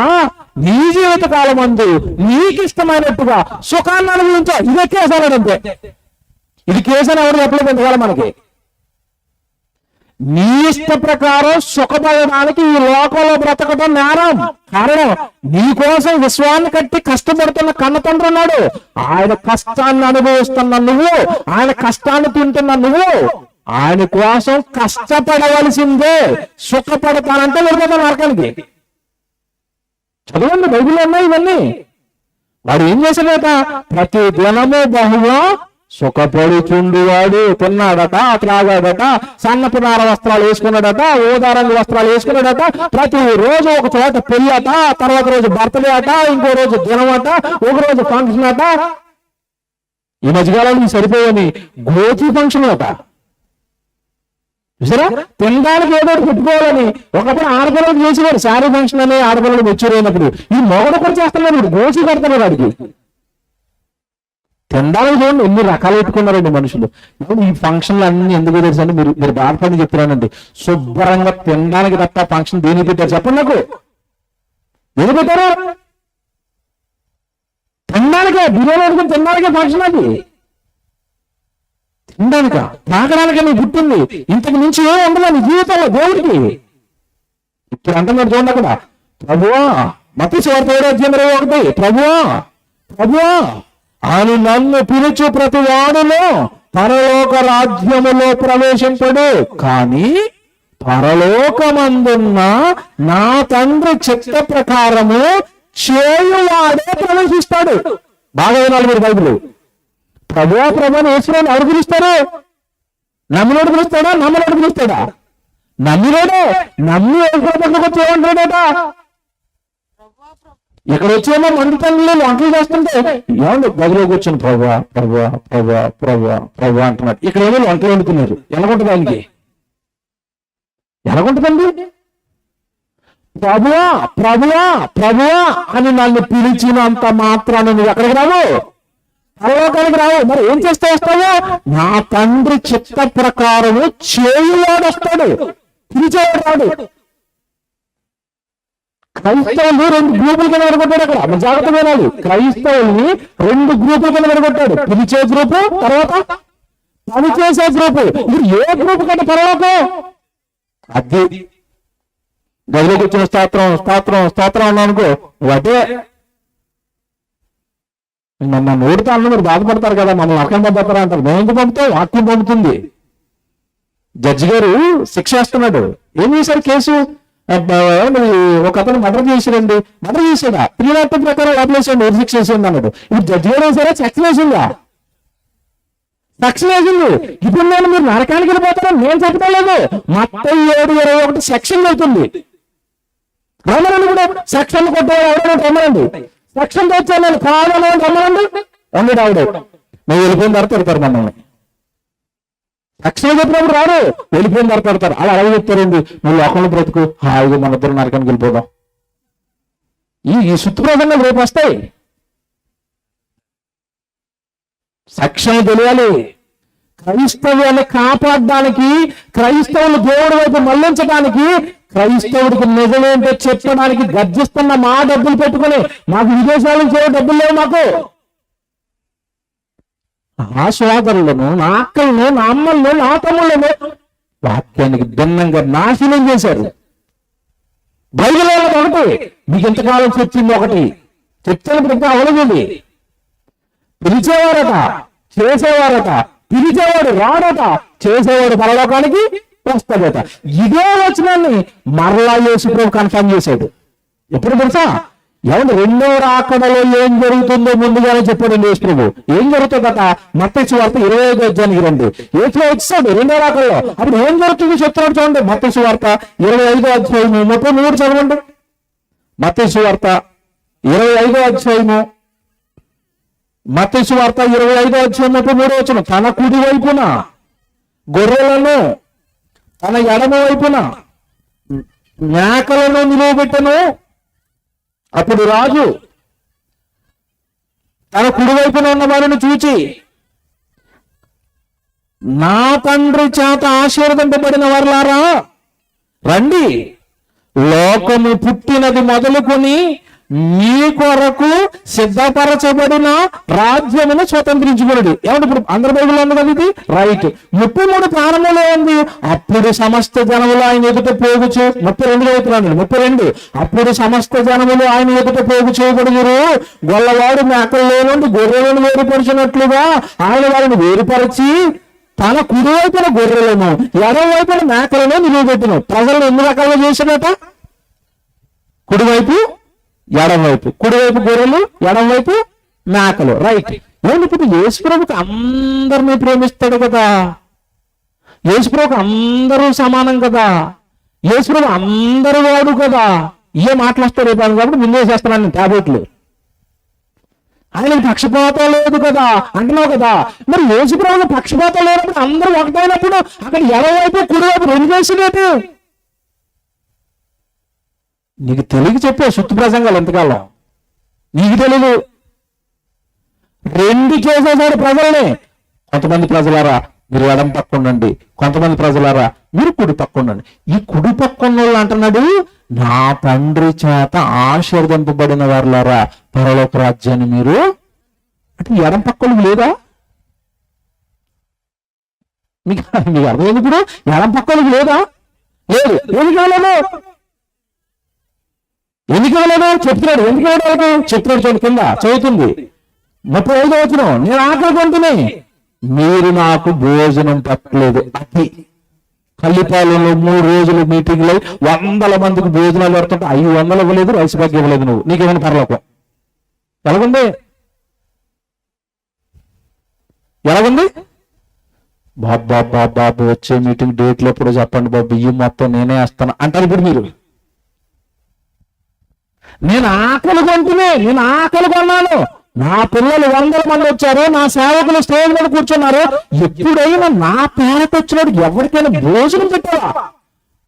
నీ జీవిత కాలం అందు నీకు ఇష్టమైనట్టుగా సుఖాన్ని అనుభవించా. ఇదే కేసు అన్నాడంతే. ఇది కేసు అని ఎవరు చెప్పలేదు ఎంతకాలం మనకి. నీ ఇష్ట ప్రకారం సుఖపడడానికి ఈ లోకంలో బ్రతకడం నేరం. కారణం, నీ కోసం విశ్వాన్ని కట్టి కష్టపడుతున్న కన్న తండ్రి ఉన్నాడు. ఆయన కష్టాన్ని అనుభవిస్తున్న నువ్వు, ఆయన కష్టాన్ని తింటున్న నువ్వు, ఆయన కోసం కష్టపడవలసిందే. సుఖపడతానంటే వెళ్ళిపోతాను నరకానికి. చదవండి, బైబిల్లో ఉన్నాయి ఇవన్నీ. వాడు ఏం చేశాడట? ప్రతి దినము బహుగా సుఖపడుచుండువాడు. తిన్నాడట, త్రాగాడట, సన్నపు నార వస్త్రాలు వేసుకున్నాడట, ఊదారంగు వస్త్రాలు వేసుకున్నాడట. ప్రతి రోజు ఒక చోట పెళ్ళి అట, తర్వాత రోజు బర్త్డే అట, ఇంకో రోజు దినం అట, ఒక రోజు ఫంక్షన్ అట. ఈ మధ్యకాలంలో సరిపోయని గోచి ఫంక్షన్ అట. చూసారా? తినడానికి ఏదో పెట్టుకోవాలని ఒకప్పుడు ఆడపిల్లలు చేసేవారు. శారీ ఫంక్షన్ అని ఆడపిల్లలు మెచ్యూర్ అయినప్పుడు ఈ మొగడు కూడా చేస్తున్నాడు, గోచి కడుతున్నాడు వాడికి. తినడానికి చూడండి ఎన్ని రకాలు పెట్టుకున్నారండి మనుషులు. ఈ ఫంక్షన్లు అన్ని ఎందుకు తెలుసు అండి? మీరు బాధపడి చెప్తున్నానండి. శుభ్రంగా తినడానికి తప్ప ఫంక్షన్ దేనికి పెట్టారు చెప్పండి నాకు. దేని పెట్టారు? తినడానికే. బిర్యానీ అనుకుని తినడానికే ఫంక్షన్ అది. తినడానిక, తాగడానికే నీ పుట్టింది. ఇంతకు మించి ఏం ఉండదు నీ జీవితంలో దేవుడికి. ఇప్పుడు అంటున్నాడు చూడండి అక్కడ, ప్రభువా, మత్తయి వార్త 7:21, ప్రభువా అని నన్ను పిలుచు ప్రతి వాడును పరలోక రాజ్యములో ప్రవేశింపడు, కానీ పరలోకమందున్న నా తండ్రి చిత్త ప్రకారము చేయువాడే ప్రవేశిస్తాడు. బాగా వినాలి మీరు బైబిల్. ప్రభువా ప్రభుని యేసుని ఎవరు పిలుస్తారు? నమ్మినోడు పిలుస్తాడా? నమ్మనోడు పిలుస్తాడా? నమ్మినోడే. నమ్మి వచ్చి ఏమంటాడట? ఇక్కడ వచ్చేమో మంది తల్లి వంటలు చేస్తుంటే ఏమండి గదిలో కూర్చొని ప్రభు అంటున్నాడు. ఇక్కడ ఏమో వంటలు వండుతున్నారు. ఎలాగుంటుంది ఆయనకి? ఎలాగుంటుందండి? ప్రభువా అని నన్ను పిలిచినంత మాత్రాన నువ్వు ఎక్కడికి రావు? పరలోకానికి రావు. మరి ఏం చేస్తే వస్తావు? నా తండ్రి చిత్త ప్రకారము చేయువాడు వస్తాడు, పిలిచేవాడు రాడు. క్రైస్తవులు 2 గ్రూపుల కింద విడగొట్టాడు. అక్కడ జాగ్రత్త వినాలి. క్రైస్తవుల్ని 2 గ్రూపుల కింద విడగొట్టాడు. పిలిచే గ్రూపు, తర్వాత పని చేసే గ్రూపు. ఇప్పుడు ఏ గ్రూపు కంటే పరలోకం? అది గదిలోకి వచ్చిన స్తోత్రం అన్నా అనుకో, నువ్వు అదే నన్ను ఓడితే అన్న మీరు బాధపడతారు కదా, మమ్మల్ని అర్థం పంపుతారా అంటారు. మేము ఎందుకు పంపుతాం? వాక్యం పంపుతుంది. జడ్జి గారు శిక్ష వేస్తున్నాడు. ఏం చేశారు? కేసు ఒక అతను మర్డర్ చేసాడండి. మర్డర్ చేసాడా? ప్రియార్థం ప్రకారం లోపలేసాడు, ఉరి శిక్ష వేసింది అన్నాడు. ఇప్పుడు జడ్జి గారు వేసారా? సెక్షన్ వేసిందా? సెక్షన్ వేసింది. ఇప్పుడు నేను మీరు నరకానికి వెళ్ళిపోతారని నేను చెప్పడం లేదు. మత్తయి 7:21 సెక్షన్ అవుతుంది. రమ్మనండి, కూడా సెక్షన్ కొట్టేవాడు ఎవరైనా రమ్మనండి. సెక్షన్ తెచ్చాను నేను కావాలని రమ్మనండి. వండి ఆవిడ మేము వెళ్ళిపోయిన తర్వాత పెడతారు మమ్మల్ని. సెక్షన్ చెప్పినప్పుడు రాడు, వెళ్ళిపోయిన తర్వాత పెడతారు. అలా అలాగే చెప్తారండి, నువ్వు లోకంలో బ్రతుకు, హాయిగా మన ఇద్దరు నరకానికి వెళ్ళిపోదాం. ఈ సుత్తుప్రదంగా రేపు వస్తాయి. సెక్షన్ తెలియాలి. క్రైస్తవ్యాన్ని కాపాడడానికి, క్రైస్తవులు దేవుడి వైపు మళ్లించడానికి, క్రైస్తవుడికి నిజమేంటో చెప్పడానికి గర్జిస్తున్న మా డబ్బులు పెట్టుకుని, మాకు విదేశాల నుంచి డబ్బులు లేవు. మాకు నా సోదరులను, నా అక్కలను, నా అమ్మలను, నా తమ్ముళ్ళను వాక్యానికి భిన్నంగా నాశనం చేశారు. బైబిల్ ఒకటి, మీకు ఇంతకాలం చెప్పింది ఒకటి, చెప్తున్నప్పుడు ఇంకా అవలేదు. పిలిచేవారట, చేసేవారట, పిలిచేవాడు రాడట, చేసేవాడు పరలోకానికి వస్తాడట. ఇదే వచనాన్ని మరలా యేసు ప్రభు కన్ఫర్మ్ చేశాడు. ఎప్పుడు తెలుసా? ఏమంటే రెండో రాకడలో ఏం జరుగుతుందో ముందుగానే చెప్పాడండి యేసు ప్రభు. ఏం జరుగుతుందట? మత్తయి సువార్త 25వ అధ్యాయానికి రండి. యేసు వచ్చాడు రెండో రాకడలో, అప్పుడు ఏం జరుగుతుందో చెప్తున్నాడు చూడండి. మత్తయి సువార్త 25వ అధ్యాయము 33 చదవండి. మత్తయి సువార్త 25వ అధ్యాయము, మత్తయి సువార్త 25వ అధ్యాయం 33వ వచనం. తన కుడి వైపున గొర్రెలను, తన ఎడమ వైపున మేకలను నిలువబెట్టెను. అప్పుడు రాజు తన కుడి వైపున ఉన్న వారిని చూచి, నా తండ్రి చేత ఆశీర్వదింపబడిన వారులారా రండి, లోకము పుట్టినది మొదలుకొని మీ కొరకు సిద్ధపరచబడిన రాజ్యమును స్వతంత్రించుకున్నాడు. ఏమంటే ఇప్పుడు అందరి బైబిల్లో ఉంది కదా ఇది, రైట్. 33 ప్రారంభంలో ఉంది, అప్పుడు సమస్త జనములు ఆయన ఎదుట పోగు 32 అవుతున్నాడు. 32 అప్పుడు సమస్త జనములు ఆయన ఎదుట పోగు చేయబడుదురు. గొల్లవాడు మేకల్లో నుండి గొర్రెలను వేరుపరిచినట్లుగా ఆయన వారిని వేరుపరిచి తన కుడివైపున గొర్రెలను ఎడమవైపున మేకలను నిలువబెట్టును. ప్రజలను ఎన్ని రకాలుగా చేసినట? కుడివైపు ఎడమవైపు, కుడివైపు గొర్రెలు, ఎడమవైపు మేకలు, రైట్. ఏమంటే ఇప్పుడు యేసుప్రభుకి అందరినీ ప్రేమిస్తాడు కదా, యేసుప్రభుకి అందరూ సమానం కదా, యేసుప్రభు అందరూ వాడు కదా. ఏ మాట్లాస్తాడు కాబట్టి ముందే చేస్తున్నాను నేను టాబ్లెట్లు. ఆయనకి పక్షపాతం లేదు కదా అంటున్నావు కదా. మరి యేసుప్రభుకి పక్షపాతం లేనప్పుడు అందరూ ఒకటైనప్పుడు అక్కడ ఎడమవైపు కుడివైపు రెండు చేసినట్టు నీకు తెలియక చెప్పే సుత్తు ప్రసంగాలు ఎంతకాలం నీకు తెలీదు. రెండు చేసేసాడు ప్రజల్ని. కొంతమంది ప్రజలారా మీరు ఎడం పక్క ఉండండి, కొంతమంది ప్రజలారా మీరు కుడి పక్క ఉండండి. ఈ కుడి పక్క ఉన్న వాళ్ళు అంటున్నాడు, నా తండ్రి చేత ఆశీర్వదింపబడిన వారులారా పరలోక రాజ్యాన్ని మీరు. అంటే ఎడం పక్కలు లేదా? మీకు అర్థమైంది ఇప్పుడు? ఎడం పక్కలు లేదా? లేదు. ఎందుకు ఇవ్వలేదు చెప్తున్నాడు. ఎందుకు ఇవ్వడానికి చెప్తున్నాడు చూడండి, కింద చదువుతుంది 35వ వచనం. నేను ఆకలి కొంటుని మీరు నాకు భోజనం పెట్టలేదు. అది కల్లిపాలెంలో 3 రోజులు మీటింగ్లు 100 మందికి భోజనాలు పెడుతుంటే 500 ఇవ్వలేదు, రైస్ బ్యాగ్ ఇవ్వలేదు. నువ్వు నీకేమైనా పరలోకం ఎలాగుంది? ఎలాగుంది? బాబు వచ్చే మీటింగ్ డేట్లు ఎప్పుడో చెప్పండి బాబు, బియ్యం మొత్తం నేనే వేస్తాను అంటారు ఇప్పుడు మీరు. నేను ఆకలి కొంటునే, నేను ఆకలి కొన్నాను. నా పిల్లలు 100 మంది వచ్చారు, నా సేవకులు స్టేజ్ మీద కూర్చున్నారు. ఎప్పుడైనా నా పేరట వచ్చినాడు ఎవరికైనా భోజనం పెట్టావా?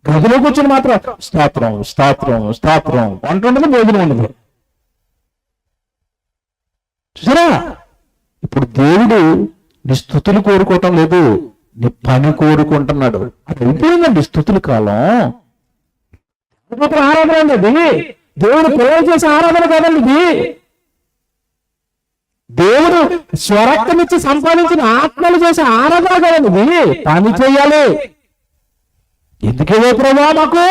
గదిలో కూర్చొని మాత్రం స్తోత్రం స్తోత్రం స్తోత్రం అంటుండదు, భోజనం ఉండదు. చూసారా? ఇప్పుడు దేవుడు నీ స్థుతులు కోరుకోవటం లేదు, నీ పని కోరుకుంటున్నాడు. అది అయిపోయిందండి స్థుతుల కాలం. ఆరాధన అండి అది. దేవుడు పిల్లలు చేసే ఆరాధన కాదండి ఇది. దేవుడు స్వరక్తమిచ్చి సంపాదించిన ఆత్మలు చేసే ఆరాధన కాదండి ఇది. పని చెయ్యాలి. ఎందుకేవో ప్రభావ మాకు,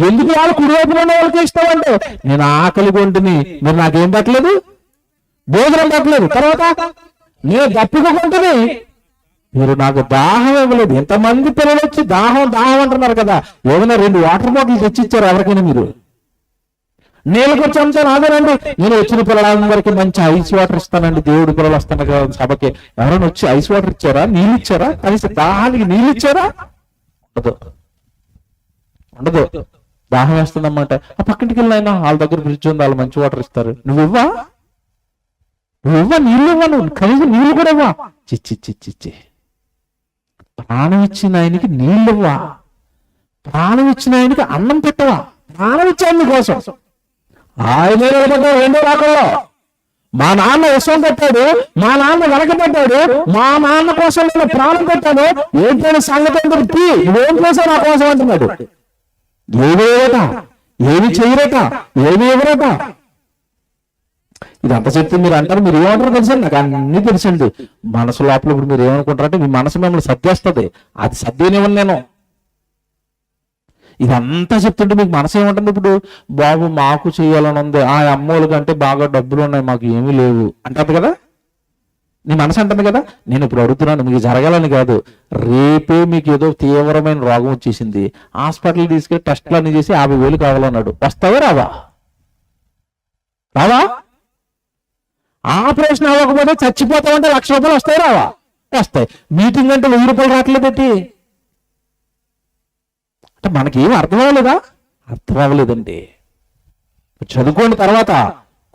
ఎందుకు వాళ్ళు కుడివైపున ఉన్న వాళ్ళకి ఇష్టం అంటే, నేను ఆకలి కొంటుని మీరు నాకేం పట్టలేదు, భోజనం పట్టలేదు. తర్వాత నేను దప్పిక కొంటుని మీరు నాకు దాహం ఇవ్వలేదు. ఎంతమంది పిల్లలు వచ్చి దాహం దాహం అంటున్నారు కదా, ఏమైనా 2 వాటర్ బాటిల్ తెచ్చిచ్చారు ఎవరికైనా మీరు? నీళ్ళు కొంచెం అంతా నాదేనండి, నేను వచ్చిన పిల్లలందరికీ మంచి ఐస్ వాటర్ ఇస్తానండి, దేవుడి పిల్లలు వస్తాను కదా సభకి. ఎవరైనా వచ్చి ఐస్ వాటర్ ఇచ్చారా? నీళ్ళు ఇచ్చారా? కనీసం దాహానికి నీళ్ళు ఇచ్చారా? ఉండదు. దాహం వేస్తుందన్నమాట. ఆ పక్కింటికి వెళ్ళినా వాళ్ళ దగ్గర ఫ్రిడ్జ్ ఉంది, వాళ్ళు మంచి వాటర్ ఇస్తారు. నువ్వివ్వా నీళ్ళు ఇవ్వా, నువ్వు కనీసం నీళ్ళు కూడా ఇవ్వా. చిచ్చి ప్రాణం ఇచ్చిన ఆయనకి నీళ్ళు ఇవ్వా, ప్రాణం ఇచ్చిన ఆయనకి అన్నం పెట్టవా? ప్రాణం ఇచ్చాను కోసం ఆయన నిలబడ్డాడు రెండో రాకల్లో. మా నాన్న విషం పెట్టాడు, మా నాన్న వెనకబడ్డాడు, మా నాన్న కోసం నేను ప్రాణం పెట్టాను. ఏంటంటే సంగతి ఎందుకు నువ్వేం చేశావు నా కోసం అంటున్నాడు. ఏమి ఇవ్వరట, ఏమి చెయ్యరట, ఏమి ఇవ్వరట. ఇదంతా చెప్తే మీరు అంటారు, మీరు ఏమంటారో తెలుసండి, నాకు అన్ని తెలుసండి. మనసు లోపల ఇప్పుడు మీరు ఏమనుకుంటారంటే మీ మనసు మిమ్మల్ని సర్దేస్తుంది. అది సర్దేనివ్వను నేను. ఇదంతా చెప్తుంటే మీకు మనసు ఏమంటుంది ఇప్పుడు? బాబు మాకు చేయాలని ఉంది, ఆ అమ్మోళ్ళ కంటే బాగా డబ్బులు ఉన్నాయి, మాకు ఏమీ లేవు అంటుంది కదా. నీ మనసు అంటుంది కదా. నేను ఇప్పుడు అడుగుతున్నాను, మీకు జరగాలని కాదు, రేపే మీకు ఏదో తీవ్రమైన రోగం వచ్చేసింది, హాస్పిటల్ తీసుకెళ్ళి టెస్ట్లు అన్ని చేసి 50,000 కావాలన్నాడు, వస్తావా రావా? రావా? ఆపరేషన్ అవ్వకపోతే చచ్చిపోతామంటే 1,00,000 రూపాయలు వస్తాయి రావా? వస్తాయి. మీటింగ్ అంటే 1000 రూపాయలు రావట్లేదండి. అంటే మనకి ఏం అర్థం అవ్వలేదా? అర్థం అవ్వలేదండి. చదువుకోండి. తర్వాత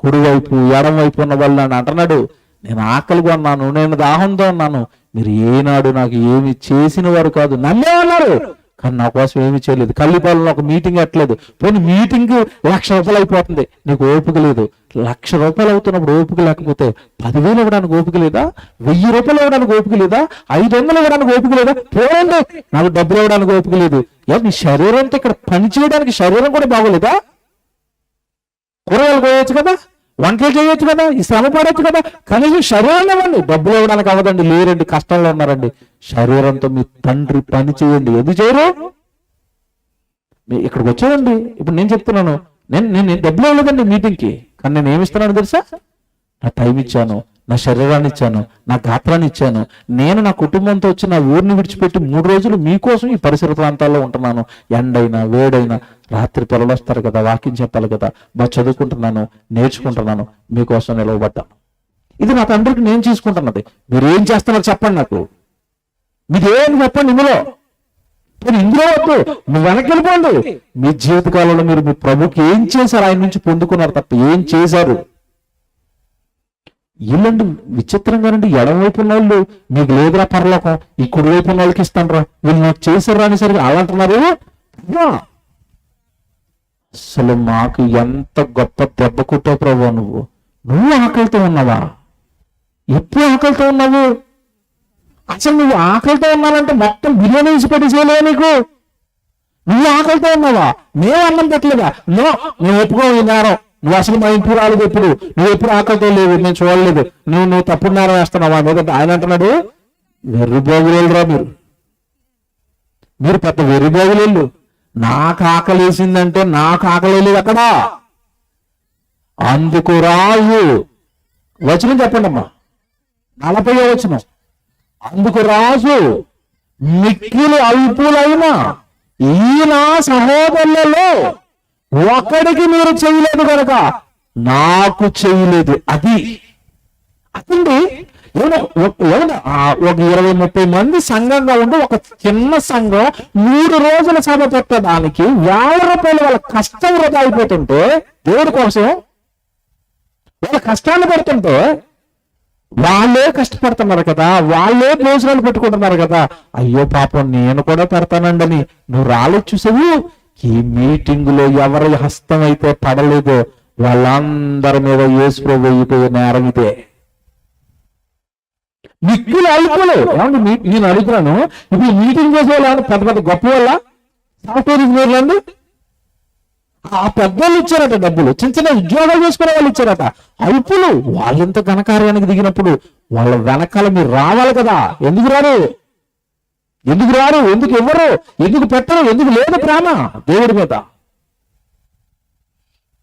కుడివైపు ఎడమవైపు ఉన్న వాళ్ళు నన్ను అంటున్నాడు, నేను ఆకలిగా ఉన్నాను, నేను దాహంతో ఉన్నాను, మీరు ఏనాడు నాకు ఏమి చేసిన వారు కాదు, నమ్మే ఉన్నారు కానీ నా కోసం ఏమి చేయలేదు. కల్లిపాలలో ఒక మీటింగ్ ఎట్లేదు, పోనీ మీటింగ్ 1,00,000 రూపాయలు అయిపోతుంది, నీకు ఓపిక లేదు. 1,00,000 రూపాయలు అవుతున్నప్పుడు ఓపిక లేకపోతే 10,000 ఇవ్వడానికి ఓపిక లేదా? 1,000 రూపాయలు ఇవ్వడానికి ఓపిక లేదా? 500 ఇవ్వడానికి ఓపిక లేదా? పోండి, నాకు డబ్బులు ఇవ్వడానికి ఓపిక లేదు. నీ శరీరంతో ఇక్కడ పని చేయడానికి శరీరం కూడా బాగోలేదా? కూరగాయలు కోయొచ్చు కదా, వంటలు చేయొచ్చు కదా, ఈ శ్రమ పడవచ్చు కదా, కనీసం శరీరాన్ని ఇవ్వండి. డబ్బులు ఇవ్వడానికి అవ్వదండి, లేరండి, కష్టంలో ఉన్నారండి. శరీరంతో మీ తండ్రి పని చేయండి. ఎందుకు చేయరు? ఇక్కడికి వచ్చారండి. ఇప్పుడు నేను చెప్తున్నాను, నేను డబ్బులు ఇవ్వలేదండి మీటింగ్కి, కానీ నేను ఏమి ఇస్తున్నాను తెలుసా? నా టైం ఇచ్చాను, నా శరీరాన్ని ఇచ్చాను, నా గాత్రాన్ని ఇచ్చాను. నేను నా కుటుంబంతో వచ్చి నా ఊరిని విడిచిపెట్టి 3 రోజులు మీకోసం ఈ పరిసర ప్రాంతాల్లో ఉంటున్నాను. ఎండైనా వేడైనా, రాత్రి పిల్లలు వస్తారు కదా, వాకింగ్ చెప్పాలి కదా, బాగా చదువుకుంటున్నాను, నేర్చుకుంటున్నాను, మీకోసం నిలవబడ్డాను. ఇది నా తండ్రికి నేను చేసుకుంటున్నది. మీరు ఏం చేస్తున్నారు చెప్పండి నాకు, మీరేం చెప్పండి. ఇందులో వద్దు, నువ్వు వెనక్కి వెళ్ళిపోండి. మీ జీవితకాలంలో మీరు మీ ప్రభుకి ఏం చేశారు? ఆయన నుంచి పొందుకున్నారు తప్ప ఏం చేశారు? వీళ్ళండి విచిత్రంగానండి, ఎడమవైపు ఉన్న వాళ్ళు మీకు లేదురా పరలోకం, ఈ కుడివైపు ఉన్న వాళ్ళకి ఇస్తాను రా, వీళ్ళు నాకు చేశారు అనేసరికి అలా అంటున్నారు. అసలు మాకు ఎంత గొప్ప దెబ్బ కొట్టావు ప్రభు. నువ్వు ఆకలితో ఉన్నావా? ఎప్పుడు ఆకలితో ఉన్నావు? అసలు నువ్వు ఆకలితో ఉన్నావంటే మొత్తం బిర్యానీ వేసి పెట్టేసేయలేవు నీకు. నువ్వు ఆకలితో ఉన్నావా? మేము అన్నం పెట్టలేదా? నువ్వు ఒప్పుకోవు ఈ నేరం. నువ్వు అసలు మా ఇంటికి రాలేదు, ఎప్పుడు నువ్వు ఎప్పుడు ఆకలితో లేవు, నేను చూడలేదు, నువ్వు తప్పుడు నేరం వేస్తున్నావా మీద. ఆయన అంటున్నాడు, వెర్రిబోగులేరురా మీరు పెద్ద వెర్రిబోగులేళ్ళు. నాకు ఆకలి వేసిందంటే నాకు ఆకలి లేదు అక్కడ. అందుకు రాజు వచనం చెప్పండి అమ్మా, 40వ వచనం. అందుకు రాజు మిక్కిలి అల్పులైన ఈయన సహోదరులలో ఒకడికి మీరు చేయలేదు కనుక నాకు చేయలేదు. అది అదండి. ఒక 20-30 మంది సంఘంగా ఉండి ఒక చిన్న సంఘం 3 రోజుల సభ పెట్టడానికి 1,000 రూపాయలు వాళ్ళ కష్టం వృధా అయిపోతుంటే, దేవుడి కోసం వాళ్ళ కష్టాన్ని పెడుతుంటే, వాళ్ళే కష్టపడుతున్నారు కదా, వాళ్ళే భోజనాలు పెట్టుకుంటున్నారు కదా, అయ్యో పాపం నేను కూడా పెడతానండి అని నువ్వు రాలేదు. చూసావు, ఈ మీటింగ్ లో ఎవరి హస్తం అయితే పడలేదో వాళ్ళందరి మీద యేసు ప్రభువు వేయిపోయే నేరం ఇదే. మిక్కులు అల్పులు. ఏమండి నేను అడుగుతున్నాను, ఇప్పుడు మీటింగ్ చేసే వాళ్ళు పెద్ద పెద్ద గొప్ప వాళ్ళ సాఫ్ట్వేర్ ఇంజనీర్లు అండి, ఆ పెద్దలు ఇచ్చారట డబ్బులు, చిన్న చిన్న ఉద్యోగాలు చేసుకునే వాళ్ళు ఇచ్చారట. అల్పులు వాళ్ళంత ఘనకార్యానికి దిగినప్పుడు వాళ్ళ వెనకాల మీరు రావాలి కదా. ఎందుకు రారు? ఎందుకు ఇవ్వరు? ఎందుకు పెట్టరు? ఎందుకు లేదు ప్రేమ దేవుడి మీద?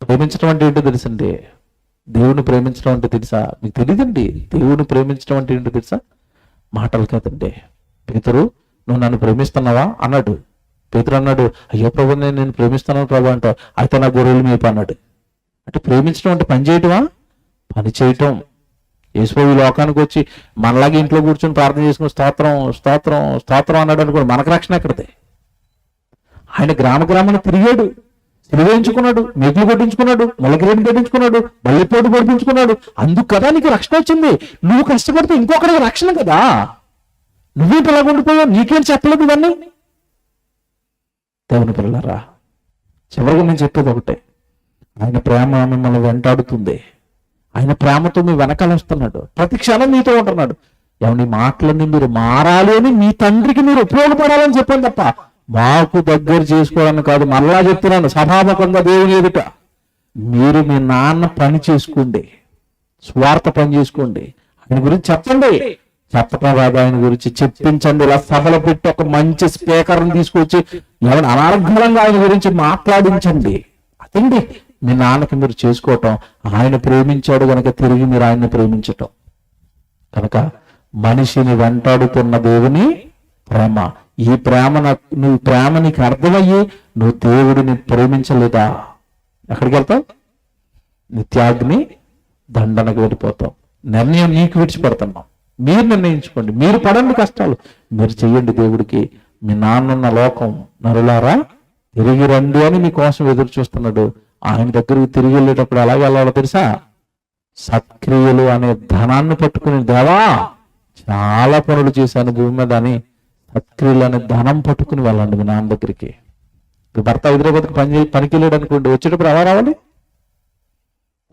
ప్రేమించడం అంటే ఏంటో తెలుసండి. దేవుని ప్రేమించడం అంటే తెలుసా? మీకు తెలియదండి. దేవుని ప్రేమించడం అంటే ఏంటో తెలుసా? మాటలు కాదండి. పేతురు, నువ్వు నన్ను ప్రేమిస్తున్నావా అన్నాడు. పేతురు అన్నాడు, అయ్యో ప్రభు నేను ప్రేమిస్తున్నాను ప్రభు అంటావు, అయితే నా గొర్రెలు మేపు అన్నాడు. అంటే ప్రేమించడం అంటే పని చేయటమా? పని చేయటం. యేసు ఈ లోకానికి వచ్చి మనలాగే ఇంట్లో కూర్చొని ప్రార్థన చేసుకుని స్తోత్రం స్తోత్రం స్తోత్రం అన్నాడు అనుకోండి, మనకు రక్షణ ఎక్కడితే? ఆయన గ్రామాన్ని తిరిగాడు, సిలువేయించుకున్నాడు, మెట్లు కొట్టించుకున్నాడు, మొలకిరేణి పెట్టించుకున్నాడు, బల్లిపోటు పొడిపించుకున్నాడు. అందుకు కదా నీకు రక్షణ వచ్చింది. నువ్వు కష్టపడితే ఇంకొకరికి రక్షణ కదా. నువ్వేంటి ఇలా ఉండిపోయావు? నీకేం చెప్పలేదు ఇవన్నీ. దేవుని పిల్లలారా, చివరిగా నేను చెప్పేది ఒకటే, ఆయన ప్రేమ మిమ్మల్ని వెంటాడుతుంది. ఆయన ప్రేమతో మీ వెనకాల వస్తున్నాడు, ప్రతి క్షణం మీతో ఉంటున్నాడు. ఎవరి మాటలన్నీ మీరు మారాలి అని, మీ తండ్రికి మీరు ఉపయోగపడాలని చెప్పాను తప్ప మాకు దగ్గర చేసుకోవడానికి కాదు. మరలా చెప్తున్నాను, సభాముఖంగా దేవుని ఎదుట మీరు మీ నాన్న పని చేసుకోండి, స్వార్థ పని చేసుకోండి, ఆయన గురించి చెప్పండి, చెప్పటం రాదు ఆయన గురించి, చెప్పించండి. ఇలా సభలో పెట్టి ఒక మంచి స్పీకర్ని తీసుకొచ్చి ఎవరు అనార్గళంగా ఆయన గురించి మాట్లాడించండి. అదండి మీ నాన్నకి మీరు చేసుకోవటం. ఆయన ప్రేమించాడు కనుక తిరిగి మీరు ఆయన్ని ప్రేమించటం. కనుక మనిషిని వెంటాడుతున్న దేవుని ప్రేమ, ఈ ప్రేమ నువ్వు ప్రేమ నీకు అర్థమయ్యి నువ్వు దేవుడిని ప్రేమించలేదా, ఎక్కడికి వెళ్తావు? నిత్యాగ్ని దండనకు వెళ్ళిపోతావు. నిర్ణయం నీకు విడిచిపెడుతున్నాం. మీరు నిర్ణయించుకోండి, మీరు పడండి కష్టాలు, మీరు చెయ్యండి దేవుడికి. మీ నాన్నున్న లోకం నరులారా తిరిగి రండి అని మీకోసం ఎదురు చూస్తున్నాడు. ఆయన దగ్గరికి తిరిగి వెళ్ళేటప్పుడు అలాగే వెళ్ళాలో తెలుసా? సత్క్రియలు అనే ధనాన్ని పట్టుకుని, దేవా చాలా పనులు చేశాను భూమి మీద అని సత్క్రియలు అనే ధనం పట్టుకుని వెళ్ళండి మీ నాన్న దగ్గరికి. భర్త హైదరాబాద్కి పనికి వెళ్ళాడు అనుకోండి, వచ్చేటప్పుడు ఎలా రావాలి?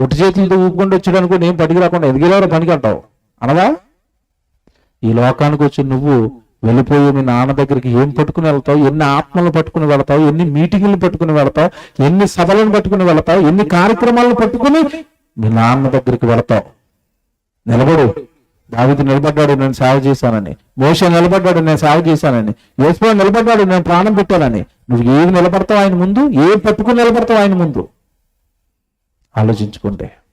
ఒట్టి చేతులతో ఊపుకుంటూ వచ్చాడు అనుకోండి, ఏం పనికి రాకుండా ఎదిగేవారో పనికి అంటావు అనగా. ఈ లోకానికి వచ్చి నువ్వు వెళ్ళిపోయి మీ నాన్న దగ్గరికి ఏం పట్టుకుని వెళ్తావు? ఎన్ని ఆత్మలను పట్టుకుని వెళతావు? ఎన్ని మీటింగులను పట్టుకుని వెళతావు? ఎన్ని సభలను పట్టుకుని వెళతావు? ఎన్ని కార్యక్రమాలను పట్టుకుని మీ నాన్న దగ్గరికి వెళతావు? నిలబడు. దావీదు నిలబడ్డాడు, నేను సేవ చేశానని. మోషే నిలబడ్డాడు, నేను సేవ చేశానని. యేసు నిలబడ్డాడు, నేను ప్రాణం పెట్టానని. నువ్వు ఏది నిలబడతావు ఆయన ముందు? ఏం పట్టుకుని నిలబడతావు ఆయన ముందు? ఆలోచించుకుంటే